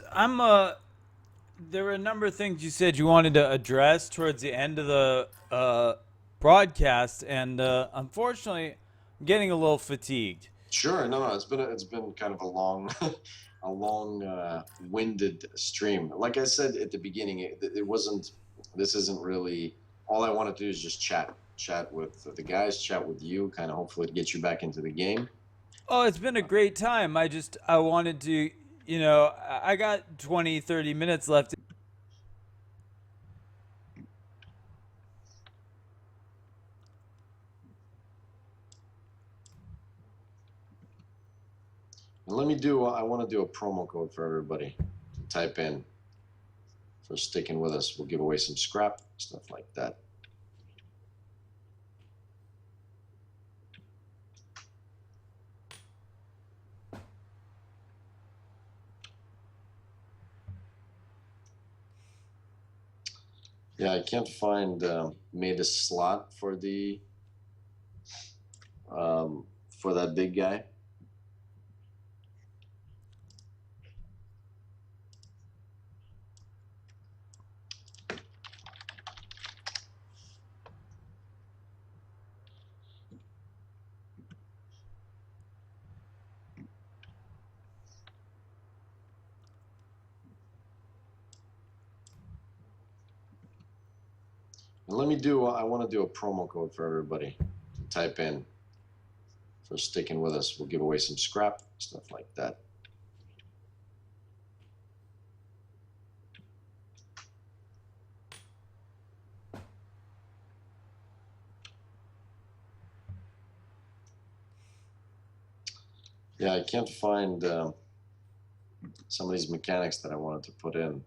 There were a number of things you said you wanted to address towards the end of the broadcast, and unfortunately, I'm getting a little fatigued. Sure, no, it's been kind of a long, winded stream. Like I said at the beginning, it wasn't. This isn't really. All I want to do is just chat with the guys, chat with you, kind of hopefully to get you back into the game. Oh, it's been a great time. I wanted to, I got 20, 30 minutes left. And I want to do a promo code for everybody to type in for sticking with us. We'll give away some scrap, stuff like that. Yeah, I can't find made a slot for the for that big guy. And I want to do a promo code for everybody to type in for sticking with us. We'll give away some scrap, stuff like that. Yeah, I can't find some of these mechanics that I wanted to put in.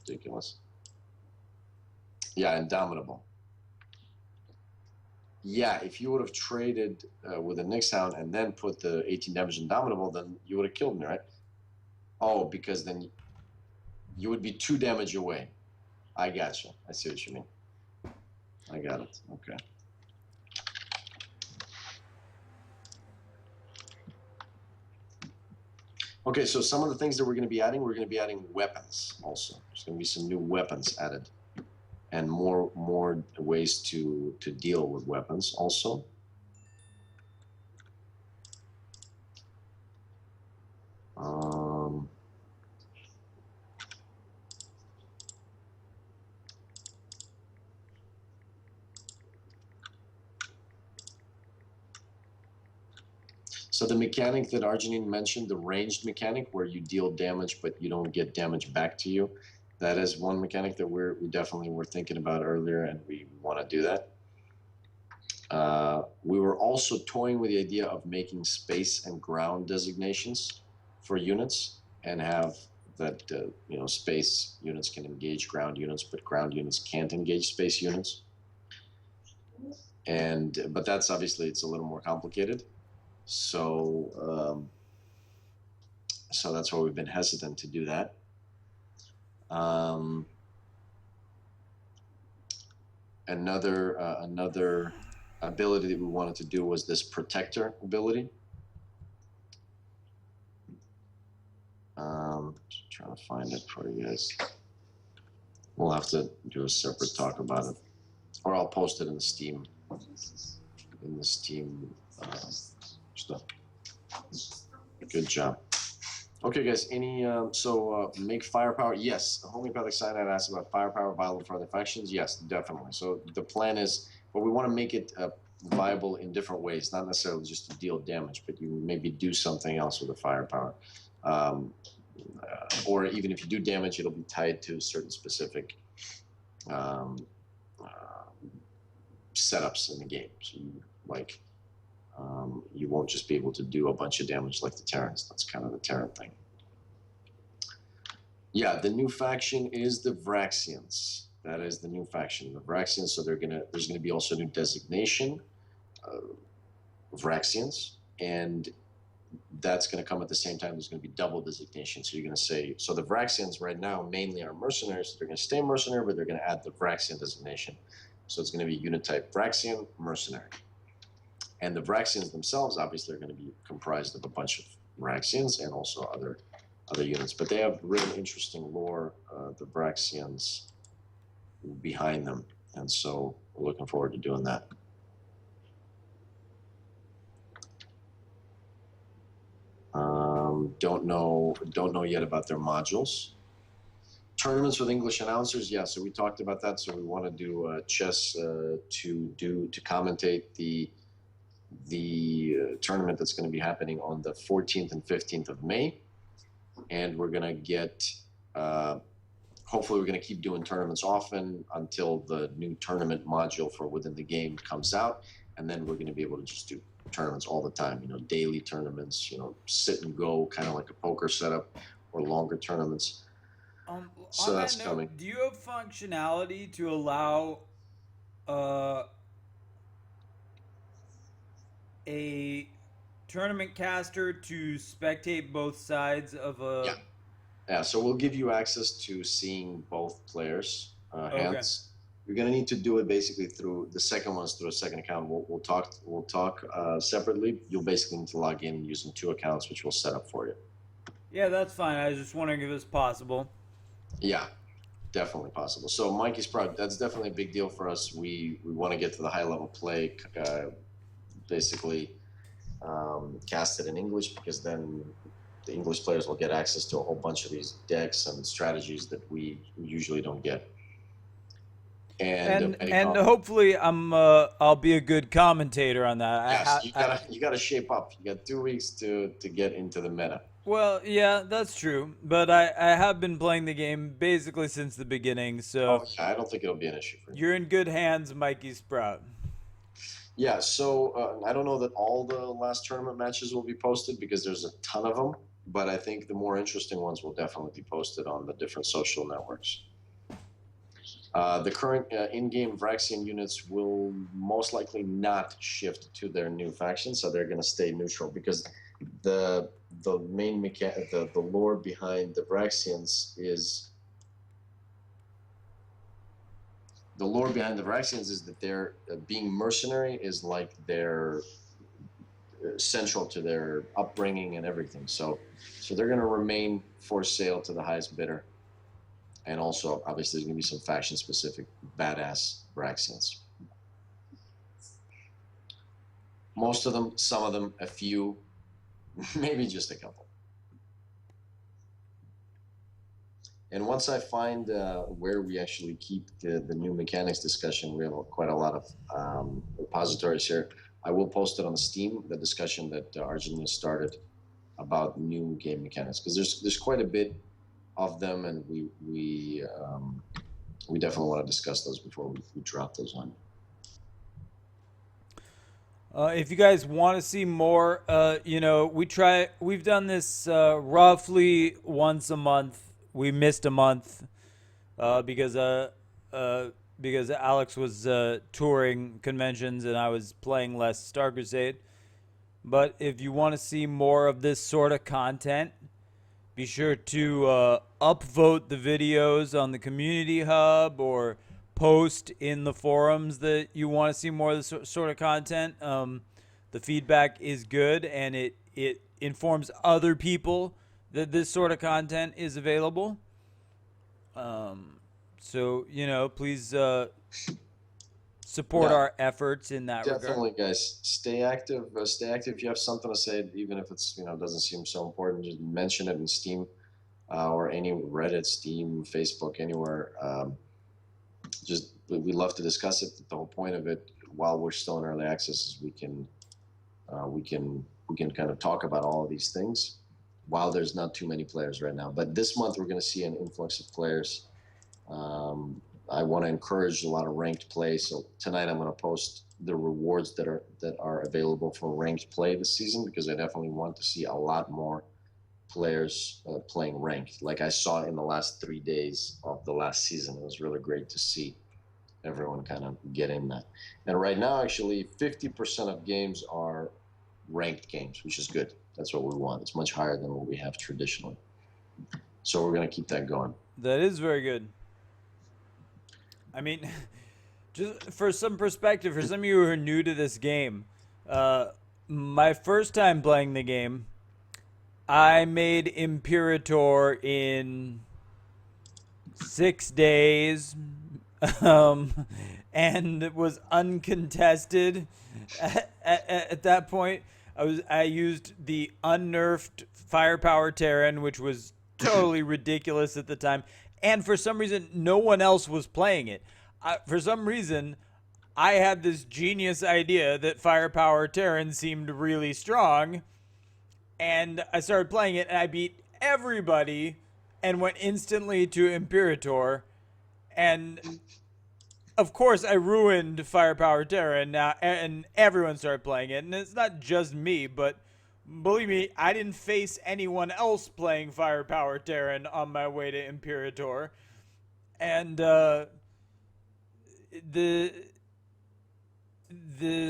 Ridiculous. Yeah, Indomitable. Yeah, if you would have traded with a Nyx Hound and then put the 18 damage Indomitable, then you would have killed me, right? Oh, because then you would be 2 damage away. I gotcha. I see what you mean. I got it. Okay. Okay, so some of the things that we're going to be adding weapons also. There's going to be some new weapons added, and more ways to deal with weapons also. So the mechanic that Arginine mentioned, the ranged mechanic, where you deal damage but you don't get damage back to you, that is one mechanic that we definitely were thinking about earlier, and we want to do that. We were also toying with the idea of making space and ground designations for units, and have that space units can engage ground units, but ground units can't engage space units. But that's obviously, it's a little more complicated. So that's why we've been hesitant to do that. Another ability that we wanted to do was this protector ability. Trying to find it for you guys. We'll have to do a separate talk about it, or I'll post it in the Steam stuff. Good job. Okay, guys. Make firepower. Yes, homeopathic cyanide asked about firepower viable for other factions. Yes, definitely. So the plan is, but we want to make it viable in different ways, not necessarily just to deal damage, but you maybe do something else with the firepower. or even if you do damage, it'll be tied to certain specific um, setups in the game. So you won't just be able to do a bunch of damage like the Terrans. That's kind of the Terran thing. Yeah, the new faction is the Vraxians. That is the new faction, the Vraxians. So there's gonna be also a new designation, Vraxians, and that's going to come at the same time. There's going to be double designation. So you're going to say, so the Vraxians right now mainly are mercenaries. They're going to stay mercenary, but they're going to add the Vraxian designation. So it's going to be unit type Vraxian, mercenary. And the Vraxians themselves, obviously, are going to be comprised of a bunch of Vraxians and also other units. But they have really interesting lore, the Vraxians, behind them. And so we're looking forward to doing that. Don't know yet about their modules. Tournaments with English announcers, yeah. So we talked about that. So we want to do chess to commentate the tournament that's going to be happening on the 14th and 15th of May, and we're going to get. Hopefully, we're going to keep doing tournaments often until the new tournament module for within the game comes out, and then we're going to be able to just do tournaments all the time. Daily tournaments. Sit and go, kind of like a poker setup, or longer tournaments. So that's coming. Do you have functionality to allow a tournament caster to spectate both sides of a? Yeah, so we'll give you access to seeing both players' hands. You're gonna need to do it basically through the second one's through a second account. We'll talk separately. You'll basically need to log in using 2 accounts, which we'll set up for you. Yeah, that's fine. I was just wondering if it's possible. Yeah, definitely possible. So Mikey's Sprout, that's definitely a big deal for us. We want to get to the high level play, basically cast it in English, because then the English players will get access to a whole bunch of these decks and strategies that we usually don't get. And hopefully I'll be a good commentator on that. Yes, you gotta shape up. You got 2 weeks to get into the meta. Well, yeah, that's true. But I have been playing the game basically since the beginning, so I don't think it'll be an issue for you. You're in good hands, Mikey Sprout. Yeah, so I don't know that all the last tournament matches will be posted because there's a ton of them, but I think the more interesting ones will definitely be posted on the different social networks. The current in-game Vraxian units will most likely not shift to their new faction, so they're going to stay neutral, because the main the lore behind the Vraxians is that they're being mercenary is like they're central to their upbringing and everything. So they're going to remain for sale to the highest bidder. And also, obviously, there's going to be some faction-specific badass Vraxians. Most of them, some of them, a few, maybe just a couple. And once I find where we actually keep the new mechanics discussion, we have quite a lot of repositories here. I will post it on Steam, the discussion that Arjun started about new game mechanics, because there's quite a bit of them, and we definitely want to discuss those before we drop those on. If you guys want to see more, we've done this roughly once a month. We missed a month because Alex was touring conventions and I was playing less Star Crusade. But if you want to see more of this sort of content, be sure to upvote the videos on the community hub or post in the forums that you want to see more of this sort of content. The feedback is good, and it informs other people that this sort of content is available. So, please support our efforts in that regard. Definitely, guys. Stay active. Stay active. If you have something to say, even if it's doesn't seem so important, just mention it in Steam or any Reddit, Steam, Facebook, anywhere. Just we love to discuss it. The whole point of it, while we're still in early access, is we can kind of talk about all of these things. while there's not too many players right now. But this month we're going to see an influx of players. I want to encourage a lot of ranked play. So tonight I'm going to post the rewards that are available for ranked play this season, because I definitely want to see a lot more players playing ranked. Like I saw in the last 3 days of the last season, it was really great to see everyone kind of get in that. And right now, actually, 50% of games are ranked games, which is good. That's what we want. It's much higher than what we have traditionally. So we're going to keep that going. That is very good. I mean, just for some perspective, for some of you who are new to this game, my first time playing the game, I made Imperator in 6 days, and it was uncontested. At that point, I used the unnerfed Firepower Terran, which was totally ridiculous at the time. And for some reason, no one else was playing it. For some reason, I had this genius idea that Firepower Terran seemed really strong. And I started playing it, and I beat everybody and went instantly to Imperator. And, of course, I ruined Firepower Terran now, and everyone started playing it. And it's not just me, but believe me, I didn't face anyone else playing Firepower Terran on my way to Imperator. And the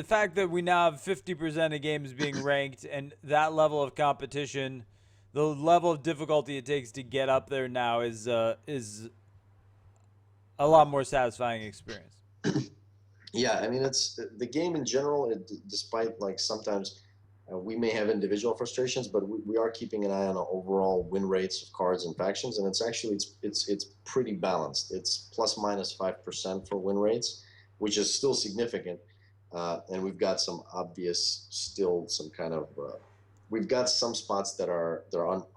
fact that we now have 50% of games being ranked, and that level of competition, the level of difficulty it takes to get up there now is a lot more satisfying experience. Yeah, I mean, it's the game in general, despite like sometimes we may have individual frustrations, but we are keeping an eye on the overall win rates of cards and factions, and it's actually it's pretty balanced. It's plus minus 5% for win rates, which is still significant, and we've got some obvious still some kind of we've got some spots that are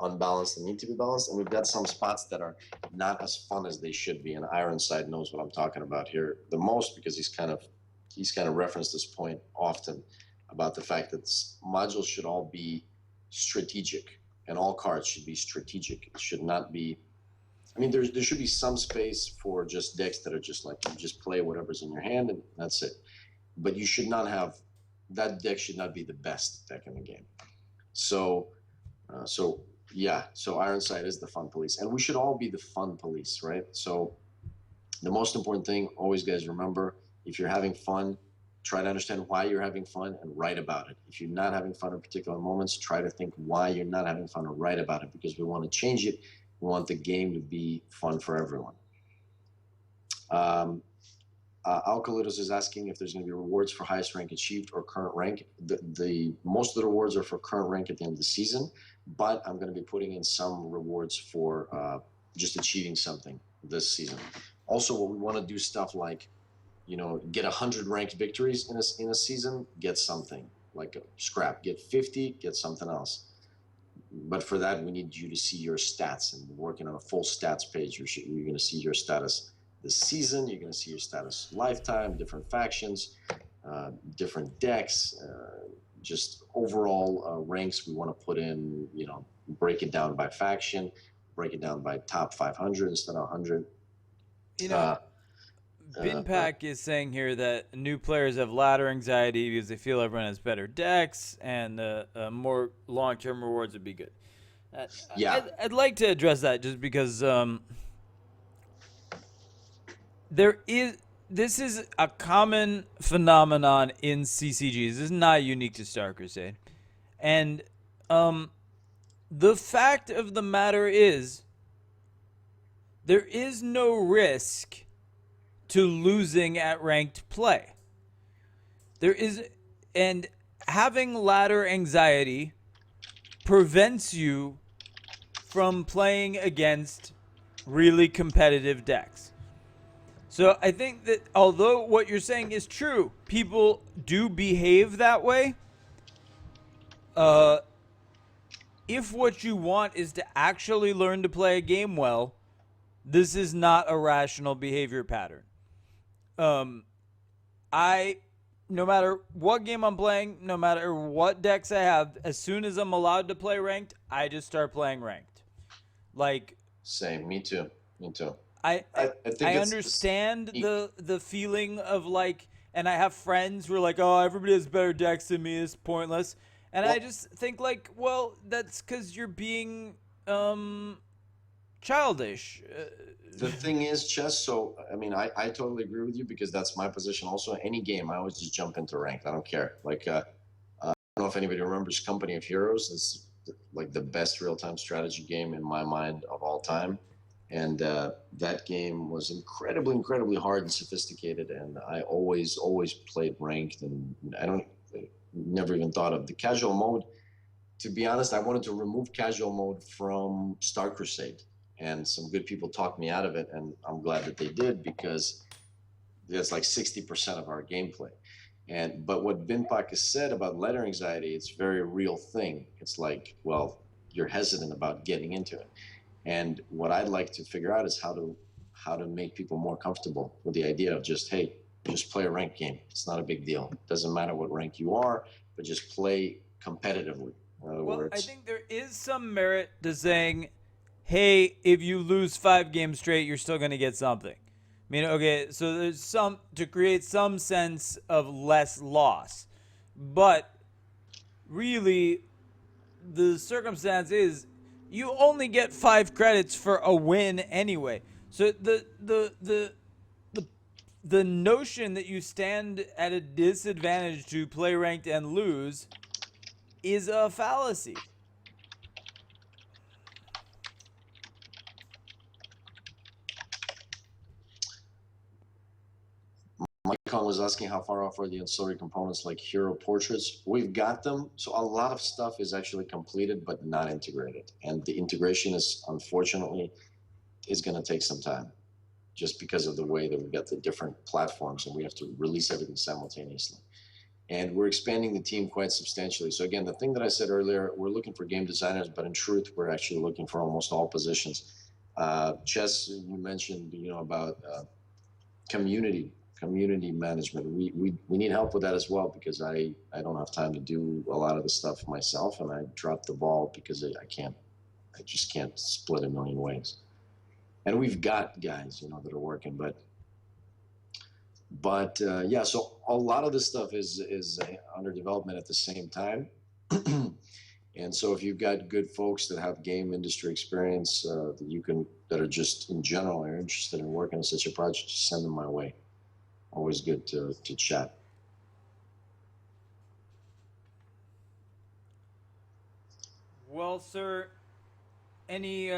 unbalanced and need to be balanced, and we've got some spots that are not as fun as they should be. And Ironside knows what I'm talking about here the most, because he's kind of referenced this point often about the fact that modules should all be strategic, and all cards should be strategic. It should not be. I mean, there should be some space for just decks that are just like you just play whatever's in your hand and that's it. But you should not have that deck should not be the best deck in the game. So Ironside is the fun police, and we should all be the fun police, right? So the most important thing, always, guys, remember, if you're having fun, try to understand why you're having fun and write about it. If you're not having fun in particular moments, try to think why you're not having fun and write about it, because we want to change it. We want the game to be fun for everyone. Alkalitos is asking if there's going to be rewards for highest rank achieved or current rank. The most of the rewards are for current rank at the end of the season, but I'm going to be putting in some rewards for just achieving something this season. Also, what we want to do stuff like, get 100 ranked victories in a season, get something like a scrap. Get 50, get something else. But for that, we need you to see your stats, and we're working on a full stats page. You're going to see your status this season. You're going to see your status lifetime, different factions, different decks, just overall ranks. We want to put in, break it down by faction, break it down by top 500 instead of 100. Binpack is saying here that new players have ladder anxiety because they feel everyone has better decks, and more long-term rewards would be good. I'd like to address that just because this is a common phenomenon in CCGs. This is not unique to Star Crusade. And the fact of the matter is, there is no risk to losing at ranked play. And having ladder anxiety prevents you from playing against really competitive decks. So I think that although what you're saying is true, people do behave that way. If what you want is to actually learn to play a game well, this is not a rational behavior pattern. I no matter what game I'm playing, no matter what decks I have, as soon as I'm allowed to play ranked, I just start playing ranked. Like Same. Me too. Me too. I I, I think I it's understand unique. the feeling of like, and I have friends who are like, oh, everybody has better decks than me. It's pointless. And I Well, just think like, well, that's because you're being um childish. the thing is, chess. So I mean, I totally agree with you because that's my position. Also, any game, I always just jump into ranked. I don't care. Like I don't know if anybody remembers Company of Heroes. It's like the best real-time strategy game in my mind of all time. And that game was incredibly, incredibly hard and sophisticated. And I always played ranked. And I don't, never even thought of the casual mode. To be honest, I wanted to remove casual mode from Star Crusade. And some good people talked me out of it. And I'm glad that they did because that's like 60% of our gameplay. And but what Binpak has said about letter anxiety, it's a very real thing. It's like, well, you're hesitant about getting into it. And what I'd like to figure out is how to make people more comfortable with the idea of just, hey, just play a ranked game. It's not a big deal. It doesn't matter what rank you are, but just play competitively. In other Well, I words, think there is some merit to saying, hey, if you lose 5 games straight, you're still going to get something. I mean, okay, so there's some to create some sense of less loss. But really, the circumstance is you only get 5 credits for a win anyway. So the the notion that you stand at a disadvantage to play ranked and lose is a fallacy. Mike Kong was asking how far off are the ancillary components like hero portraits. We've got them. So a lot of stuff is actually completed but not integrated. And the integration is unfortunately is going to take some time just because of the way that we've got the different platforms and we have to release everything simultaneously. And we're expanding the team quite substantially. So again, the thing that I said earlier, we're looking for game designers, but in truth, we're actually looking for almost all positions. Chess, you mentioned, about community community management. We need help with that as well because I don't have time to do a lot of the stuff myself, and I drop the ball because I just can't split a million ways. And we've got guys, that are working, but yeah. So a lot of this stuff is under development at the same time. And so if you've got good folks that have game industry experience that are just in general are interested in working on such a project, just send them my way. Always good to chat. Well, sir, any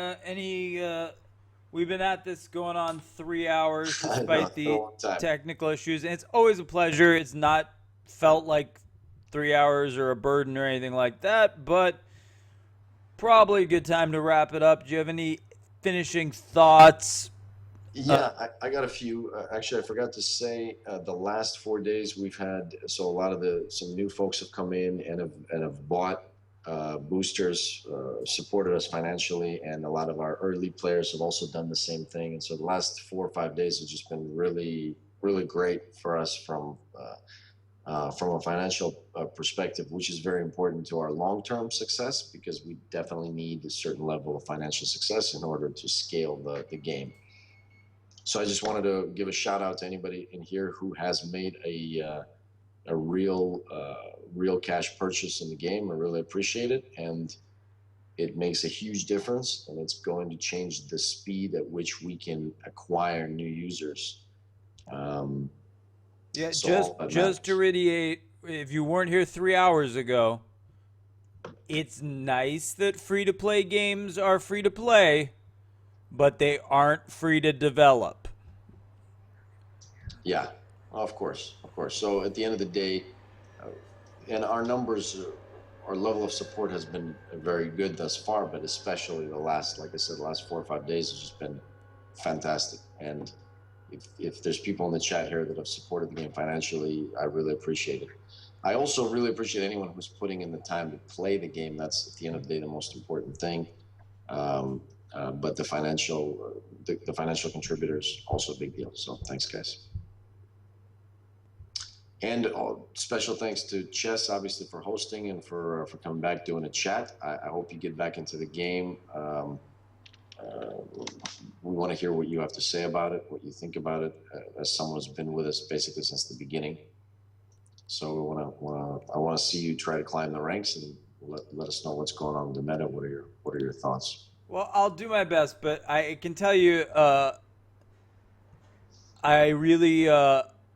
we've been at this going on 3 hours I know despite it's been a the long time. technical issues, and it's always a pleasure. It's not felt like 3 hours or a burden or anything like that, but probably a good time to wrap it up. Do you have any finishing thoughts? Yeah, I got a few. Actually, I forgot to say the last 4 days we've had. So a lot of some new folks have come in and have bought boosters, supported us financially, and a lot of our early players have also done the same thing. And so the last 4 or 5 days have just been really, really great for us from a financial perspective, which is very important to our long-term success because we definitely need a certain level of financial success in order to scale the game. So I just wanted to give a shout out to anybody in here who has made a real cash purchase in the game. I really appreciate it, and it makes a huge difference, and it's going to change the speed at which we can acquire new users. Um, Yeah, so all that just to matters. reiterate, if you weren't here 3 hours ago, it's nice that free to play games are free to play, but they aren't free to develop. Yeah, of course, of course. So at the end of the day, uh, and our numbers, our level of support has been very good thus far, but especially like I said, the last 4 or 5 days has just been fantastic. And if there's people in the chat here that have supported the game financially, I really appreciate it. I also really appreciate anyone who's putting in the time to play the game. That's at the end of the day the most important thing. Um, but the financial contributors also a big deal. So thanks, guys. And special thanks to Chess, obviously, for hosting and for coming back, doing a chat. I hope you get back into the game. We want to hear what you have to say about it, what you think about it, as someone who's been with us basically since the beginning. So I want to see you try to climb the ranks and let us know what's going on with the meta. What are your thoughts? Well, I'll do my best, but I can tell you, I really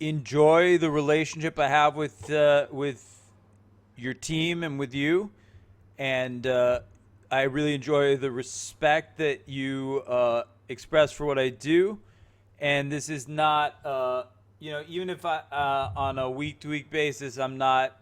enjoy the relationship I have with your team and with you, and I really enjoy the respect that you express for what I do. And this is not, even if I on a week to week basis, I'm not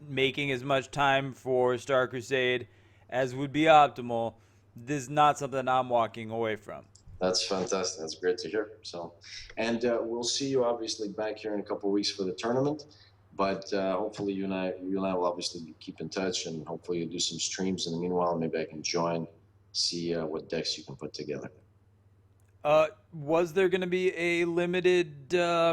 making as much time for Star Crusade as would be optimal. This is not something I'm walking away from. That's fantastic. That's great to hear. So, and we'll see you obviously back here in a couple of weeks for the tournament. But hopefully you and I will obviously keep in touch, and hopefully you do some streams. In the meanwhile, maybe I can join, see what decks you can put together. Was there going to be a limited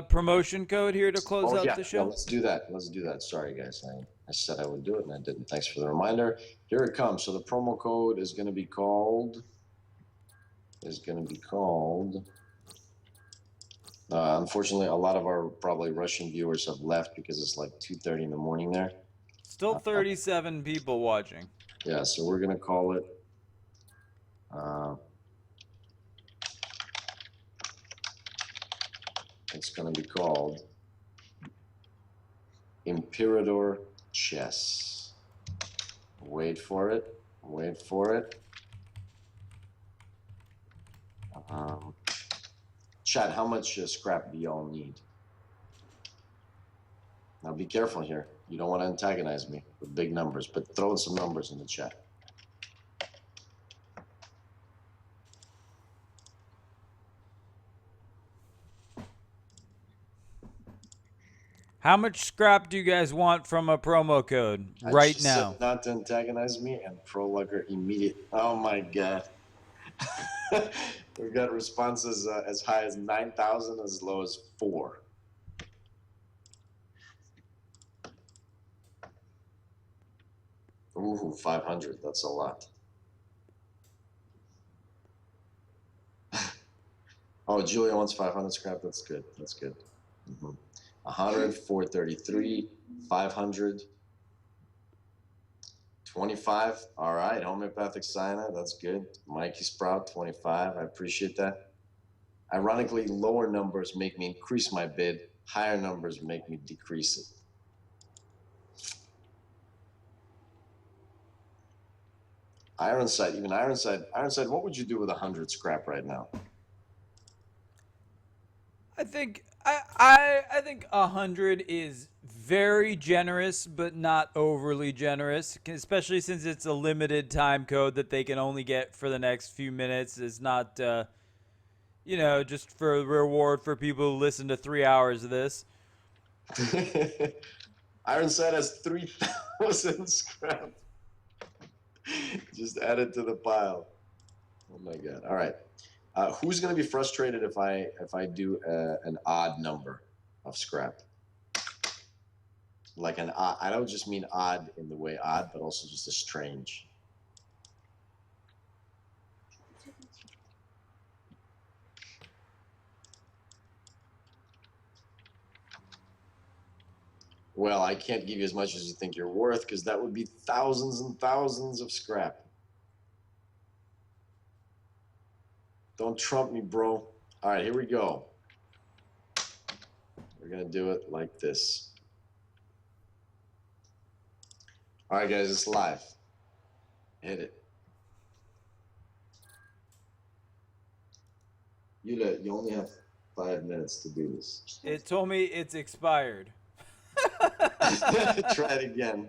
promotion code here to close out the show? Yeah, let's do that. Let's do that. Sorry, guys. I said I would do it, and I didn't. Thanks for the reminder. Here it comes. So the promo code is going to be called. Unfortunately, a lot of our probably Russian viewers have left because it's like 2:30 in the morning there. Still 37 people watching. Yeah, so we're going to call it. It's going to be called Imperator Chess. Wait for it. Wait for it. Chat, how much scrap do y'all need? Now be careful here. You don't want to antagonize me with big numbers, but throw some numbers in the chat. How much scrap do you guys want from a promo code right now? Said not to antagonize me, and ProLugger immediate. Oh my god. We've got responses as high as 9,000, as low as 4. Ooh, 500. That's a lot. Oh, Julia wants 500 scrap. That's good. That's good. 100, 433, 500, 25. All right, homeopathic cyanide. That's good. Mikey Sprout, 25. I appreciate that. Ironically, lower numbers make me increase my bid. Higher numbers make me decrease it. Ironside, even Ironside, what would you do with 100 scrap right now? I think I think 100 is very generous, but not overly generous, especially since it's a limited time code that they can only get for the next few minutes. It's not, just for a reward for people who listen to 3 hours of this. Ironside has 3,000 scrap. Just add it to the pile. Oh my god! All right. Who's going to be frustrated if I do an odd number of scrap? Like an odd, I don't just mean odd in the way odd, but also just a strange. Well, I can't give you as much as you think you're worth, because that would be thousands and thousands of scrap. Don't trump me, bro. All right, here we go. We're going to do it like this. All right, guys, it's live. Hit it. Yulia, you only have 5 minutes to do this. It told me it's expired. Try it again.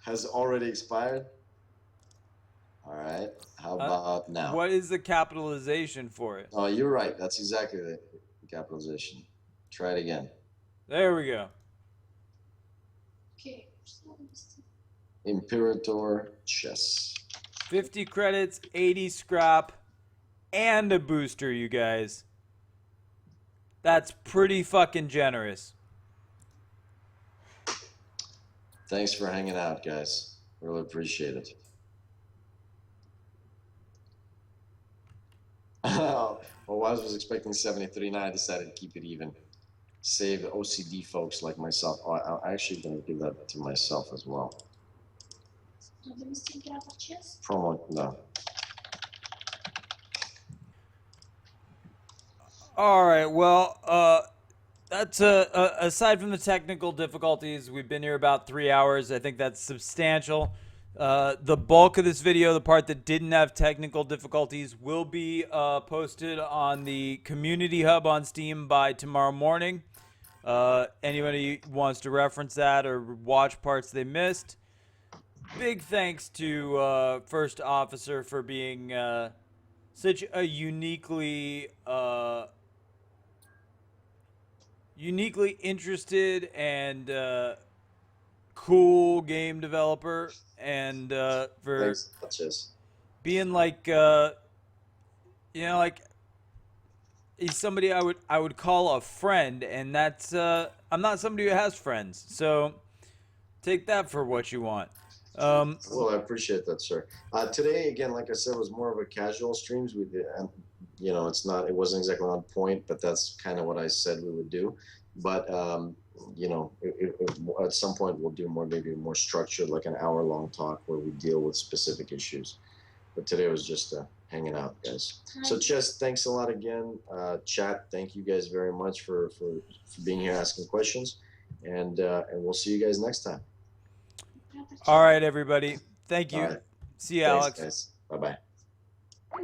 Has already expired? All right. How about now? What is the capitalization for it? Oh, you're right. That's exactly the capitalization. Try it again. There we go. Okay. Imperator Chess. 50 credits, 80 scrap, and a booster, you guys. That's pretty fucking generous. Thanks for hanging out, guys. Really appreciate it. Well, Waz was expecting 73. Now I decided to keep it even. Save OCD folks like myself. Oh, I'm actually going to give that to myself as well. Promo, no. All right. Well, that's aside from the technical difficulties, we've been here about 3 hours. I think that's substantial. The bulk of this video, the part that didn't have technical difficulties, will be posted on the community hub on Steam by tomorrow morning. Anybody wants to reference that or watch parts they missed, big thanks to First Officer for being such a uniquely interested and cool game developer, and for Thanks, Duchess. being like like he's somebody I would call a friend, and that's I'm not somebody who has friends, so take that for what you want. Well, I appreciate that, sir. Today, again, like I said, was more of a casual streams. We did, and it wasn't exactly on point, but that's kind of what I said we would do. But at some point we'll do maybe more structured, like an hour-long talk where we deal with specific issues. But today was just hanging out, guys. So, Chess, thanks a lot again. Chat, thank you guys very much for being here, asking questions, and we'll see you guys next time. All right, everybody. Thank you. All right. See you, Thanks, Alex. guys. Bye-bye.